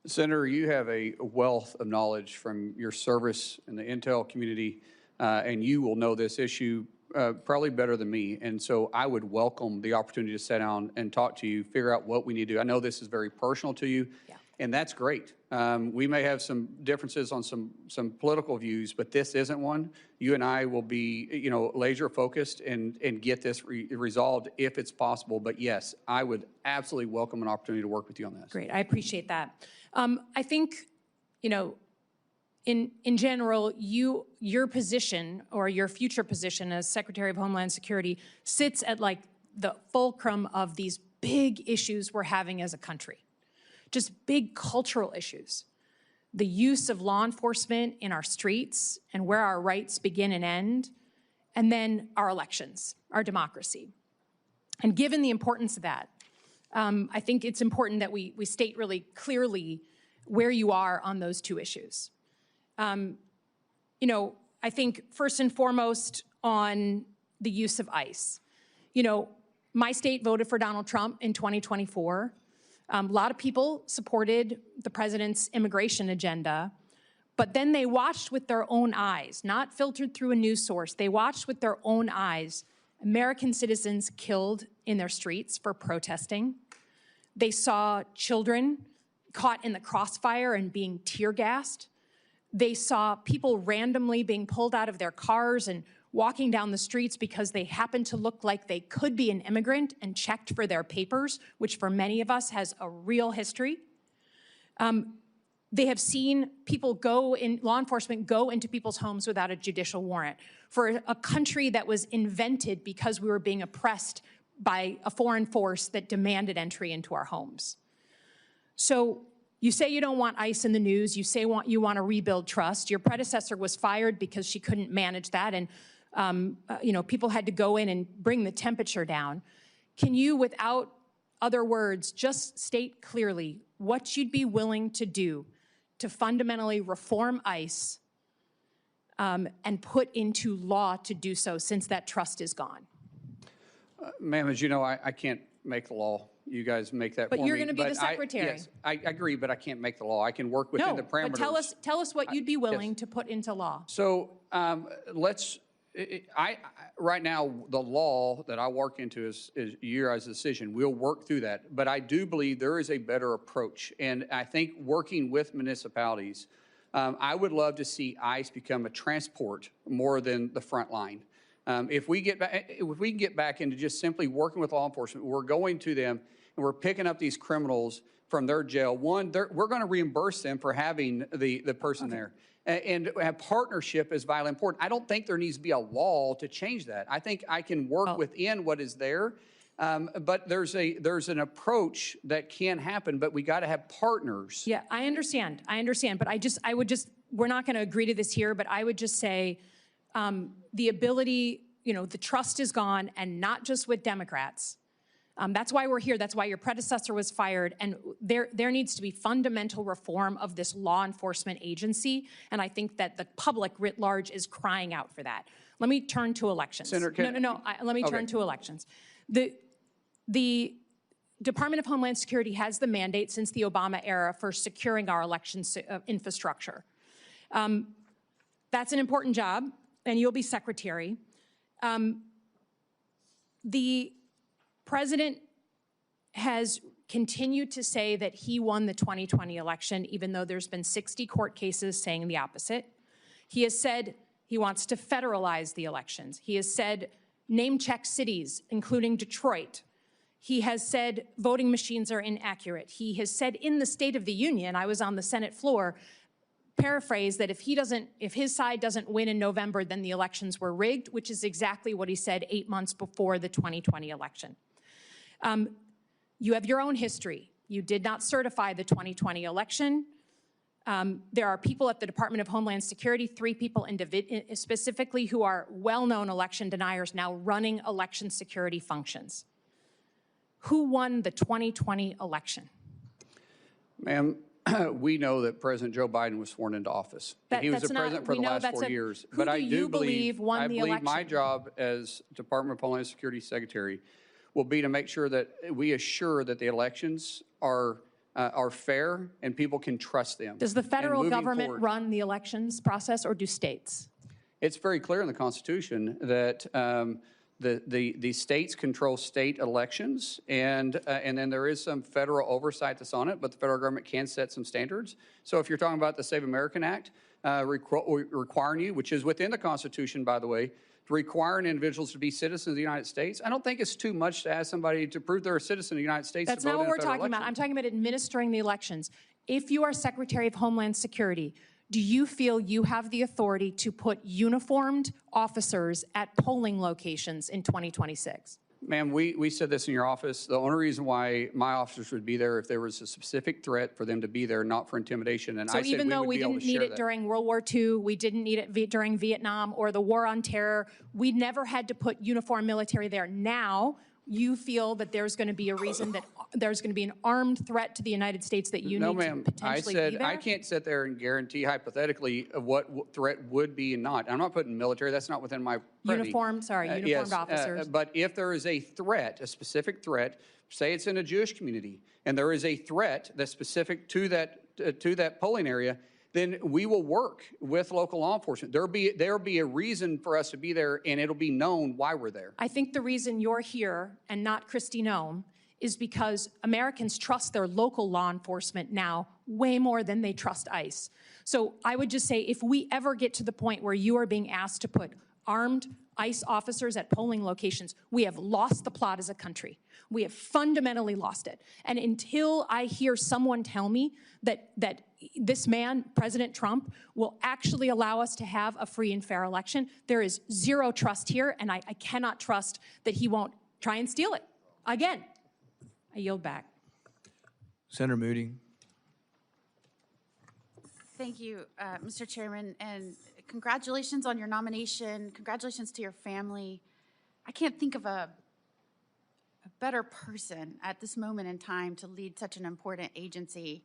Senator, you have a wealth of knowledge from your service in the intel community, and you will know this issue probably better than me. And so I would welcome the opportunity to sit down and talk to you, figure out what we need to do. I know this is very personal to you, and that's great. We may have some differences on some political views, but this isn't one. You and I will be, you know, laser focused and get this resolved if it's possible. But yes, I would absolutely welcome an opportunity to work with you on this. Great, I appreciate that. I think, you know, in general, your position or your future position as Secretary of Homeland Security sits at like the fulcrum of these big issues we're having as a country. Just big cultural issues. The use of law enforcement in our streets and where our rights begin and end, and then our elections, our democracy. And given the importance of that, I think it's important that we state really clearly where you are on those two issues. You know, I think first and foremost on the use of ICE. You know, my state voted for Donald Trump in 2024. A lot of people supported the president's immigration agenda, but then they watched with their own eyes, not filtered through a news source. They watched with their own eyes American citizens killed in their streets for protesting. They saw children caught in the crossfire and being tear gassed. They saw people randomly being pulled out of their cars and walking down the streets because they happened to look like they could be an immigrant and checked for their papers, which for many of us has a real history. They have seen people law enforcement go into people's homes without a judicial warrant for a country that was invented because we were being oppressed by a foreign force that demanded entry into our homes. So you say you don't want ICE in the news. You say you want to rebuild trust. Your predecessor was fired because she couldn't manage that, and you know, people had to go in and bring the temperature down. Can you, without other words, just state clearly what you'd be willing to do to fundamentally reform ICE and put into law to do so, since that trust is gone? Ma'am, as you know, I can't make the law. You guys make that for me. But you're going to be the secretary. Yes, I agree, but I can't make the law. I can work within the parameters. No, but tell us what you'd be willing to put into law. So right now, the law that I work into is your guys' decision. We'll work through that. But I do believe there is a better approach. And I think working with municipalities, I would love to see ICE become a transport more than the front line. If we can get back into just simply working with law enforcement, we're going to them and we're picking up these criminals from their jail. One, we're going to reimburse them for having the person there. And have partnership is vitally important. I don't think there needs to be a law to change that. I think I can work within what is there, but there's an approach that can happen, but we got to have partners. Yeah, I understand, but we're not going to agree to this here, but I would just say the ability the trust is gone, and not just with Democrats. That's why we're here. That's why your predecessor was fired. And there needs to be fundamental reform of this law enforcement agency. And I think that the public writ large is crying out for that. Let me turn to elections. Senator, let me turn to elections. The Department of Homeland Security has the mandate since the Obama era for securing our election infrastructure. That's an important job, and you'll be secretary. The president has continued to say that he won the 2020 election, even though there's been 60 court cases saying the opposite. He has said he wants to federalize the elections. He has said name-check cities, including Detroit. He has said voting machines are inaccurate. He has said in the State of the Union, I was on the Senate floor, paraphrase that if his side doesn't win in November, then the elections were rigged, which is exactly what he said 8 months before the 2020 election. You have your own history. You did not certify the 2020 election. There are people at the Department of Homeland Security, 3 people specifically, who are well-known election deniers now running election security functions. Who won the 2020 election? Ma'am, we know that President Joe Biden was sworn into office. He was the president for the last 4 years. But I do believe I believe my job as Department of Homeland Security Secretary will be to make sure that we assure that the elections are fair and people can trust them. Does the federal government run the elections process, or do states? It's very clear in the Constitution that the states control state elections, and then there is some federal oversight that's on it, but the federal government can set some standards. So if you're talking about the Save American Act, requiring you, which is within the Constitution, by the way, requiring individuals to be citizens of the United States, I don't think it's too much to ask somebody to prove they're a citizen of the United States. That's not what we're talking about. I'm talking about administering the elections. If you are Secretary of Homeland Security, do you feel you have the authority to put uniformed officers at polling locations in 2026? Ma'am, we said this in your office. The only reason why my officers would be there if there was a specific threat for them to be there, not for intimidation. And so I said even though we didn't need it during World War II, we didn't need it during Vietnam or the War on Terror, we never had to put uniformed military there. Now, you feel that there's going to be a reason that there's going to be an armed threat to the United States that you need to potentially be there? I said I can't sit there and guarantee hypothetically of what threat would be and not. I'm not putting military. That's not within my purview. Uniformed officers. But if there is a threat, a specific threat, say it's in a Jewish community, and there is a threat that's specific to that polling area, then we will work with local law enforcement. There'll be a reason for us to be there, and it'll be known why we're there. I think the reason you're here and not Kristi Noem is because Americans trust their local law enforcement now way more than they trust ICE. So I would just say if we ever get to the point where you are being asked to put armed ICE officers at polling locations, we have lost the plot as a country. We have fundamentally lost it. And until I hear someone tell me that this man, President Trump, will actually allow us to have a free and fair election, there is zero trust here, and I cannot trust that he won't try and steal it. Again, I yield back. Senator Moody. Thank you, Mr. Chairman, and congratulations on your nomination. Congratulations to your family. I can't think of a better person at this moment in time to lead such an important agency.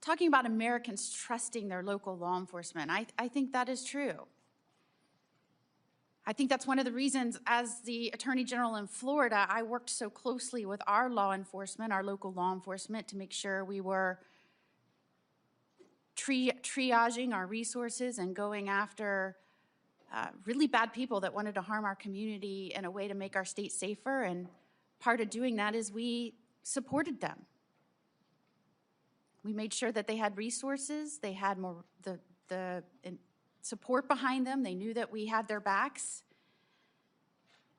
Talking about Americans trusting their local law enforcement, I think that is true. I think that's one of the reasons, as the Attorney General in Florida, I worked so closely with our law enforcement, our local law enforcement, to make sure we were triaging our resources and going after really bad people that wanted to harm our community in a way to make our state safer. And part of doing that is we supported them. We made sure that they had resources, they had more the support behind them. They knew that we had their backs.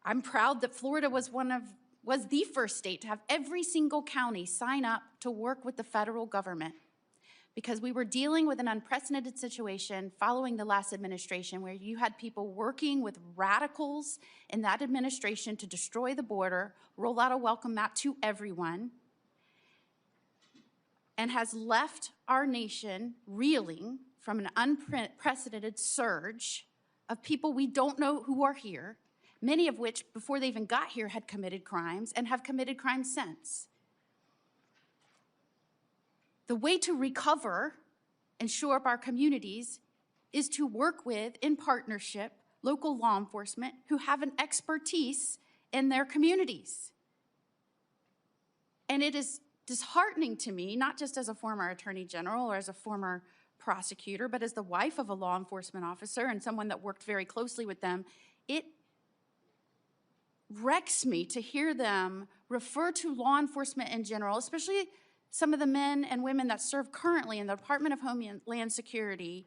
I'm proud that Florida was the first state to have every single county sign up to work with the federal government, because we were dealing with an unprecedented situation following the last administration where you had people working with radicals in that administration to destroy the border, roll out a welcome mat to everyone, and has left our nation reeling from an unprecedented surge of people we don't know who are here, many of which, before they even got here, had committed crimes and have committed crimes since. The way to recover and shore up our communities is to work with, in partnership, local law enforcement who have an expertise in their communities. And it is disheartening to me, not just as a former attorney general or as a former prosecutor, but as the wife of a law enforcement officer and someone that worked very closely with them, it wrecks me to hear them refer to law enforcement in general, especially some of the men and women that serve currently in the Department of Homeland Security,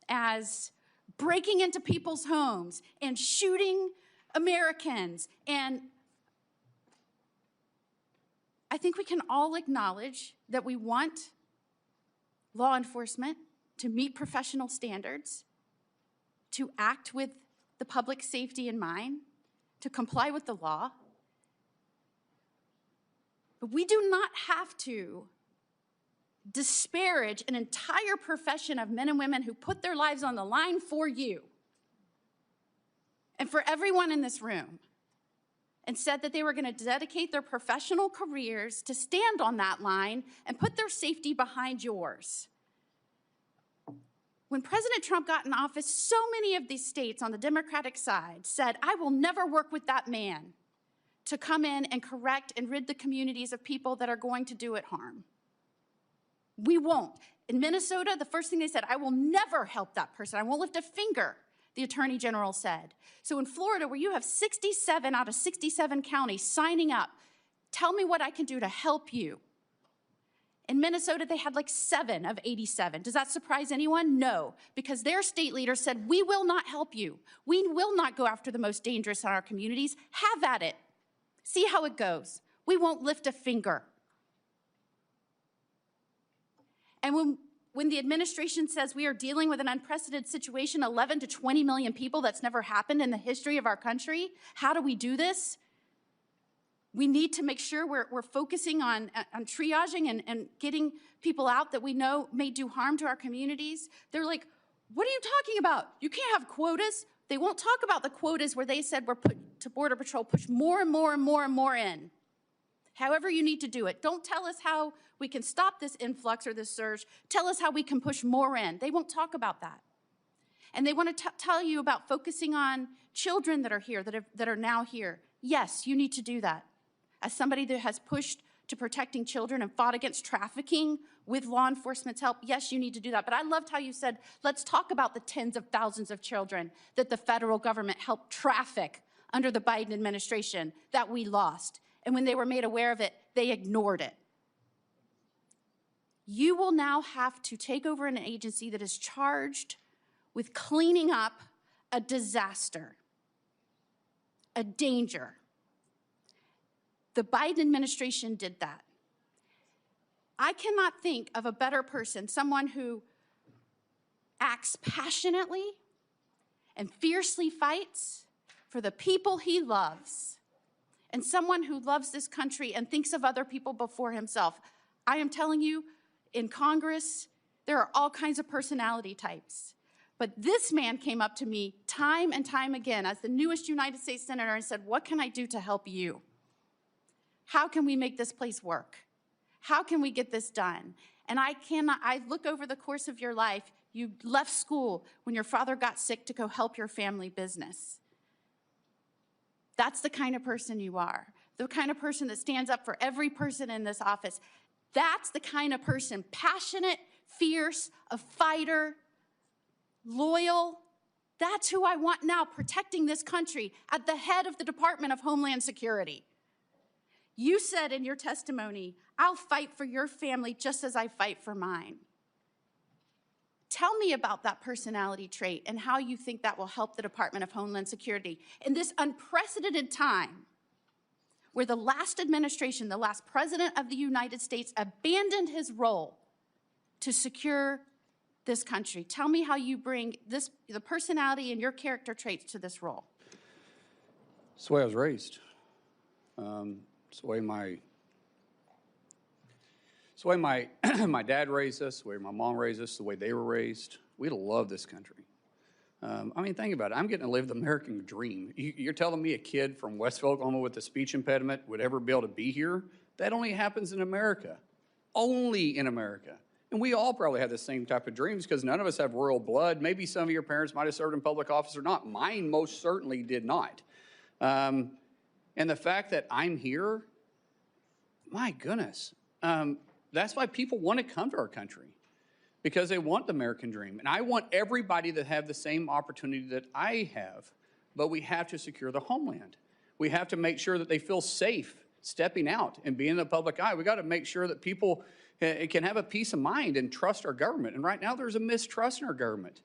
as breaking into people's homes and shooting Americans. And I think we can all acknowledge that we want law enforcement to meet professional standards, to act with the public safety in mind, to comply with the law. But we do not have to disparage an entire profession of men and women who put their lives on the line for you and for everyone in this room, and said that they were going to dedicate their professional careers to stand on that line and put their safety behind yours. When President Trump got in office, so many of these states on the Democratic side said, I will never work with that man to come in and correct and rid the communities of people that are going to do it harm. We won't. In Minnesota, the first thing they said, I will never help that person. I won't lift a finger, the Attorney General said. So in Florida, where you have 67 out of 67 counties signing up, tell me what I can do to help you. In Minnesota, they had like 7 of 87. Does that surprise anyone? No, because their state leader said, we will not help you. We will not go after the most dangerous in our communities. Have at it. See how it goes. We won't lift a finger. And when the administration says we are dealing with an unprecedented situation, 11 to 20 million people, that's never happened in the history of our country, how do we do this? We need to make sure we're focusing on triaging and getting people out that we know may do harm to our communities. They're like, what are you talking about? You can't have quotas. They won't talk about the quotas where they said we're put to Border Patrol, push more and more and more and more in. However you need to do it. Don't tell us how we can stop this influx or this surge. Tell us how we can push more in. They won't talk about that. And they want to tell you about focusing on children that are here, that are now here. Yes, you need to do that. As somebody that has pushed to protecting children and fought against trafficking with law enforcement's help, yes, you need to do that. But I loved how you said, let's talk about the tens of thousands of children that the federal government helped traffic under the Biden administration that we lost. And when they were made aware of it, they ignored it. You will now have to take over an agency that is charged with cleaning up a disaster, a danger. The Biden administration did that. I cannot think of a better person, someone who acts passionately and fiercely fights for the people he loves, and someone who loves this country and thinks of other people before himself. I am telling you, in Congress, there are all kinds of personality types. But this man came up to me time and time again as the newest United States Senator and said, what can I do to help you? How can we make this place work? How can we get this done? And I look over the course of your life, you left school when your father got sick to go help your family business. That's the kind of person you are. The kind of person that stands up for every person in this office. That's the kind of person, passionate, fierce, a fighter, loyal. That's who I want now protecting this country at the head of the Department of Homeland Security. You said in your testimony, I'll fight for your family just as I fight for mine. Tell me about that personality trait and how you think that will help the Department of Homeland Security in this unprecedented time where the last administration, the last president of the United States, abandoned his role to secure this country. Tell me how you bring the personality and your character traits to this role. It's the way I was raised. It's the way my It's the way my, my dad raised us, the way my mom raised us, the way they were raised. We love this country. I mean, think about it. I'm getting to live the American dream. You're telling me a kid from Westville, Oklahoma with a speech impediment would ever be able to be here? That only happens in America. Only in America. And we all probably have the same type of dreams because none of us have royal blood. Maybe some of your parents might have served in public office or not. Mine most certainly did not. And the fact that I'm here, my goodness, that's why people want to come to our country, because they want the American dream. And I want everybody to have the same opportunity that I have, but we have to secure the homeland. We have to make sure that they feel safe stepping out and being in the public eye. We got to make sure that people can have a peace of mind and trust our government. And right now there's a mistrust in our government.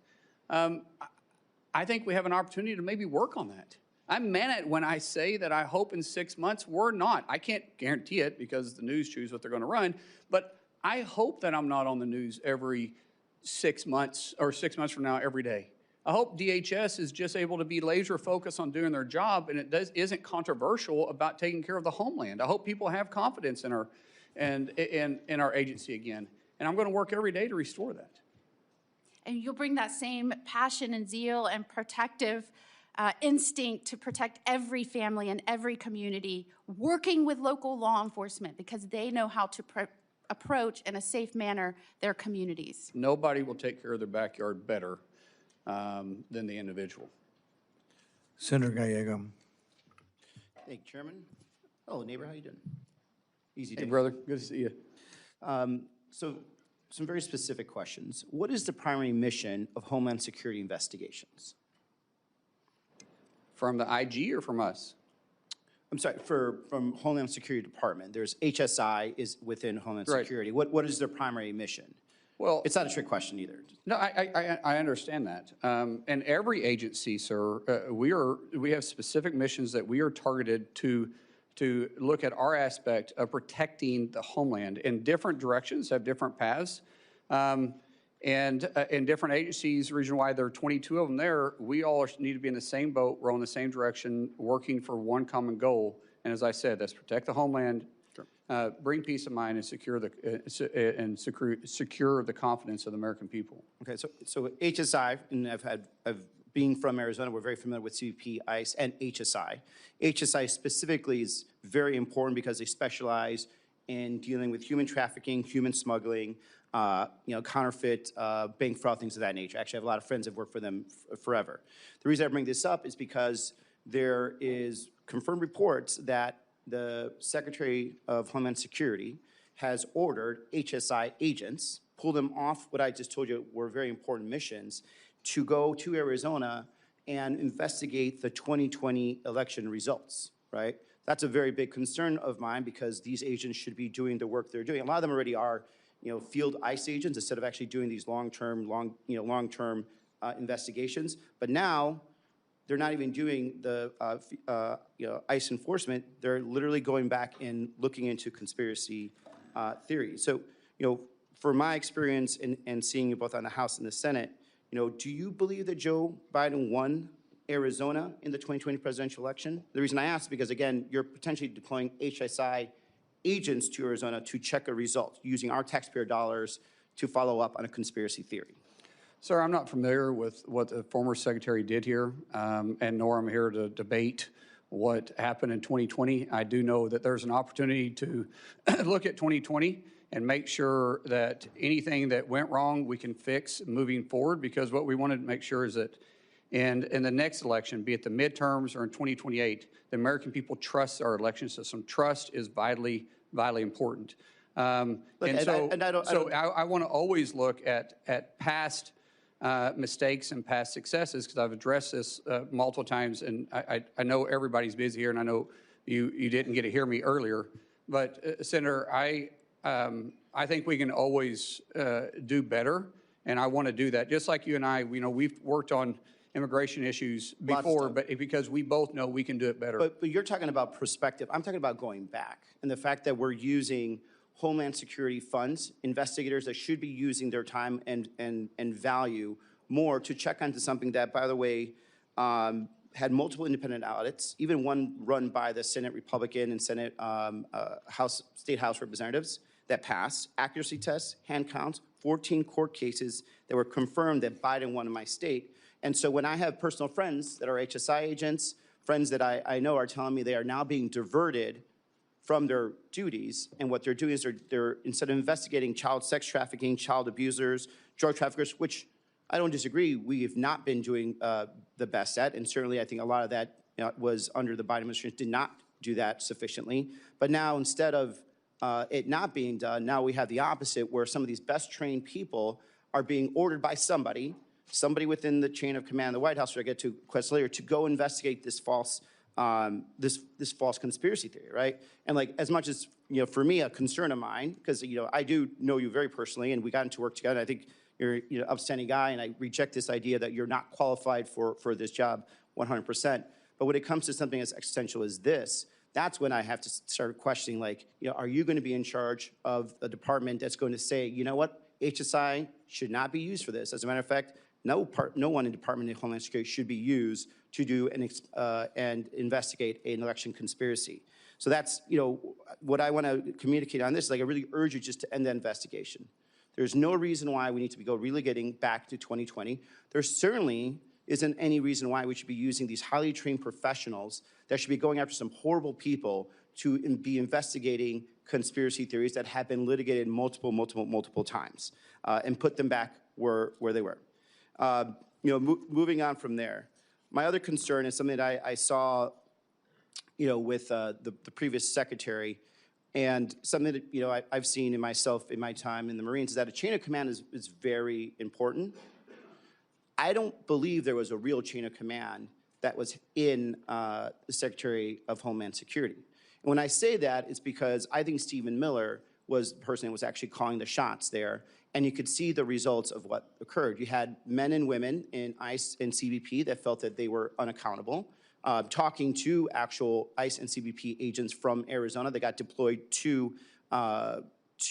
I think we have an opportunity to maybe work on that. I meant it when I say that I hope in 6 months we're not. I can't guarantee it because the news choose what they're going to run, but I hope that I'm not on the news every 6 months or 6 months from now every day. I hope DHS is just able to be laser focused on doing their job and isn't controversial about taking care of the homeland. I hope people have confidence in our agency again. And I'm going to work every day to restore that. And you'll bring that same passion and zeal and protective instinct to protect every family and every community, working with local law enforcement because they know how to approach in a safe manner their communities. Nobody will take care of their backyard better than the individual. Senator Gallego. Thank you, Chairman. Hello, neighbor. How you doing? Easy day. Hey, brother. Good to see you. So, some very specific questions. What is the primary mission of Homeland Security investigations? From the IG or from us? I'm sorry, from Homeland Security Department. There's HSI is within Homeland Right. Security. What is their primary mission? Well, it's not a trick question either. No, I understand that. And every agency, sir, we have specific missions that we are targeted to look at our aspect of protecting the homeland. And different directions have different paths. And in different agencies, region-wide, there are 22 of them there. We all need to be in the same boat, row in the same direction, working for one common goal. And as I said, that's protect the homeland, bring peace of mind, and secure the confidence of the American people. Okay, so HSI, and being from Arizona, we're very familiar with CBP, ICE, and HSI. HSI specifically is very important because they specialize in dealing with human trafficking, human smuggling, counterfeit, bank fraud, things of that nature. Actually, I have a lot of friends that have worked for them forever. The reason I bring this up is because there is confirmed reports that the Secretary of Homeland Security has ordered HSI agents, pull them off what I just told you were very important missions, to go to Arizona and investigate the 2020 election results, right? That's a very big concern of mine because these agents should be doing the work they're doing. A lot of them already are, field ICE agents instead of actually doing these long-term investigations. But now they're not even doing the ICE enforcement. They're literally going back and looking into conspiracy theories. So, for my experience in seeing you both on the House and the Senate, do you believe that Joe Biden won Arizona in the 2020 presidential election? The reason I ask is because, again, you're potentially deploying HSI agents to Arizona to check a result using our taxpayer dollars to follow up on a conspiracy theory. Sir, I'm not familiar with what the former secretary did here, and nor am I here to debate what happened in 2020. I do know that there's an opportunity to look at 2020 and make sure that anything that went wrong we can fix moving forward, because what we wanted to make sure is that in the next election, be it the midterms or in 2028, the American people trust our election system. Trust is vitally important. I want to always look at past mistakes and past successes, because I've addressed this multiple times, and I know everybody's busy here, and I know you didn't get to hear me earlier. But Senator, I think we can always do better, and I want to do that. Just like you and I, we've worked on immigration issues before, but because we both know we can do it better. But you're talking about perspective. I'm talking about going back, and the fact that we're using Homeland Security funds, investigators that should be using their time and value more to check onto something that, by the way, had multiple independent audits, even one run by the Senate Republican and Senate State House representatives that passed, accuracy tests, hand counts, 14 court cases that were confirmed that Biden won in my state. And so when I have personal friends that are HSI agents, friends that I know are telling me they are now being diverted from their duties, and what they're doing is they're instead of investigating child sex trafficking, child abusers, drug traffickers, which I don't disagree, we have not been doing the best at, and certainly I think a lot of that was under the Biden administration, did not do that sufficiently. But now instead of it not being done, now we have the opposite, where some of these best trained people are being ordered by somebody within the chain of command of the White House, which I get to quest later, to go investigate this false this false conspiracy theory, right? And like, as much as, for me, a concern of mine, because, I do know you very personally, and we got into work together. I think you're an upstanding guy, and I reject this idea that you're not qualified for this job 100%. But when it comes to something as existential as this, that's when I have to start questioning, like, are you going to be in charge of a department that's going to say, you know what, HSI should not be used for this? As a matter of fact, no one in Department of Homeland Security should be used to do and investigate an election conspiracy. So that's, what I want to communicate on this. Like, I really urge you just to end the investigation. There's no reason why we need to go relegating back to 2020. There certainly isn't any reason why we should be using these highly trained professionals that should be going after some horrible people to be investigating conspiracy theories that have been litigated multiple times and put them back where they were. Moving on from there, my other concern is something that I saw, with the previous secretary, and something that I've seen in myself in my time in the Marines, is that a chain of command is very important. I don't believe there was a real chain of command that was in the Secretary of Homeland Security. And when I say that, it's because I think Stephen Miller was the person that was actually calling the shots there, and you could see the results of what occurred. You had men and women in ICE and CBP that felt that they were unaccountable, talking to actual ICE and CBP agents from Arizona that got deployed to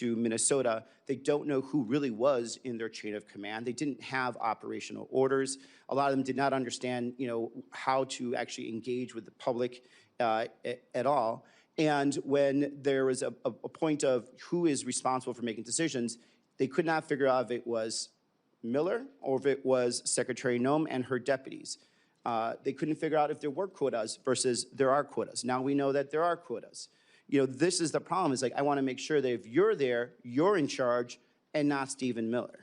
Minnesota. They don't know who really was in their chain of command. They didn't have operational orders. A lot of them did not understand, how to actually engage with the public at all. And when there was a point of who is responsible for making decisions, they could not figure out if it was Miller or if it was Secretary Noem and her deputies. They couldn't figure out if there were quotas versus there are quotas. Now we know that there are quotas. This is the problem. Is like, I want to make sure that if you're there, you're in charge and not Stephen Miller.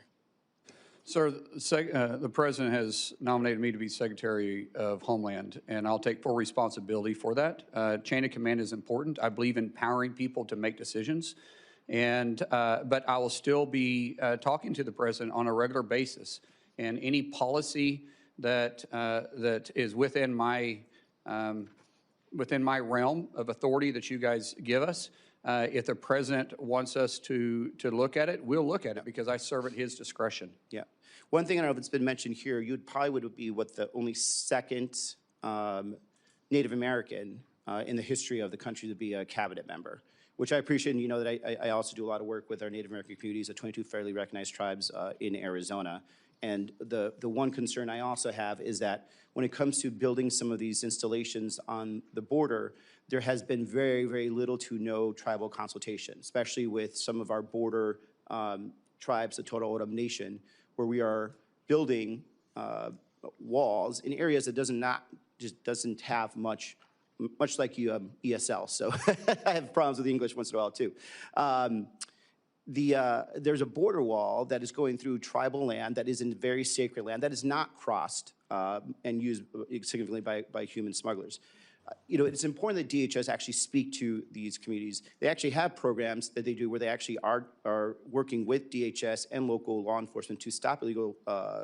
Sir, the President has nominated me to be Secretary of Homeland, and I'll take full responsibility for that. Chain of command is important. I believe in empowering people to make decisions, but I will still be talking to the President on a regular basis. And any policy that is within my realm of authority that you guys give us, if the President wants us to look at it, we'll look at it, because I serve at his discretion. Yeah. One thing I don't know if it's been mentioned here, you probably would be the only second Native American in the history of the country to be a cabinet member, which I appreciate. And you know that I also do a lot of work with our Native American communities, the 22 federally recognized tribes in Arizona. And the one concern I also have is that when it comes to building some of these installations on the border, there has been very, very little to no tribal consultation, especially with some of our border tribes, the Totowa Nation, where we are building walls in areas that doesn't have much like ESL. So I have problems with English once in a while too. There's a border wall that is going through tribal land that is in very sacred land that is not crossed and used significantly by human smugglers. It's important that DHS actually speak to these communities. They actually have programs that they do where they actually are working with DHS and local law enforcement to stop illegal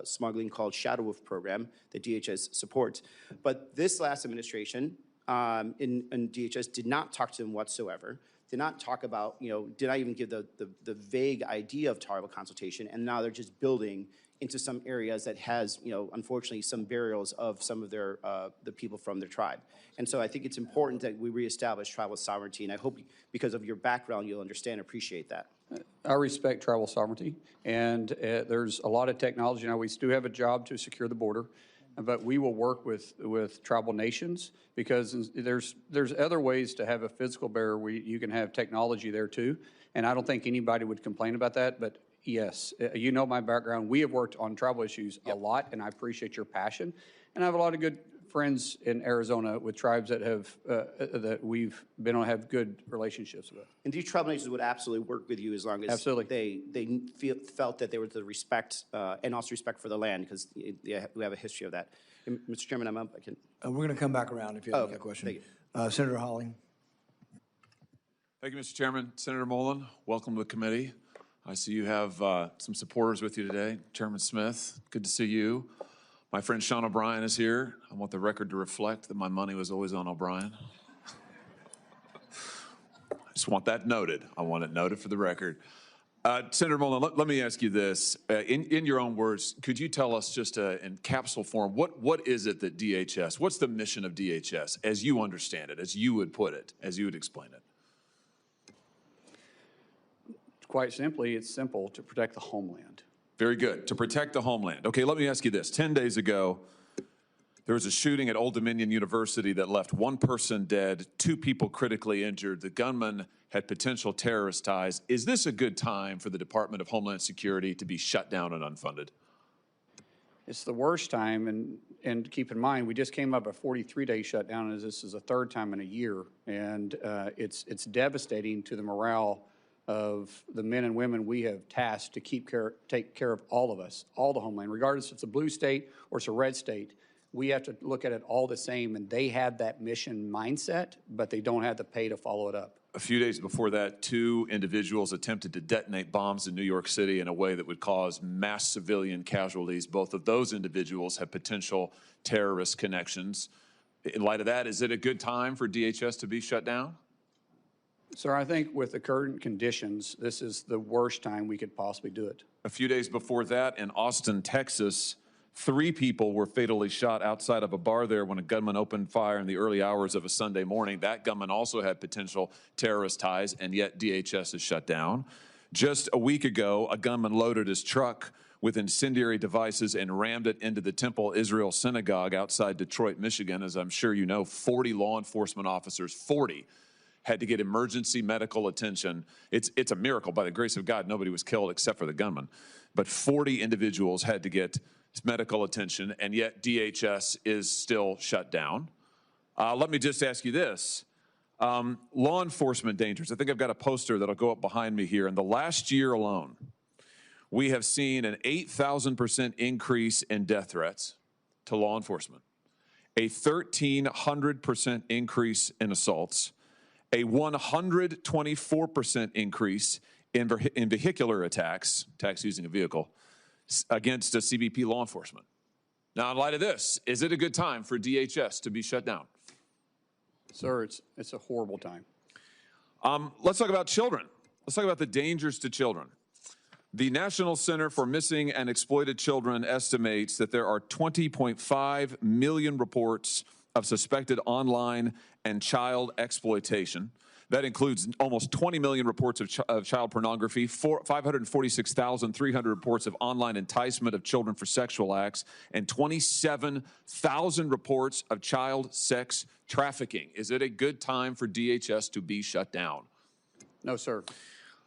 smuggling, called Shadow Wolf program that DHS supports. But this last administration in DHS did not talk to them whatsoever. Did not talk about, did not even give the vague idea of tribal consultation, and now they're just building into some areas that has, unfortunately, some burials of some of their the people from their tribe. And so I think it's important that we reestablish tribal sovereignty, and I hope because of your background you'll understand and appreciate that. I respect tribal sovereignty, and there's a lot of technology. Now, we do have a job to secure the border, but we will work with tribal nations because there's other ways to have a physical barrier where you can have technology there too. And I don't think anybody would complain about that, but yes, you know my background. We have worked on tribal issues a lot, and I appreciate your passion. And I have a lot of good friends in Arizona with tribes that have that we've been able to have good relationships with. And these tribal nations would absolutely work with you as long as they felt that there was the respect and also respect for the land, because we have a history of that. And, Mr. Chairman, I'm up. I can. We're going to come back around if you have a question. Senator Hawley. Thank you, Mr. Chairman. Senator Mullin, welcome to the committee. I see you have some supporters with you today. Chairman Smith, good to see you. My friend Sean O'Brien is here. I want the record to reflect that my money was always on O'Brien. I just want that noted. I want it noted for the record. Senator Mullin, let me ask you this. In your own words, could you tell us just in capsule form, what is it that DHS, what's the mission of DHS as you understand it, as you would put it, as you would explain it? Quite simply, it's simple: to protect the homeland. Very good. To protect the homeland. Okay, let me ask you this. 10 days ago, there was a shooting at Old Dominion University that left one person dead, 2 people critically injured. The gunman had potential terrorist ties. Is this a good time for the Department of Homeland Security to be shut down and unfunded? It's the worst time, and keep in mind, we just came up a 43-day shutdown, and this is the 3rd time in a year, and it's devastating to the morale of the men and women we have tasked to take care of all of us, all the homeland, regardless if it's a blue state or it's a red state. We have to look at it all the same, and they have that mission mindset, but they don't have the pay to follow it up. A few days before that, 2 individuals attempted to detonate bombs in New York City in a way that would cause mass civilian casualties. Both of those individuals have potential terrorist connections. In light of that, is it a good time for DHS to be shut down? Sir, I think with the current conditions, this is the worst time we could possibly do it. A few days before that, in Austin, Texas, 3 people were fatally shot outside of a bar there when a gunman opened fire in the early hours of a Sunday morning. That gunman also had potential terrorist ties, and yet DHS is shut down. Just a week ago, a gunman loaded his truck with incendiary devices and rammed it into the Temple Israel Synagogue outside Detroit, Michigan. As I'm sure you know, 40 law enforcement officers, 40, had to get emergency medical attention. It's a miracle. By the grace of God, nobody was killed except for the gunman. But 40 individuals had to get medical attention, and yet DHS is still shut down. Let me just ask you this. Law enforcement dangers. I think I've got a poster that'll go up behind me here. In the last year alone, we have seen an 8,000% increase in death threats to law enforcement, a 1,300% increase in assaults, a 124% increase in vehicular attacks using a vehicle, against a CBP law enforcement. Now, in light of this, is it a good time for DHS to be shut down? Sir, it's a horrible time. Let's talk about children. Let's talk about the dangers to children. The National Center for Missing and Exploited Children estimates that there are 20.5 million reports of suspected online and child exploitation. That includes almost 20 million reports of child pornography, 546,300 reports of online enticement of children for sexual acts, and 27,000 reports of child sex trafficking. Is it a good time for DHS to be shut down? No, sir.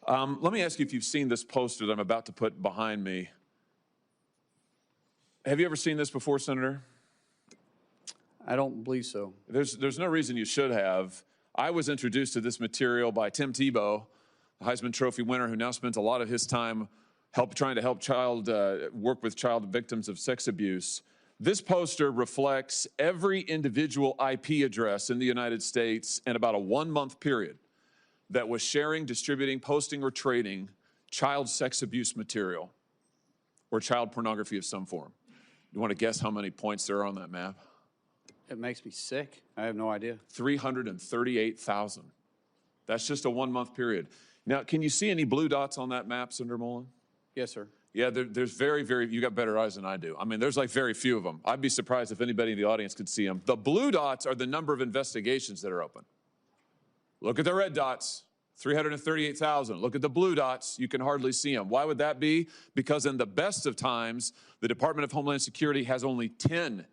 Let me ask you if you've seen this poster that I'm about to put behind me. Have you ever seen this before, Senator? I don't believe so. There's no reason you should have. I was introduced to this material by Tim Tebow, the Heisman Trophy winner, who now spends a lot of his time trying to help work with child victims of sex abuse. This poster reflects every individual IP address in the United States in about a 1-month period that was sharing, distributing, posting, or trading child sex abuse material or child pornography of some form. You want to guess how many points there are on that map? It makes me sick. I have no idea. 338,000. That's just a 1-month period. Now, can you see any blue dots on that map, Senator Mullin? Yes, sir. Yeah, there's you got better eyes than I do. I mean, there's like very few of them. I'd be surprised if anybody in the audience could see them. The blue dots are the number of investigations that are open. Look at the red dots, 338,000. Look at the blue dots, you can hardly see them. Why would that be? Because in the best of times, the Department of Homeland Security has only 10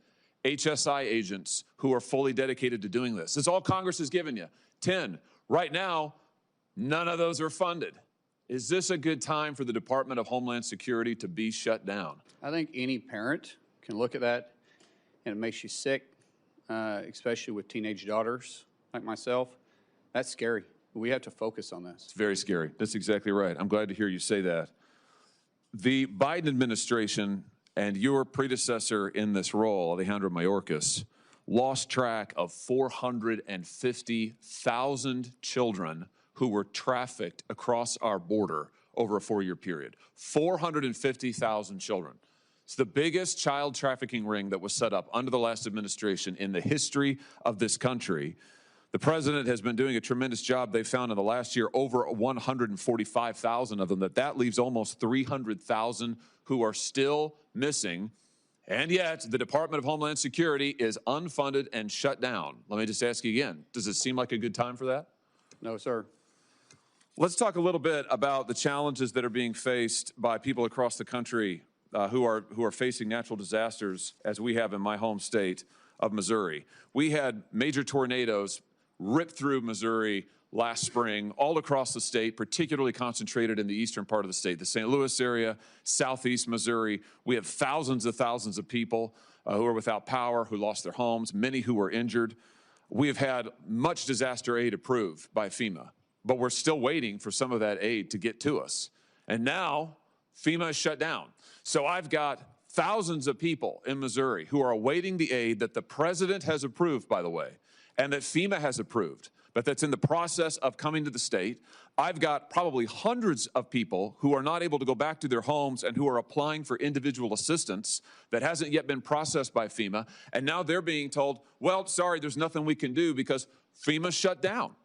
HSI agents who are fully dedicated to doing this. That's all Congress has given you, 10. Right now, none of those are funded. Is this a good time for the Department of Homeland Security to be shut down? I think any parent can look at that and it makes you sick, especially with teenage daughters like myself. That's scary. We have to focus on this. It's very scary. That's exactly right. I'm glad to hear you say that. The Biden administration and your predecessor in this role, Alejandro Mayorkas, lost track of 450,000 children who were trafficked across our border over a 4-year period. 450,000 children. It's the biggest child trafficking ring that was set up under the last administration in the history of this country. The president has been doing a tremendous job. They found in the last year over 145,000 of them. That leaves almost 300,000 who are still missing. And yet, the Department of Homeland Security is unfunded and shut down. Let me just ask you again, does it seem like a good time for that? No, sir. Let's talk a little bit about the challenges that are being faced by people across the country who are facing natural disasters, as we have in my home state of Missouri. We had major tornadoes rip through Missouri last spring, all across the state, particularly concentrated in the eastern part of the state, the St. Louis area, southeast Missouri. We have thousands of people who are without power, who lost their homes, many who were injured. We have had much disaster aid approved by FEMA, but we're still waiting for some of that aid to get to us. And now FEMA is shut down. So I've got thousands of people in Missouri who are awaiting the aid that the president has approved, by the way, and that FEMA has approved, but that's in the process of coming to the state. I've got probably hundreds of people who are not able to go back to their homes and who are applying for individual assistance that hasn't yet been processed by FEMA. And now they're being told, well, sorry, there's nothing we can do because FEMA's shut down.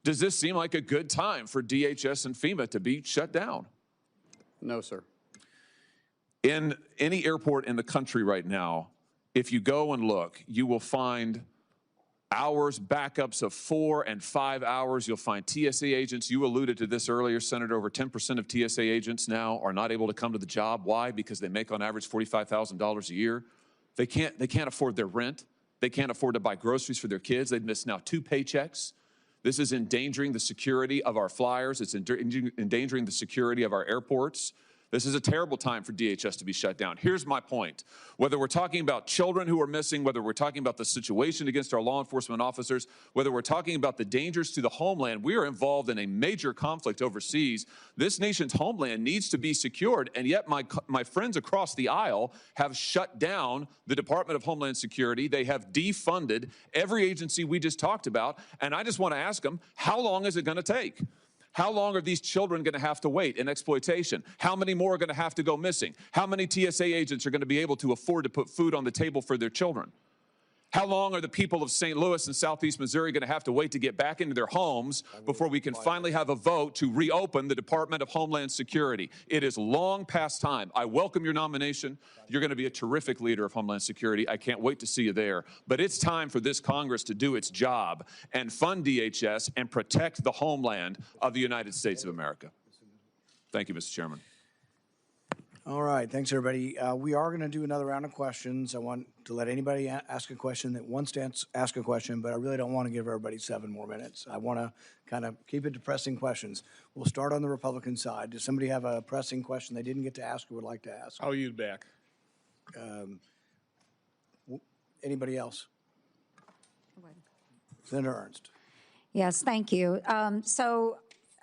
Does this seem like a good time for DHS and FEMA to be shut down? No, sir. In any airport in the country right now, if you go and look, you will find hours, backups of 4 and 5 hours. You'll find TSA agents. You alluded to this earlier, Senator. Over 10% of TSA agents now are not able to come to the job. Why? Because they make on average $45,000 a year. They can't afford their rent. They can't afford to buy groceries for their kids. They've missed now 2 paychecks. This is endangering the security of our flyers. It's endangering the security of our airports. This is a terrible time for DHS to be shut down. Here's my point. Whether we're talking about children who are missing, whether we're talking about the situation against our law enforcement officers, whether we're talking about the dangers to the homeland, we are involved in a major conflict overseas. This nation's homeland needs to be secured, and yet my friends across the aisle have shut down the Department of Homeland Security. They have defunded every agency we just talked about, and I just want to ask them, how long is it going to take? How long are these children going to have to wait in exploitation? How many more are going to have to go missing? How many TSA agents are going to be able to afford to put food on the table for their children? How long are the people of St. Louis and southeast Missouri going to have to wait to get back into their homes before we can finally have a vote to reopen the Department of Homeland Security? It is long past time. I welcome your nomination. You're going to be a terrific leader of Homeland Security. I can't wait to see you there. But it's time for this Congress to do its job and fund DHS and protect the homeland of the United States of America. Thank you, Mr. Chairman. All right, thanks, everybody. We are going to do another round of questions. I want to let anybody ask a question that wants to ask a question, but I really don't want to give everybody 7 more minutes. I want to kind of keep it to pressing questions. We'll start on the Republican side. Does somebody have a pressing question they didn't get to ask or would like to ask? I'll yield back. Anybody else? Senator Ernst. Yes, thank you.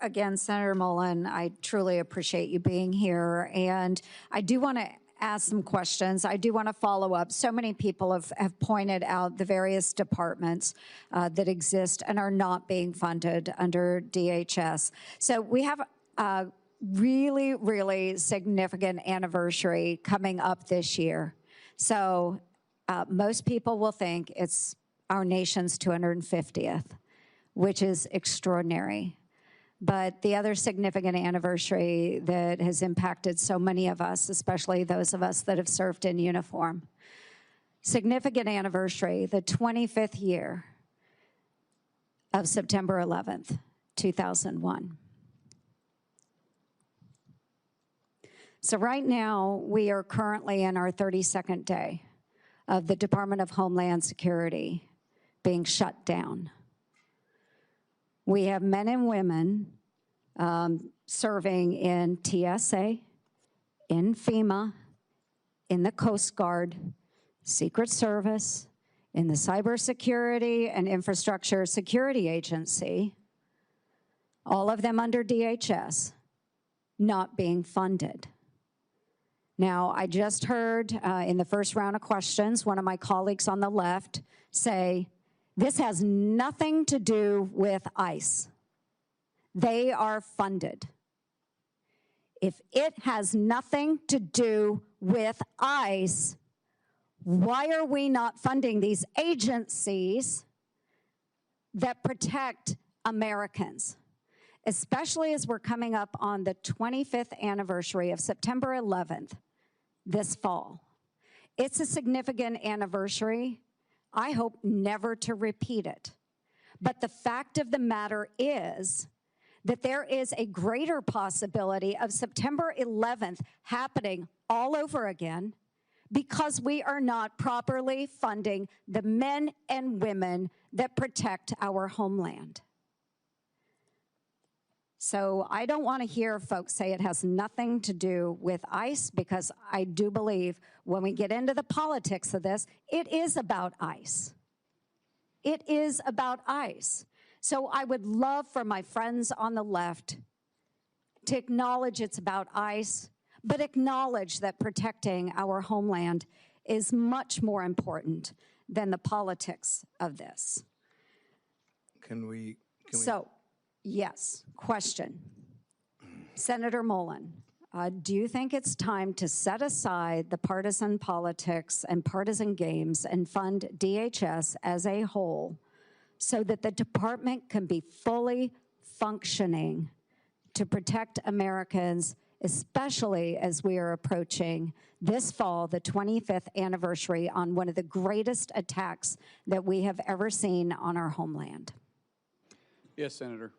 Again, Senator Mullin, I truly appreciate you being here. And I do want to ask some questions. I do want to follow up. So many people have pointed out the various departments that exist and are not being funded under DHS. So we have a really, really significant anniversary coming up this year. So most people will think it's our nation's 250th, which is extraordinary. But the other significant anniversary that has impacted so many of us, especially those of us that have served in uniform, significant anniversary, the 25th year of September 11th, 2001. So right now, we are currently in our 32nd day of the Department of Homeland Security being shut down. We have men and women serving in TSA, in FEMA, in the Coast Guard, Secret Service, in the Cybersecurity and Infrastructure Security Agency, all of them under DHS, not being funded. Now, I just heard in the first round of questions, one of my colleagues on the left say, this has nothing to do with ICE. They are funded. If it has nothing to do with ICE, why are we not funding these agencies that protect Americans? Especially as we're coming up on the 25th anniversary of September 11th this fall. It's a significant anniversary. I hope never to repeat it. But the fact of the matter is that there is a greater possibility of September 11th happening all over again because we are not properly funding the men and women that protect our homeland. So I don't want to hear folks say it has nothing to do with ICE, because I do believe when we get into the politics of this, it is about ICE. It is about ICE. So I would love for my friends on the left to acknowledge it's about ICE, but acknowledge that protecting our homeland is much more important than the politics of this. So, yes, question. Senator Mullin, do you think it's time to set aside the partisan politics and partisan games and fund DHS as a whole so that the department can be fully functioning to protect Americans, especially as we are approaching this fall, the 25th anniversary on one of the greatest attacks that we have ever seen on our homeland? Yes, Senator.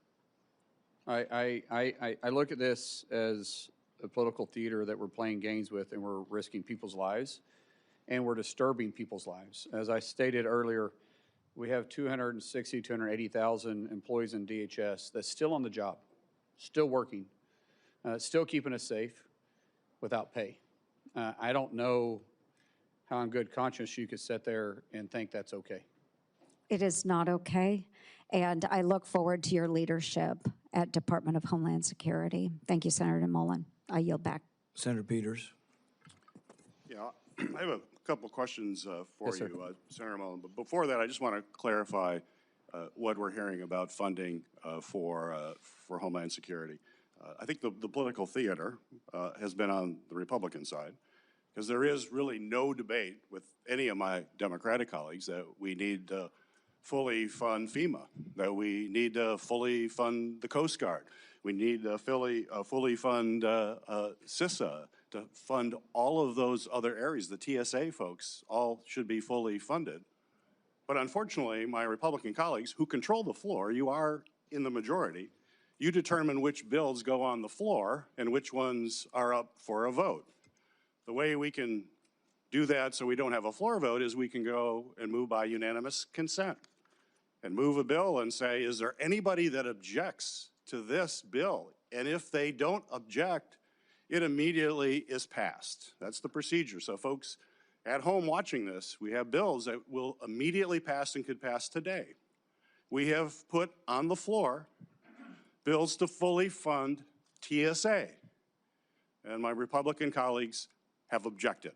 I look at this as a political theater that we're playing games with, and we're risking people's lives, and we're disturbing people's lives. As I stated earlier, we have 260, 280,000 employees in DHS that's still on the job, still working, still keeping us safe without pay. I don't know how in good conscience you could sit there and think that's okay. It is not okay, and I look forward to your leadership at Department of Homeland Security. Thank you, Senator Mullin. I yield back. Senator Peters. Yeah, I have a couple questions for Yes, sir. you, Senator Mullin. But before that, I just want to clarify what we're hearing about funding for Homeland Security. I think the political theater has been on the Republican side, because there is really no debate with any of my Democratic colleagues that we need to fully fund FEMA, that we need to fully fund the Coast Guard, we need to fully fund CISA, to fund all of those other areas. The TSA folks all should be fully funded. But unfortunately, my Republican colleagues who control the floor, you are in the majority, you determine which bills go on the floor and which ones are up for a vote. The way we can do that so we don't have a floor vote is we can go and move by unanimous consent and move a bill and say, is there anybody that objects to this bill? And if they don't object, it immediately is passed. That's the procedure. So folks at home watching this, we have bills that will immediately pass and could pass today. We have put on the floor bills to fully fund TSA, and my Republican colleagues have objected.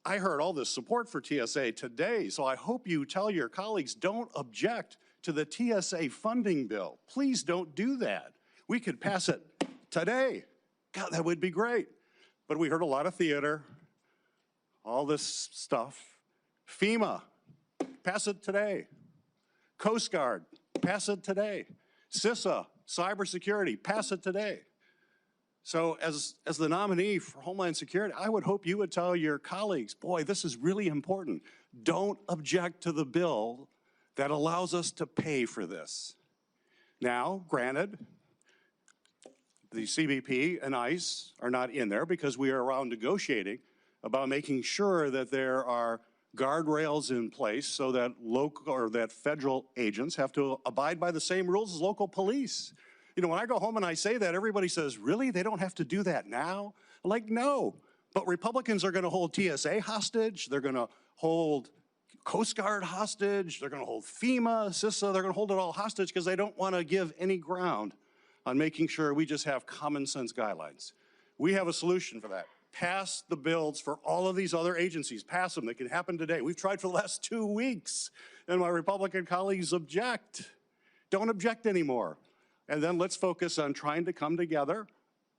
I heard all this support for TSA today, so I hope you tell your colleagues, don't object to the TSA funding bill. Please don't do that. We could pass it today. God, that would be great. But we heard a lot of theater, all this stuff. FEMA, pass it today. Coast Guard, pass it today. CISA, cybersecurity, pass it today. So as the nominee for Homeland Security, I would hope you would tell your colleagues, boy, this is really important. Don't object to the bill that allows us to pay for this. Now, granted, the CBP and ICE are not in there because we are around negotiating about making sure that there are guardrails in place so that local or that federal agents have to abide by the same rules as local police. You know, when I go home and I say that, everybody says, really? They don't have to do that now? I'm like, no. But Republicans are going to hold TSA hostage. They're going to hold Coast Guard hostage. They're going to hold FEMA, CISA. They're going to hold it all hostage because they don't want to give any ground on making sure we just have common sense guidelines. We have a solution for that. Pass the bills for all of these other agencies. Pass them. They can happen today. We've tried for the last 2 weeks, and my Republican colleagues object. Don't object anymore. And then let's focus on trying to come together.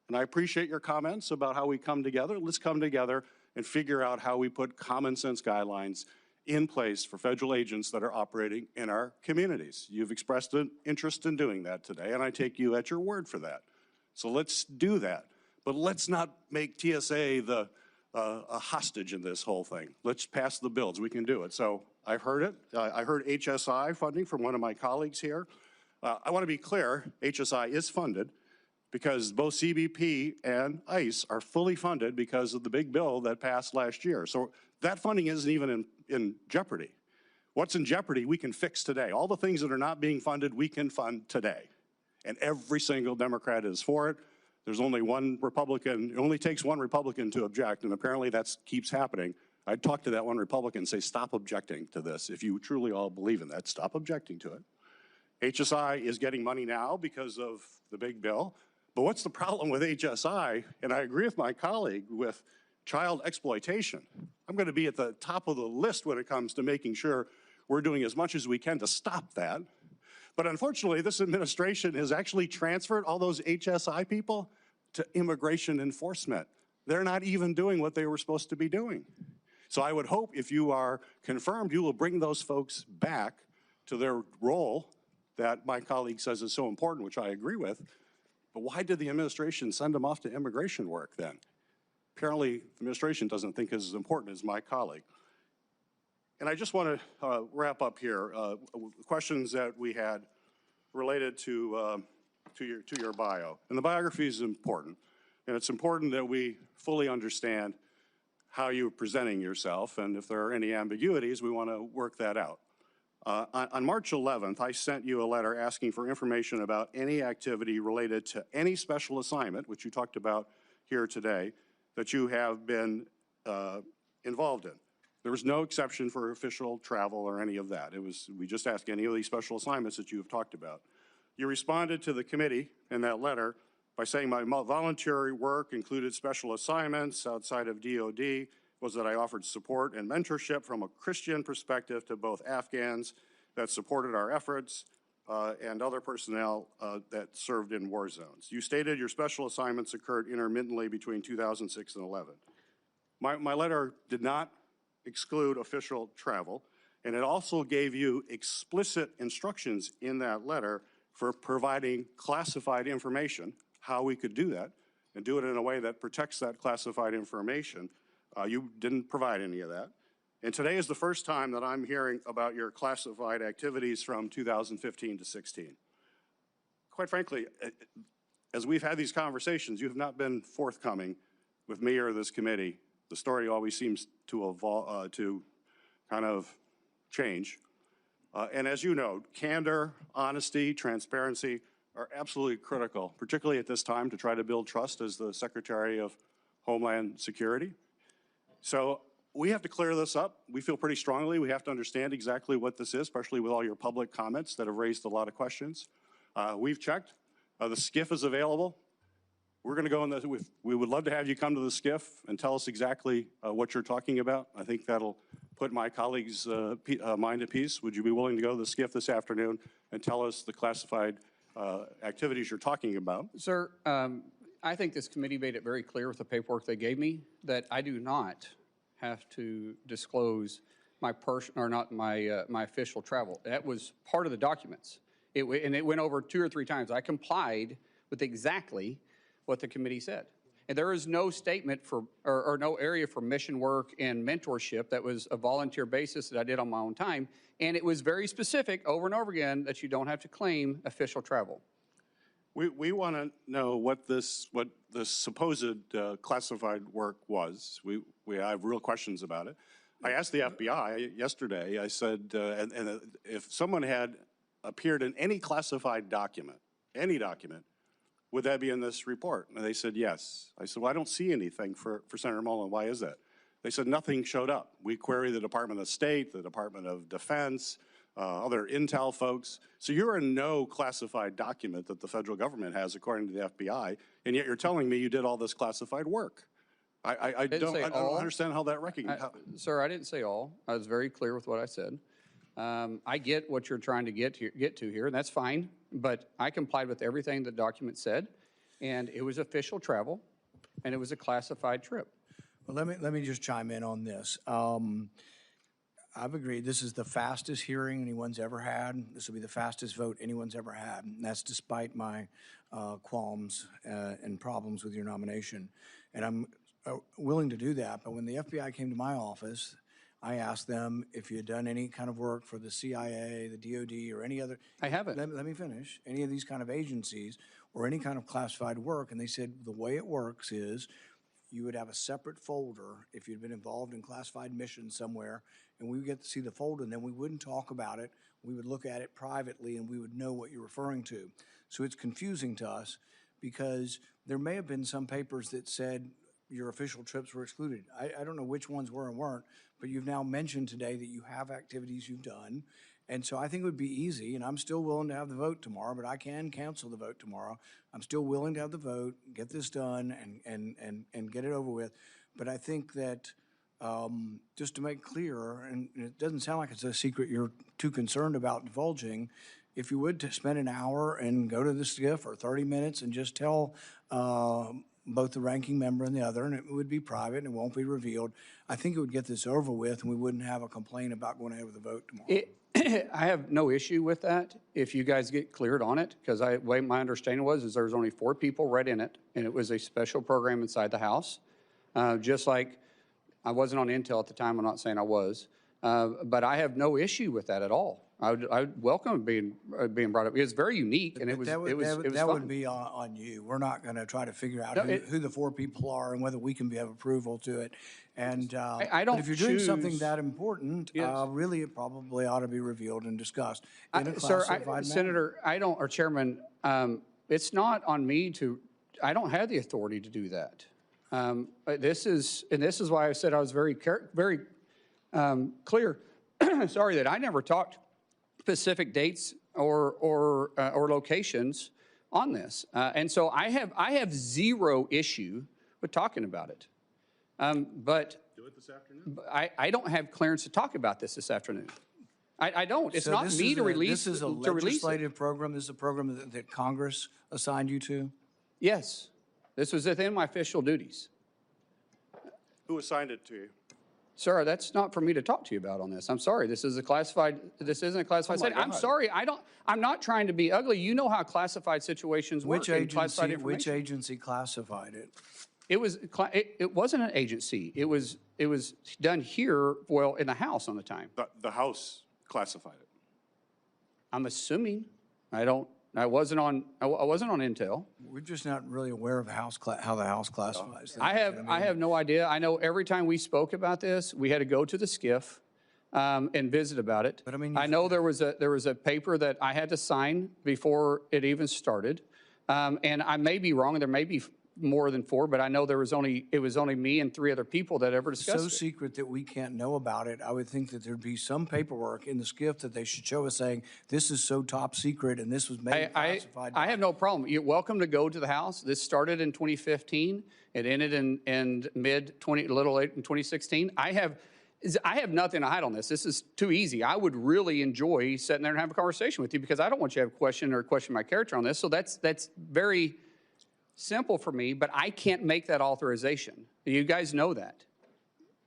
And I appreciate your comments about how we come together. Let's come together and figure out how we put common sense guidelines in place for federal agents that are operating in our communities. You've expressed an interest in doing that today, and I take you at your word for that. So let's do that. But let's not make TSA a hostage in this whole thing. Let's pass the bills. We can do it. So I've heard it. I heard HSI funding from one of my colleagues here. I want to be clear, HSI is funded because both CBP and ICE are fully funded because of the big bill that passed last year. So that funding isn't even in jeopardy. What's in jeopardy, we can fix today. All the things that are not being funded, we can fund today. And every single Democrat is for it. There's only one Republican. It only takes one Republican to object, and apparently that keeps happening. I'd talk to that one Republican and say, stop objecting to this. If you truly all believe in that, stop objecting to it. HSI is getting money now because of the big bill. But what's the problem with HSI? And I agree with my colleague with child exploitation. I'm going to be at the top of the list when it comes to making sure we're doing as much as we can to stop that. But unfortunately, this administration has actually transferred all those HSI people to immigration enforcement. They're not even doing what they were supposed to be doing. So I would hope if you are confirmed, you will bring those folks back to their role that my colleague says is so important, which I agree with. But why did the administration send them off to immigration work then? Apparently, the administration doesn't think it's as important as my colleague. And I just want to wrap up here. Questions that we had related to your bio. And the biography is important. And it's important that we fully understand how you're presenting yourself. And if there are any ambiguities, we want to work that out. On March 11th, I sent you a letter asking for information about any activity related to any special assignment, which you talked about here today, that you have been involved in. There was no exception for official travel or any of that. We just asked any of these special assignments that you have talked about. You responded to the committee in that letter by saying my voluntary work included special assignments outside of DOD, was that I offered support and mentorship from a Christian perspective to both Afghans that supported our efforts and other personnel that served in war zones. You stated your special assignments occurred intermittently between 2006 and 11. My letter did not exclude official travel, and it also gave you explicit instructions in that letter for providing classified information, how we could do that, and do it in a way that protects that classified information. You didn't provide any of that. And today is the first time that I'm hearing about your classified activities from 2015 to 16. Quite frankly, as we've had these conversations, you have not been forthcoming with me or this committee. The story always seems to evolve, to kind of change. And as you know, candor, honesty, transparency are absolutely critical, particularly at this time to try to build trust as the Secretary of Homeland Security. So we have to clear this up. We feel pretty strongly we have to understand exactly what this is, especially with all your public comments that have raised a lot of questions. We've checked. The SCIF is available. We're going to go in the, we would love to have you come to the SCIF and tell us exactly what you're talking about. I think that'll put my colleagues' mind at peace. Would you be willing to go to the SCIF this afternoon and tell us the classified activities you're talking about? Sir, I think this committee made it very clear with the paperwork they gave me that I do not have to disclose my my official travel. That was part of the documents. And it went over 2 or 3 times. I complied with exactly what the committee said. And there is no statement for, or no area for mission work and mentorship. That was a volunteer basis that I did on my own time. And it was very specific over and over again that you don't have to claim official travel. We want to know what this supposed classified work was. We have real questions about it. I asked the FBI yesterday, I said, if someone had appeared in any classified document, any document, would that be in this report? And they said, yes. I said, well, I don't see anything for Senator Mullin. Why is that? They said nothing showed up. We queried the Department of State, the Department of Defense, other intel folks. So you're in no classified document that the federal government has, according to the FBI, and yet you're telling me you did all this classified work. I don't understand how that recognizes. Sir, I didn't say all. I was very clear with what I said. I get what you're trying to get to here, and that's fine, but I complied with everything the document said, and it was official travel, and it was a classified trip. Well, let me just chime in on this. I've agreed this is the fastest hearing anyone's ever had. This will be the fastest vote anyone's ever had, and that's despite my qualms and problems with your nomination. And I'm willing to do that, but when the FBI came to my office, I asked them if you had done any kind of work for the CIA, the DOD, or any other. I haven't. Let me finish. Any of these kind of agencies or any kind of classified work, and they said the way it works is you would have a separate folder if you'd been involved in classified missions somewhere, and we would get to see the folder, and then we wouldn't talk about it. We would look at it privately, and we would know what you're referring to. So it's confusing to us because there may have been some papers that said your official trips were excluded. I don't know which ones were and weren't, but you've now mentioned today that you have activities you've done. And so I think it would be easy, and I'm still willing to have the vote tomorrow, but I can cancel the vote tomorrow. I'm still willing to have the vote, get this done, and get it over with. But I think that just to make clear, and it doesn't sound like it's a secret you're too concerned about divulging, if you would to spend an hour and go to the SCIF or 30 minutes and just tell both the ranking member and the other, and it would be private and it won't be revealed, I think it would get this over with and we wouldn't have a complaint about going ahead with the vote tomorrow. I have no issue with that if you guys get cleared on it, because way my understanding was is there was only 4 people read in it, and it was a special program inside the House. Just like I wasn't on Intel at the time, I'm not saying I was, but I have no issue with that at all. I would welcome being brought up. It was very unique, and it was that would be on you. We're not going to try to figure out who the 4 people are and whether we can have approval to it. And I don't but if you're doing something that important, really it probably ought to be revealed and discussed in a classified manner. Senator, or Chairman, it's not on me to. I don't have the authority to do that. This is why I said I was very clear. Sorry that I never talked specific dates or locations on this, and so I have zero issue with talking about it. But do it this afternoon. I don't have clearance to talk about this afternoon. I don't. It's not me to release. This is a legislative program. This is a program that Congress assigned you to. Yes, this was within my official duties. Who assigned it to you? Sir, that's not for me to talk to you about on this. I'm sorry. This is a classified. This isn't a classified setting. I'm sorry. I'm not trying to be ugly. You know how classified situations work. Which agency classified it? It wasn't an agency. It was done here, well, in the House on the time. The House classified it. I'm assuming. I wasn't on Intel. We're just not really aware of how the House classifies things. I have no idea. I know every time we spoke about this, we had to go to the SCIF and visit about it. But I know there was a paper that I had to sign before it even started, and I may be wrong. There may be more than 4, but I know it was only me and 3 other people that ever discussed it. So secret that we can't know about it. I would think that there'd be some paperwork in the SCIF that they should show us saying this is so top secret and this was made classified. I have no problem. You're welcome to go to the House. This started in 2015. It ended in little late in 2016. I have nothing to hide on this. This is too easy. I would really enjoy sitting there and having a conversation with you because I don't want you to have a question my character on this. So that's very simple for me, but I can't make that authorization. You guys know that.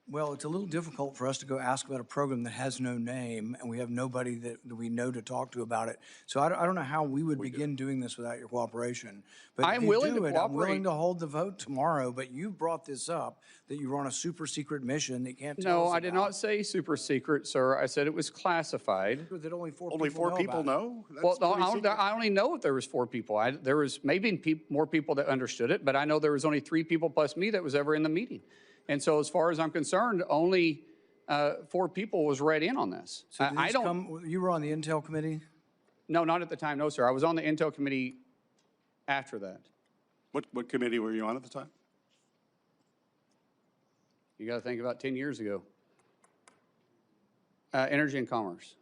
Well, it's a little difficult for us to go ask about a program that has no name, and we have nobody that we know to talk to about it. So I don't know how we would begin doing this without your cooperation. But I'm willing to cooperate. I'm willing to hold the vote tomorrow, but you brought this up, that you were on a super secret mission that you can't tell us No, I did not say super secret, sir. I said it was classified. That only 4 people know? Well, I only know if there was 4 people. There was maybe more people that understood it, but I know there was only 3 people plus me that was ever in the meeting. And so as far as I'm concerned, only 4 people was read in on this. So did I this don't, you were on the Intel committee? no, not at the time, no, sir. I was on the Intel committee after that. What committee were you on at the time? You got to think about 10 years ago. Energy and Commerce.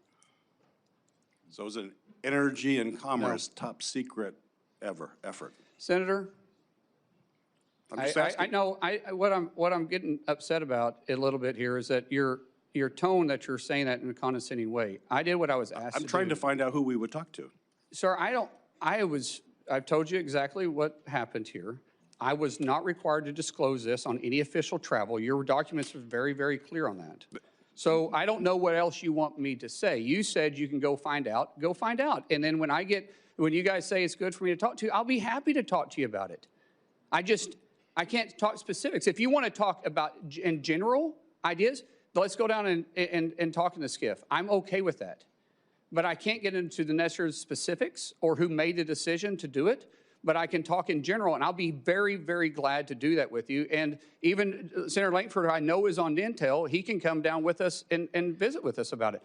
So it was an energy and commerce top secret effort. Senator, I'm just I asking. know, what I'm getting upset about a little bit here is that your tone that you're saying that in a condescending way. I did what I was asked to do. I'm trying to find out who we would talk to. Sir, I've told you exactly what happened here. I was not required to disclose this on any official travel. Your documents are very, very clear on that. So I don't know what else you want me to say. You said you can go find out. Go find out. And then when you guys say it's good for me to talk to you, I'll be happy to talk to you about it. I can't talk specifics. If you want to talk about in general ideas, let's go down and talk in the SCIF. I'm okay with that. But I can't get into the necessary specifics or who made the decision to do it. But I can talk in general, and I'll be very, very glad to do that with you. And even Senator Langford, who I know is on Intel, he can come down with us and visit with us about it.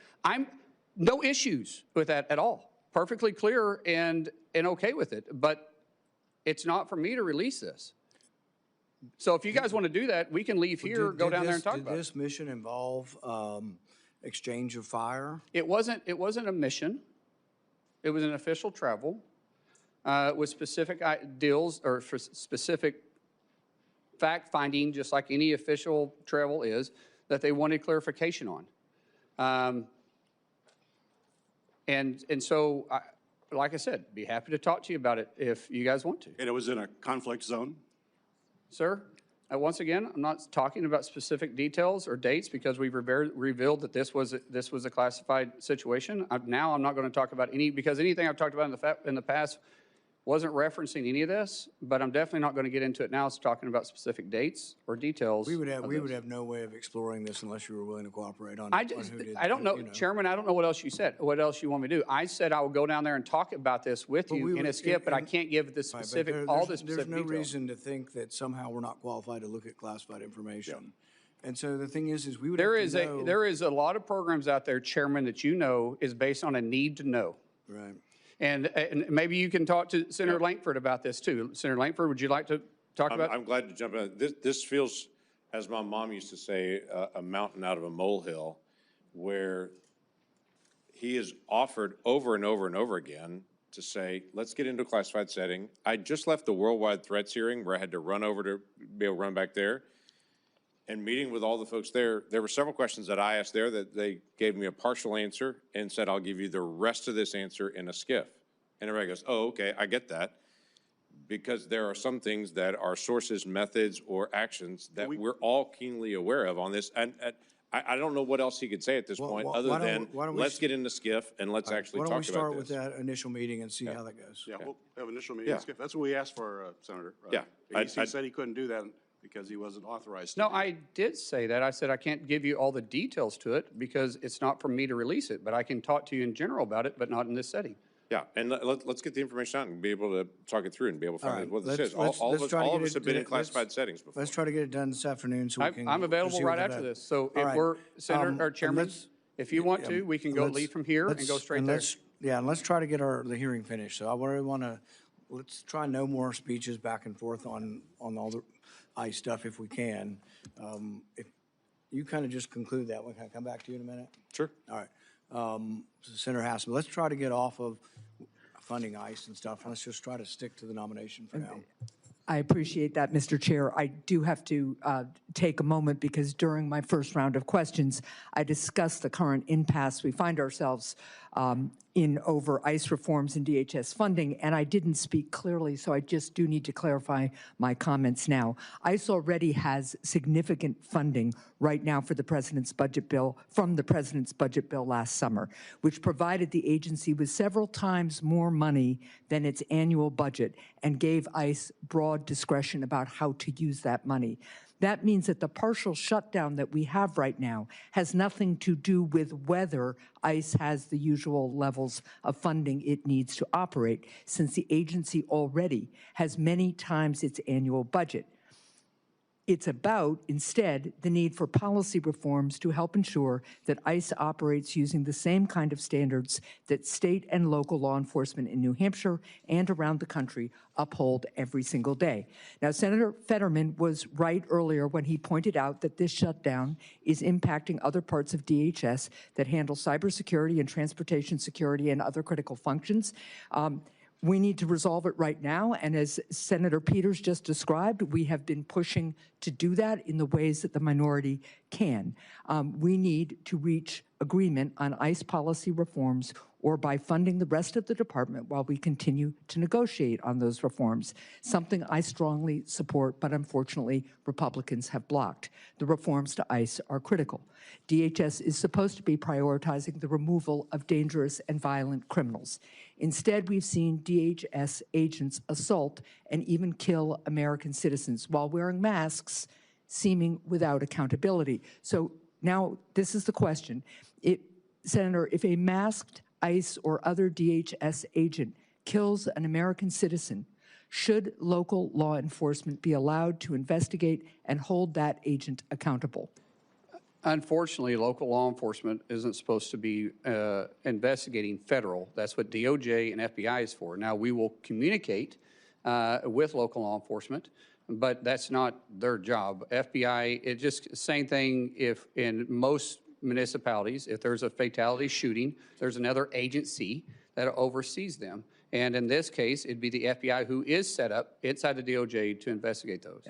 No issues with that at all. Perfectly clear and okay with it. But it's not for me to release this. So if you guys want to do that, we can leave here, go down there and talk about it. Did this mission involve exchange of fire? It wasn't a mission. It was an official travel. With specific deals or for specific fact-finding, just like any official travel is, that they wanted clarification on. And so, like I said, be happy to talk to you about it if you guys want to. And it was in a conflict zone? Sir, once again, I'm not talking about specific details or dates because we've revealed that this was a classified situation. Now I'm not going to talk about because anything I've talked about in the past wasn't referencing any of this, but I'm definitely not going to get into it now. It's talking about specific dates or details. We would have no way of exploring this unless you were willing to cooperate on who did. I don't know, Chairman, I don't know what else you said, what else you want me to do. I said I will go down there and talk about this with you in a SCIF, but I can't give the specific, all the specific details. There's no reason to think that somehow we're not qualified to look at classified information. Yeah. And so the thing is we would have to know. There is a lot of programs out there, Chairman, that you know is based on a need to know. Right. And maybe you can talk to Senator Langford about this too. Senator Langford, would you like to talk about? I'm glad to jump in. This feels, as my mom used to say, a mountain out of a molehill, where he is offered over and over and over again to say, let's get into a classified setting. I just left the worldwide threats hearing where I had to run over to be able to run back there. And meeting with all the folks there were several questions that I asked there that they gave me a partial answer and said, I'll give you the rest of this answer in a SCIF. And everybody goes, oh, okay, I get that. Because there are some things that are sources, methods, or actions that we're all keenly aware of on this. And I don't know what else he could say at this point other than let's get into SCIF and let's actually talk about this. Why don't we start with that initial meeting and see how that goes? Yeah, we'll have an initial meeting. Yeah. That's what we asked for, Senator. Yeah. He said he couldn't do that because he wasn't authorized to. No, I did say that. I said I can't give you all the details to it because it's not for me to release it, but I can talk to you in general about it, but not in this setting. Yeah, and let's get the information out and be able to talk it through and be able to find out what this is. All of us have been in classified settings before. Let's try to get it done this afternoon so we can. I'm available right after this. So if we're, Senator or Chairman, if you want to, we can go leave from here and go straight there. Yeah, and let's try to get the hearing finished. So I really want to, let's try no more speeches back and forth on all the ICE stuff if we can. If you kind of just conclude that, can I come back to you in a minute? Sure. All right. So Senator Hassel, let's try to get off of funding ICE and stuff. Let's just try to stick to the nomination for now. I appreciate that, Mr. Chair. I do have to take a moment because during my first round of questions, I discussed the current impasse we find ourselves in over ICE reforms and DHS funding, and I didn't speak clearly, so I just do need to clarify my comments now. ICE already has significant funding right now for the President's budget bill, from the President's budget bill last summer, which provided the agency with several times more money than its annual budget and gave ICE broad discretion about how to use that money. That means that the partial shutdown that we have right now has nothing to do with whether ICE has the usual levels of funding it needs to operate, since the agency already has many times its annual budget. It's about, instead, the need for policy reforms to help ensure that ICE operates using the same kind of standards that state and local law enforcement in New Hampshire and around the country uphold every single day. Now, Senator Fetterman was right earlier when he pointed out that this shutdown is impacting other parts of DHS that handle cybersecurity and transportation security and other critical functions. We need to resolve it right now, and as Senator Peters just described, we have been pushing to do that in the ways that the minority can. We need to reach agreement on ICE policy reforms or by funding the rest of the department while we continue to negotiate on those reforms, something I strongly support, but unfortunately Republicans have blocked. The reforms to ICE are critical. DHS is supposed to be prioritizing the removal of dangerous and violent criminals. Instead, we've seen DHS agents assault and even kill American citizens while wearing masks, seeming without accountability. So now this is the question. Senator, if a masked ICE or other DHS agent kills an American citizen, should local law enforcement be allowed to investigate and hold that agent accountable? Unfortunately, local law enforcement isn't supposed to be investigating federal. That's what DOJ and FBI is for. Now, we will communicate with local law enforcement, but that's not their job. FBI, it just same thing if in most municipalities, if there's a fatality shooting, there's another agency that oversees them. And in this case, it'd be the FBI who is set up inside the DOJ to investigate those.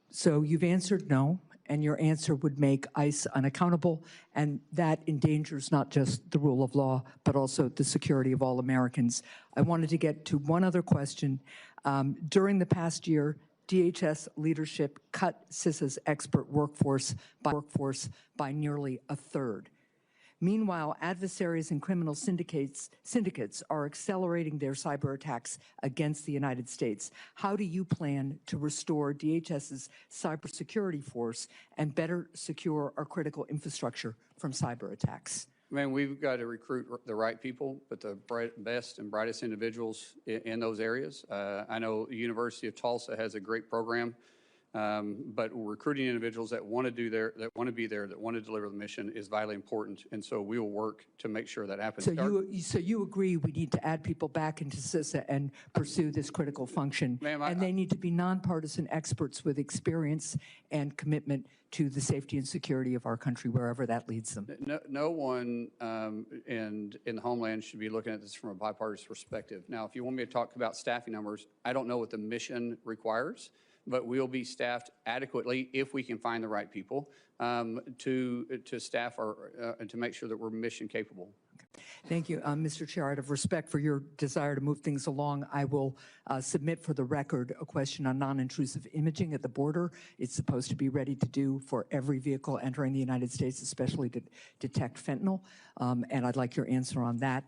So you've answered no, and your answer would make ICE unaccountable, and that endangers not just the rule of law, but also the security of all Americans. I wanted to get to one other question. During the past year, DHS leadership cut CISA's expert workforce by nearly a third. Meanwhile, adversaries and criminal syndicates are accelerating their cyber attacks against the United States. How do you plan to restore DHS's cybersecurity force and better secure our critical infrastructure from cyber attacks? Man, we've got to recruit the right people, but the best and brightest individuals in those areas. I know the University of Tulsa has a great program, but recruiting individuals that want to be there, that want to deliver the mission is vitally important, and so we will work to make sure that happens. So you agree we need to add people back into CISA and pursue this critical function, and they need to be nonpartisan experts with experience and commitment to the safety and security of our country, wherever that leads them. No one in the Homeland should be looking at this from a bipartisan perspective. Now, if you want me to talk about staffing numbers, I don't know what the mission requires, but we'll be staffed adequately if we can find the right people to staff to make sure that we're mission capable. Thank you, Mr. Chair. Out of respect for your desire to move things along, I will submit for the record a question on non-intrusive imaging at the border. It's supposed to be ready to do for every vehicle entering the United States, especially to detect fentanyl. And I'd like your answer on that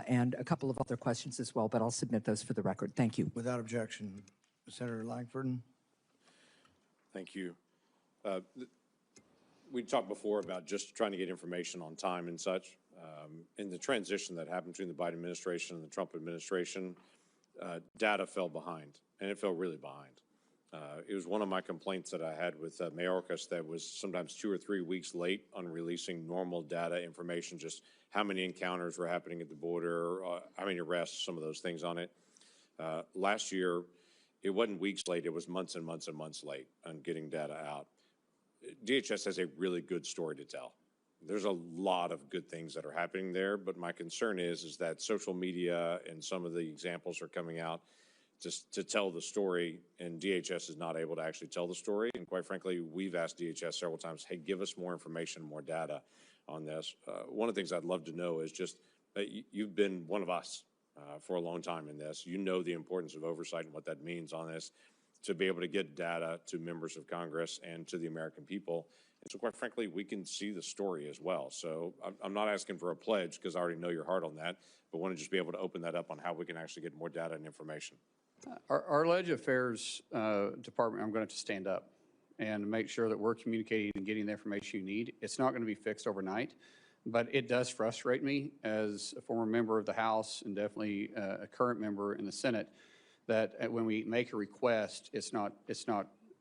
and a couple of other questions as well, but I'll submit those for the record. Thank you. Without objection. Senator Langford. Thank you. We talked before about just trying to get information on time and such. In the transition that happened between the Biden administration and the Trump administration, data fell behind, and it fell really behind. It was one of my complaints that I had with Mayorkas that was sometimes 2 or 3 weeks late on releasing normal data information, just how many encounters were happening at the border, how many arrests, some of those things on it. Last year, it wasn't weeks late, it was months and months and months late on getting data out. DHS has a really good story to tell. There's a lot of good things that are happening there, but my concern is that social media and some of the examples are coming out just to tell the story, and DHS is not able to actually tell the story. And quite frankly, we've asked DHS several times, hey, give us more information, more data on this. One of the things I'd love to know is just that you've been one of us for a long time in this. You know the importance of oversight and what that means on this, to be able to get data to members of Congress and to the American people. And so quite frankly, we can see the story as well. So I'm not asking for a pledge because I already know your heart on that, but want to just be able to open that up on how we can actually get more data and information. Our Ledge Affairs Department, I'm going to stand up and make sure that we're communicating and getting the information you need. It's not going to be fixed overnight, but it does frustrate me as a former member of the House and definitely a current member in the Senate that when we make a request, it's not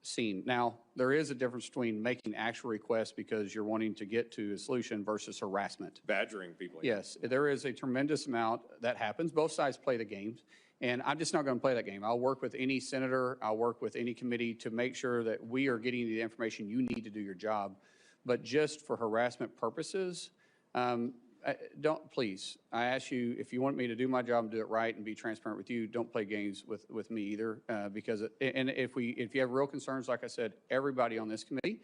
seen. Now, there is a difference between making actual requests because you're wanting to get to a solution versus harassment. Badgering people. Yes, there is a tremendous amount that happens. Both sides play the games, and I'm just not going to play that game. I'll work with any senator, I'll work with any committee to make sure that we are getting the information you need to do your job. But just for harassment purposes, don't, please, I ask you, if you want me to do my job and do it right and be transparent with you, don't play games with me either, because, and if you have real concerns, like I said, everybody on this committee,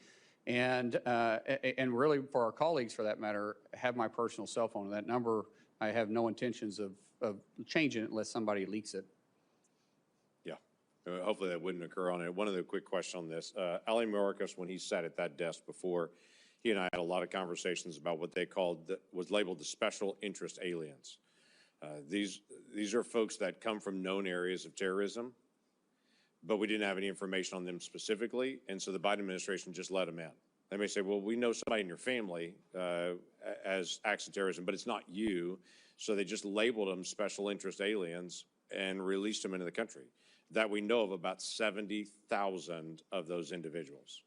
and really for our colleagues for that matter, have my personal cell phone. And that number, I have no intentions of changing it unless somebody leaks it. Yeah, hopefully that wouldn't occur on it. One other quick question on this. Ali Mayorkas, when he sat at that desk before, he and I had a lot of conversations about what they called, was labeled the special interest aliens. These are folks that come from known areas of terrorism, but we didn't have any information on them specifically, and so the Biden administration just let them in. They may say, well, we know somebody in your family as acts of terrorism, but it's not you, so they just labeled them special interest aliens and released them into the country. That we know of about 70,000 of those individuals.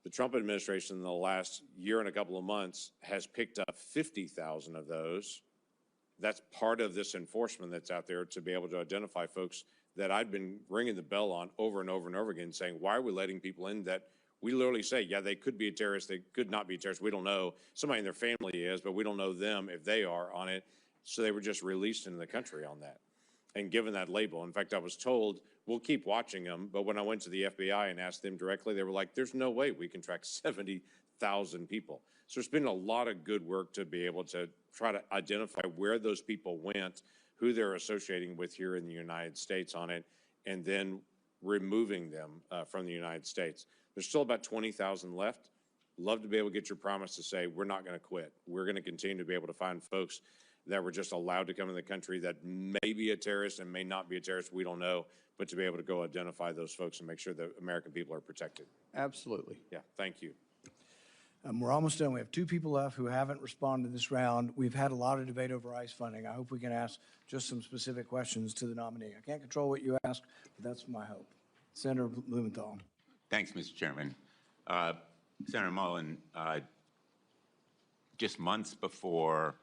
The Trump administration in the last year and a couple of months has picked up 50,000 of those. That's part of this enforcement that's out there to be able to identify folks that I've been ringing the bell on over and over and over again, saying, why are we letting people in that we literally say, yeah, they could be a terrorist, they could not be a terrorist, we don't know. Somebody in their family is, but we don't know them if they are on it. So they were just released into the country on that and given that label. In fact, I was told, we'll keep watching them, but when I went to the FBI and asked them directly, they were like, there's no way we can track 70,000 people. So there's been a lot of good work to be able to try to identify where those people went, who they're associating with here in the United States on it, and then removing them from the United States. There's still about 20,000 left. Love to be able to get your promise to say, we're not going to quit. We're going to continue to be able to find folks that were just allowed to come in the country that may be a terrorist and may not be a terrorist, we don't know, but to be able to go identify those folks and make sure that American people are protected. Absolutely. Yeah, thank you. We're almost done. We have 2 people left who haven't responded this round. We've had a lot of debate over ICE funding. I hope we can ask just some specific questions to the nominee. I can't control what you ask, but that's my hope. Senator Blumenthal. Thanks, Mr. Chairman. Senator Mullin, just months before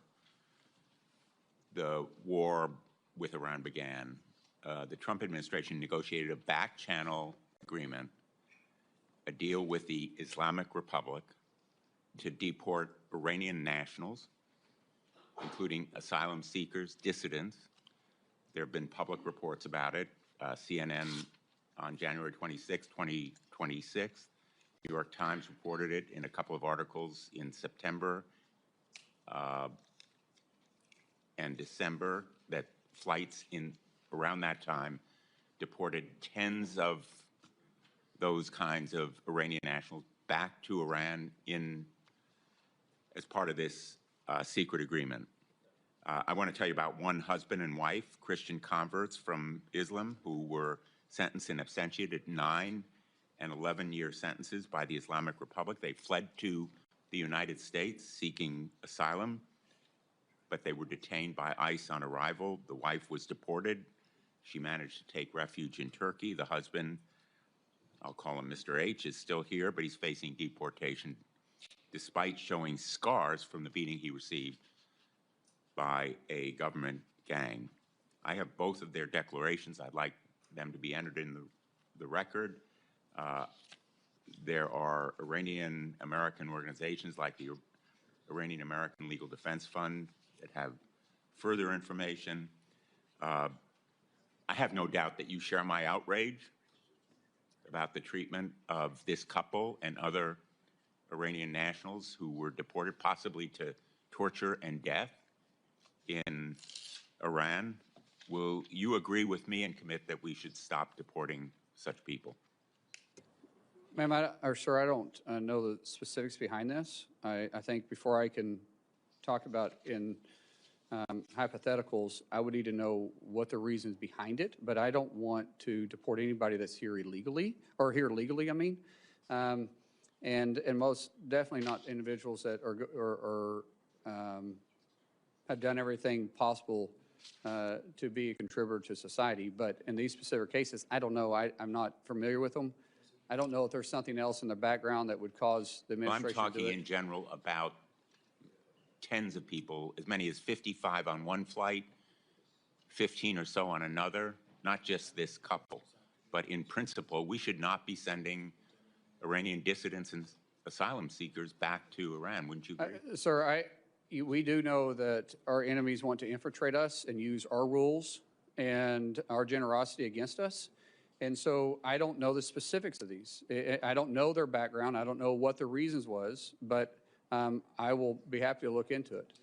the war with Iran began, the Trump administration negotiated a back-channel agreement, a deal with the Islamic Republic to deport Iranian nationals, including asylum seekers, dissidents. There have been public reports about it. CNN on January 26, 2026. New York Times reported it in a couple of articles in September and December, that flights in around that time deported tens of those kinds of Iranian nationals back to Iran as part of this secret agreement. I want to tell you about one husband and wife, Christian converts from Islam, who were sentenced in absentia to 9 and 11-year sentences by the Islamic Republic. They fled to the United States seeking asylum, but they were detained by ICE on arrival. The wife was deported. She managed to take refuge in Turkey. The husband, I'll call him Mr. H, is still here, but he's facing deportation despite showing scars from the beating he received by a government gang. I have both of their declarations. I'd like them to be entered in the record. There are Iranian-American organizations like the Iranian-American Legal Defense Fund that have further information. I have no doubt that you share my outrage about the treatment of this couple and other Iranian nationals who were deported possibly to torture and death in Iran. Will you agree with me and commit that we should stop deporting such people? Ma'am, sir, I don't know the specifics behind this. I think before I can talk about in hypotheticals, I would need to know what the reasons behind it, but I don't want to deport anybody that's here illegally, or here legally, I mean. And most definitely not individuals that have done everything possible to be a contributor to society. But in these specific cases, I don't know. I'm not familiar with them. I don't know if there's something else in the background that would cause the Well, I'm administration to do talking it. in general about tens of people, as many as 55 on one flight, 15 or so on another, not just this couple. But in principle, we should not be sending Iranian dissidents and asylum seekers back to Iran. Wouldn't you agree? Sir, we do know that our enemies want to infiltrate us and use our rules and our generosity against us. And so I don't know the specifics of these. I don't know their background. I don't know what the reasons was, but I will be happy to look into it.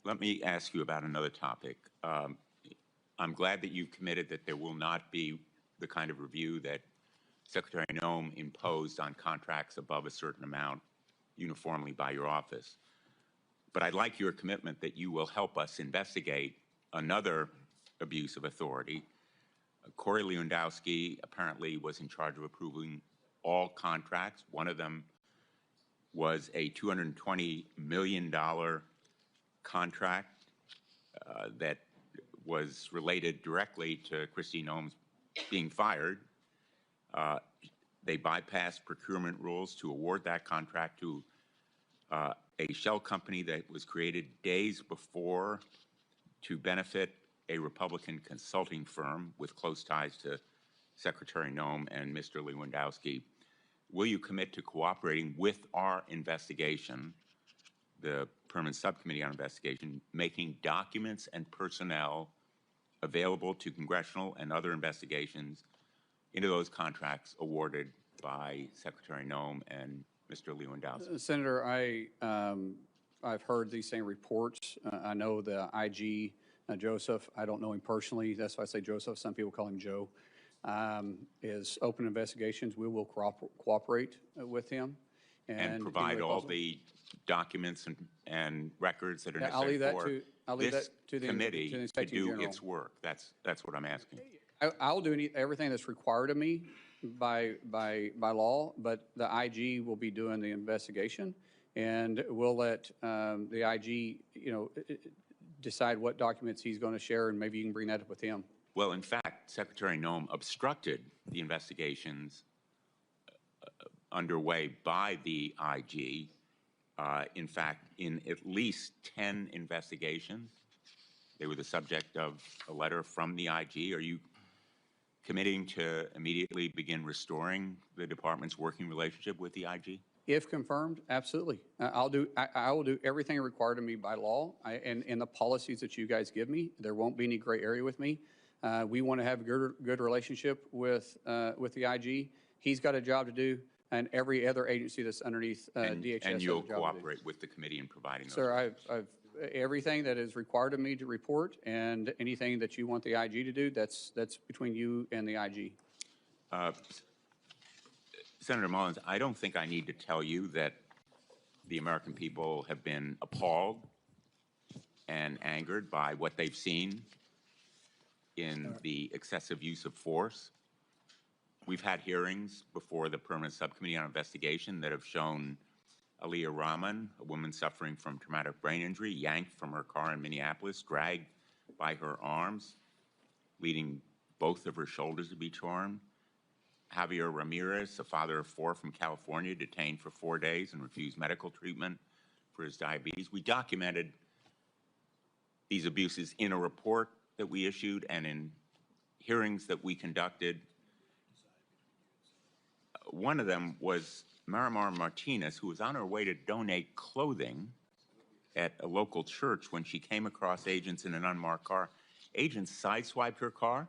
Let me ask you about another topic. I'm glad that you've committed that there will not be the kind of review that Secretary Noem imposed on contracts above a certain amount uniformly by your office. But I'd like your commitment that you will help us investigate another abuse of authority. Corey Lewandowski apparently was in charge of approving all contracts. One of them was a $220 million contract that was related directly to Kristi Noem's being fired. They bypassed procurement rules to award that contract to a shell company that was created days before to benefit a Republican consulting firm with close ties to Secretary Noem and Mr. Lewandowski. Will you commit to cooperating with our investigation, the Permanent Subcommittee on Investigation, making documents and personnel available to congressional and other investigations into those contracts awarded by Secretary Noem and Mr. Lewandowski? Senator, I've heard these same reports. I know the IG, Joseph, I don't know him personally. That's why I say Joseph. Some people call him Joe. Is open investigations. We will cooperate with him. And provide all the documents and records that are I'll leave necessary that for this to the committee to Inspector do General. its work. That's what I'm asking. I'll do everything that's required of me by law, but the IG will be doing the investigation, and we'll let the IG, decide what documents he's going to share, and maybe you can bring that up with him. Well, in fact, Secretary Noem obstructed the investigations underway by the IG. In fact, in at least 10 investigations, they were the subject of a letter from the IG. Are you committing to immediately begin restoring the department's working relationship with the IG? If confirmed, absolutely. I will do everything required of me by law and the policies that you guys give me. There won't be any gray area with me. We want to have a good relationship with the IG. He's got a job to do, and every other agency that's underneath DHS And you'll has a job cooperate to do. with the committee in providing those. Sir, I've everything that is required of me to report, and anything that you want the IG to do, that's between you and the IG. Senator Mullins, I don't think I need to tell you that the American people have been appalled and angered by what they've seen in the excessive use of force. We've had hearings before the Permanent Subcommittee on Investigation that have shown Aliyah Rahman, a woman suffering from traumatic brain injury, yanked from her car in Minneapolis, dragged by her arms, leading both of her shoulders to be torn. Javier Ramirez, a father of 4 from California, detained for 4 days and refused medical treatment for his diabetes. We documented these abuses in a report that we issued and in hearings that we conducted. One of them was Marimar Martinez, who was on her way to donate clothing at a local church when she came across agents in an unmarked car. Agents sideswiped her car.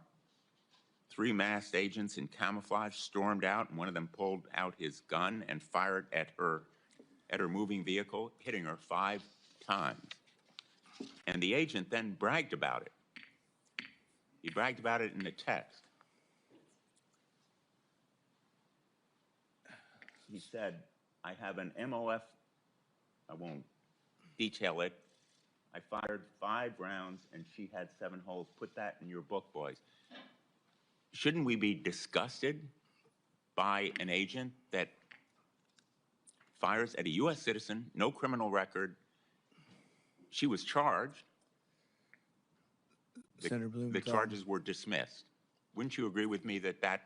3 masked agents in camouflage stormed out, and one of them pulled out his gun and fired at her moving vehicle, hitting her 5 times. And the agent then bragged about it. He bragged about it in a text. He said, I have an MOF, I won't detail it. I fired 5 rounds and she had 7 holes. Put that in your book, boys. Shouldn't we be disgusted by an agent that fires at a U.S. citizen, no criminal record? She was charged. Senator Blumenthal. The charges were dismissed. Wouldn't you agree with me that that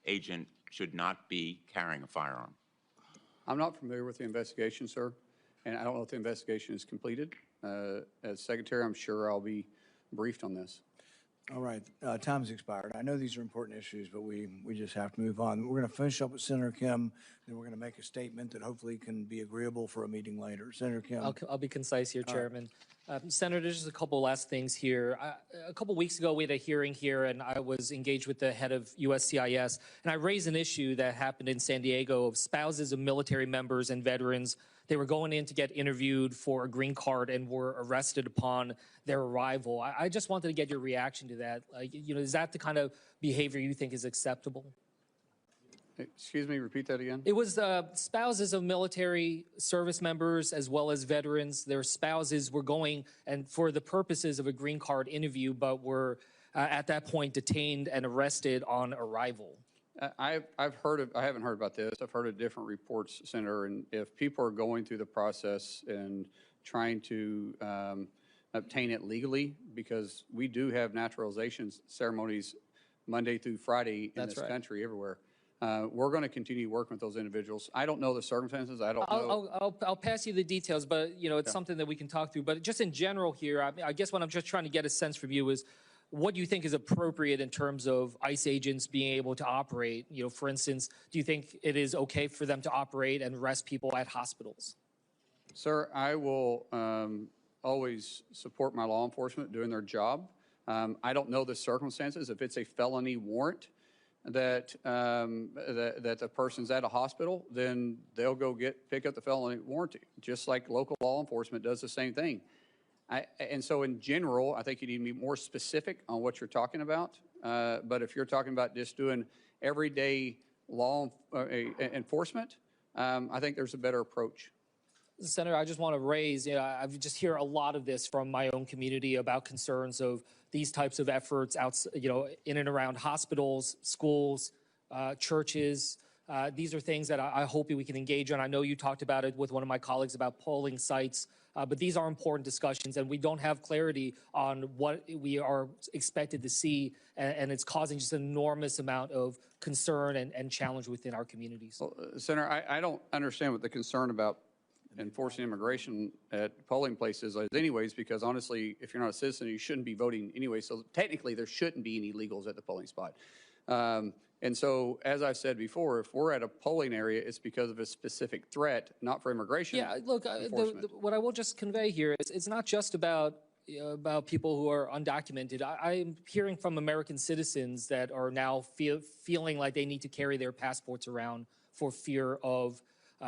agent should not be carrying a firearm. I'm not familiar with the investigation, sir, and I don't know if the investigation is completed. As Secretary, I'm sure I'll be briefed on this. All right, time's expired. I know these are important issues, but we just have to move on. We're going to finish up with Senator Kim, then we're going to make a statement that hopefully can be agreeable for a meeting later. Senator Kim. I'll be concise here, Chairman. Senator, there's just a couple last things here. A couple weeks ago, we had a hearing here, and I was engaged with the head of USCIS, and I raised an issue that happened in San Diego of spouses of military members and veterans. They were going in to get interviewed for a green card and were arrested upon their arrival. I just wanted to get your reaction to that. Is that the kind of behavior you think is acceptable? Excuse me, repeat that again? It was spouses of military service members as well as veterans. Their spouses were going and for the purposes of a green card interview, but were at that point detained and arrested on arrival. I haven't heard about this. I've heard of different reports, Senator, and if people are going through the process and trying to obtain it legally, because we do have naturalization ceremonies Monday through Friday in this country, everywhere. We're going to continue working with those individuals. I don't know the circumstances. I don't know. I'll pass you the details, but it's something that we can talk through. But just in general here, I guess what I'm just trying to get a sense from you is what you think is appropriate in terms of ICE agents being able to operate. For instance, do you think it is okay for them to operate and arrest people at hospitals? Sir, I will always support my law enforcement doing their job. I don't know the circumstances. If it's a felony warrant that that the person's at a hospital, then they'll go pick up the felony warranty, just like local law enforcement does the same thing. And so in general, I think you need to be more specific on what you're talking about. But if you're talking about just doing everyday law enforcement, I think there's a better approach. Senator, I just want to raise, I just hear a lot of this from my own community about concerns of these types of efforts out, in and around hospitals, schools, churches. These are things that I hope we can engage on. I know you talked about it with one of my colleagues about polling sites, but these are important discussions, and we don't have clarity on what we are expected to see, and it's causing just an enormous amount of concern and challenge within our communities. Well, Senator, I don't understand what the concern about enforcing immigration at polling places is anyways, because honestly, if you're not a citizen, you shouldn't be voting anyway. So technically, there shouldn't be any illegals at the polling spot. And so, as I've said before, if we're at a polling area, it's because of a specific threat, not for immigration. Yeah, look, what I will just convey here is it's not just about people who are undocumented. I'm hearing from American citizens that are now feeling like they need to carry their passports around for fear of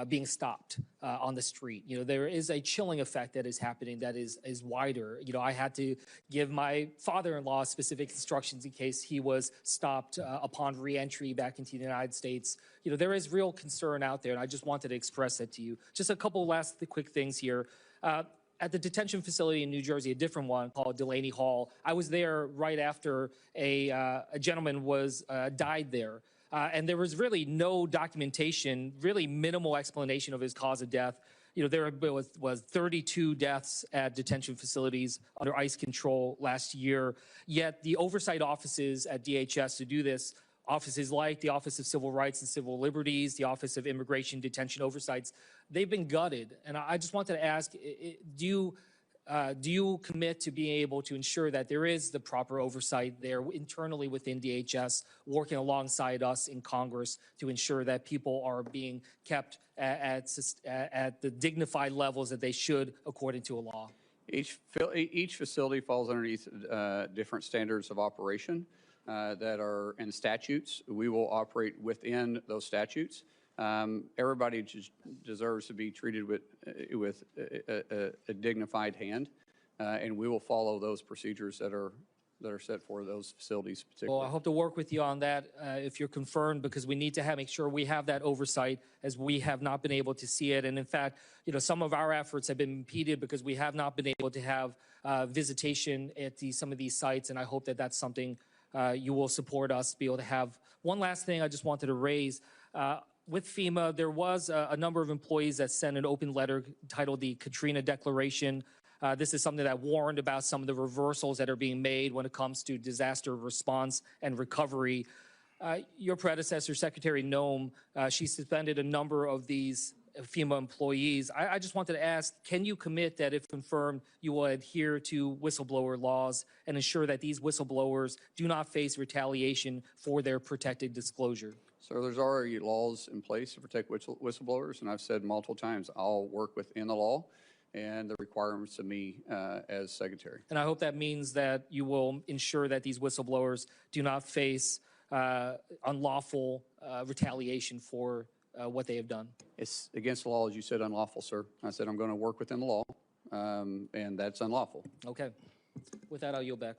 being stopped on the street. There is a chilling effect that is happening that is wider. I had to give my father-in-law specific instructions in case he was stopped upon re-entry back into the United States. There is real concern out there, and I just wanted to express that to you. Just a couple last quick things here. At the detention facility in New Jersey, a different one called Delaney Hall, I was there right after a gentleman died there. And there was really no documentation, really minimal explanation of his cause of death. There was 32 deaths at detention facilities under ICE control last year. Yet the oversight offices at DHS to do this, offices like the Office of Civil Rights and Civil Liberties, the Office of Immigration Detention Oversights, they've been gutted. And I just wanted to ask, do you commit to being able to ensure that there is the proper oversight there internally within DHS, working alongside us in Congress to ensure that people are being kept at the dignified levels that they should according to a law? Each facility falls underneath different standards of operation that are in statutes. We will operate within those statutes. Everybody deserves to be treated with a dignified hand, and we will follow those procedures that are set for those facilities particularly. Well, I hope to work with you on that if you're confirmed, because we need to make sure we have that oversight, as we have not been able to see it. And in fact, some of our efforts have been impeded because we have not been able to have visitation at some of these sites, and I hope that that's something you will support us to be able to have. One last thing I just wanted to raise. With FEMA, there was a number of employees that sent an open letter titled the Katrina Declaration. This is something that warned about some of the reversals that are being made when it comes to disaster response and recovery. Your predecessor, Secretary Noem, she suspended a number of these FEMA employees. I just wanted to ask, can you commit that if confirmed, you will adhere to whistleblower laws and ensure that these whistleblowers do not face retaliation for their protected disclosure? So there's already laws in place to protect whistleblowers, and I've said multiple times, I'll work within the law and the requirements of me as secretary. And I hope that means that you will ensure that these whistleblowers do not face unlawful retaliation for what they have done. It's against the law, as you said, unlawful, sir. I said I'm going to work within the law, and that's unlawful. Okay. With that, I'll yield back.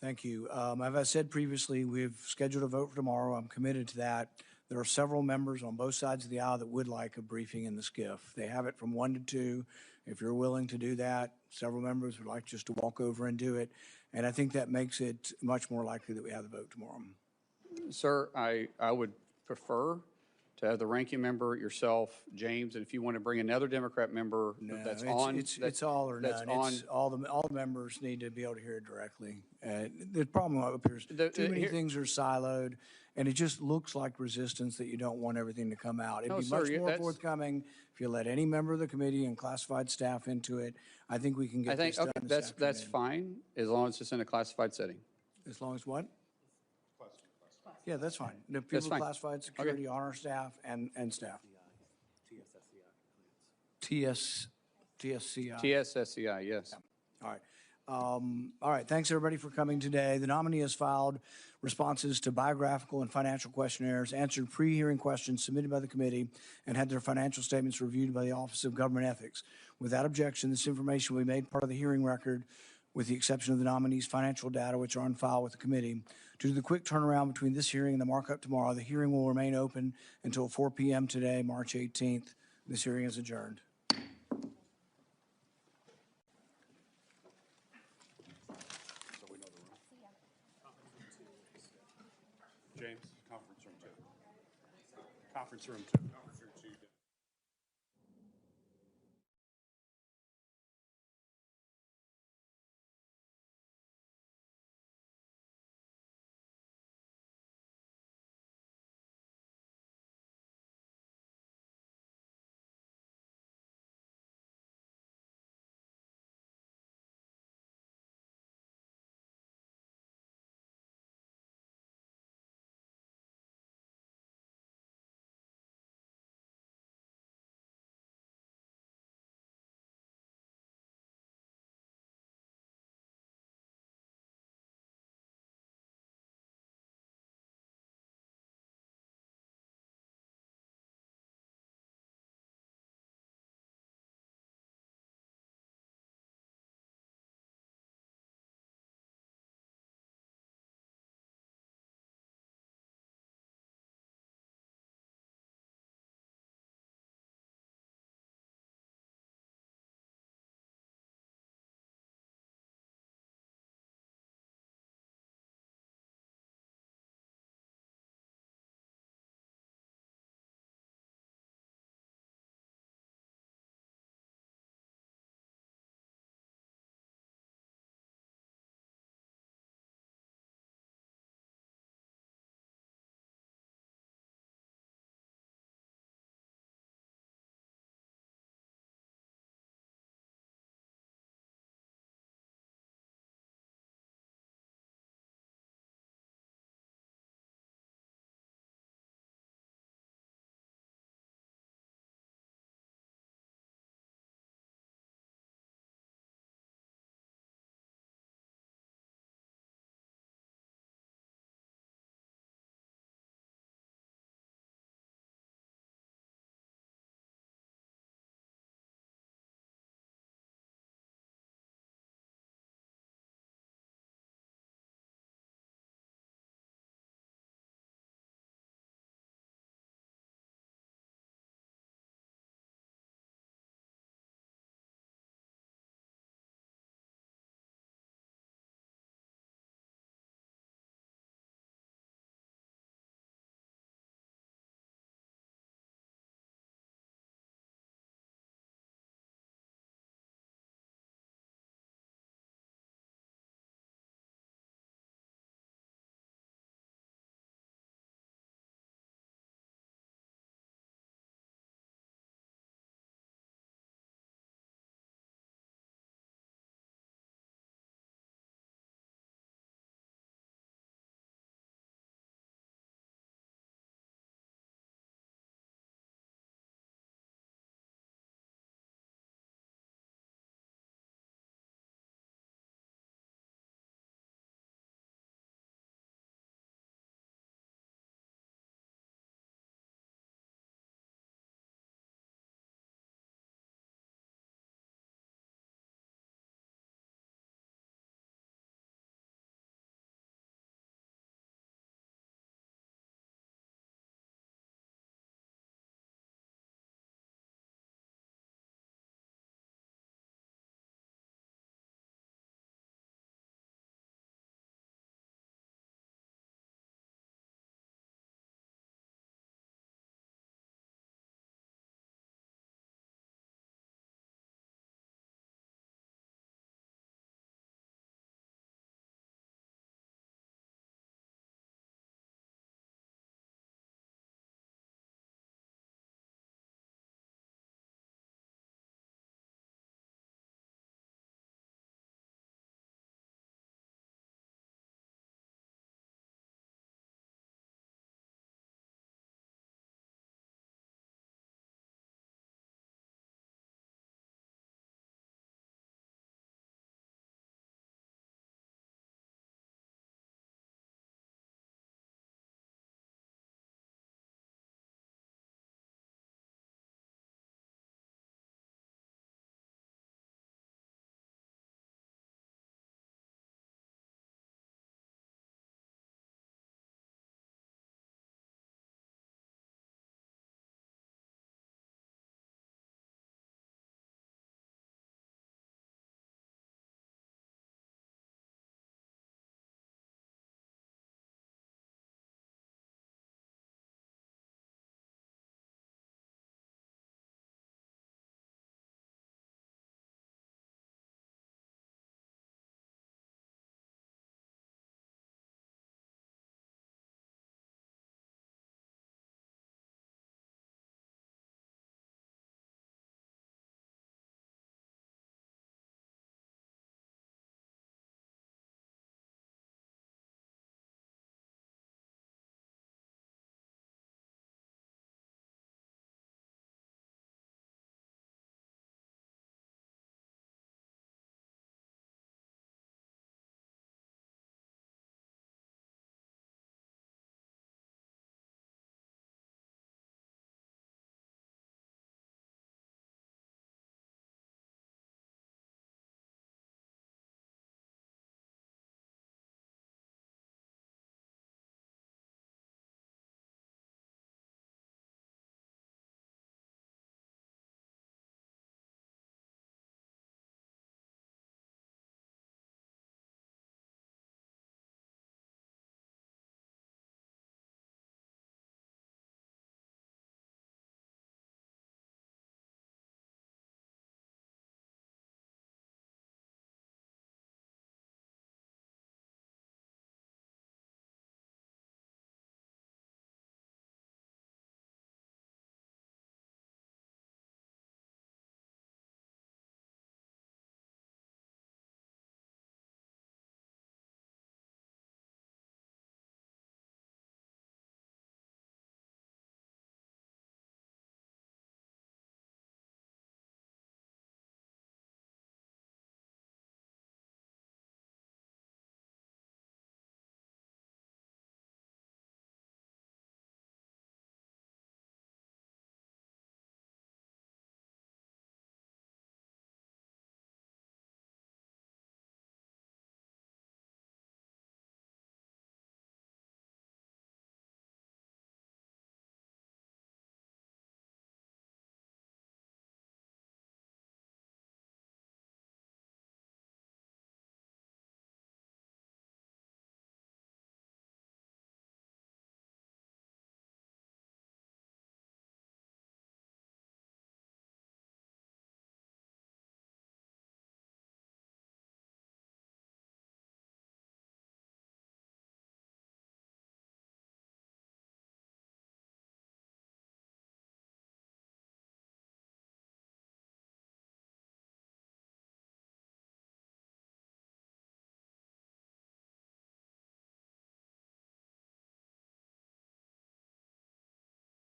Thank you. As I said previously, we've scheduled a vote for tomorrow. I'm committed to that. There are several members on both sides of the aisle that would like a briefing in the SCIF. They have it from 1 to 2. If you're willing to do that, several members would like just to walk over and do it. And I think that makes it much more likely that we have the vote tomorrow. Sir, I would prefer to have the ranking member, yourself, James, and if you want to bring another Democrat member that's on. It's all or none. All the members need to be able to hear it directly. The problem up here is too many things are siloed, and it just looks like resistance that you don't want everything to come out. It'd be much more forthcoming if you let any member of the committee and classified staff into it. I think we can get this done this afternoon. That's fine, as long as it's in a classified setting. As long as what? Yeah, that's fine. The people fine. classified security on our staff and staff. TSSCI. TSSCI, yes. All right. All right. Thanks, everybody, for coming today. The nominee has filed responses to biographical and financial questionnaires, answered pre-hearing questions submitted by the committee, and had their financial statements reviewed by the Office of Government Ethics. Without objection, this information will be made part of the hearing record, with the exception of the nominee's financial data, which are on file with the committee. Due to the quick turnaround between this hearing and the markup tomorrow, the hearing will remain open until 4 p.m. today, March 18th. This hearing is adjourned. James, conference room 2. Conference room 2.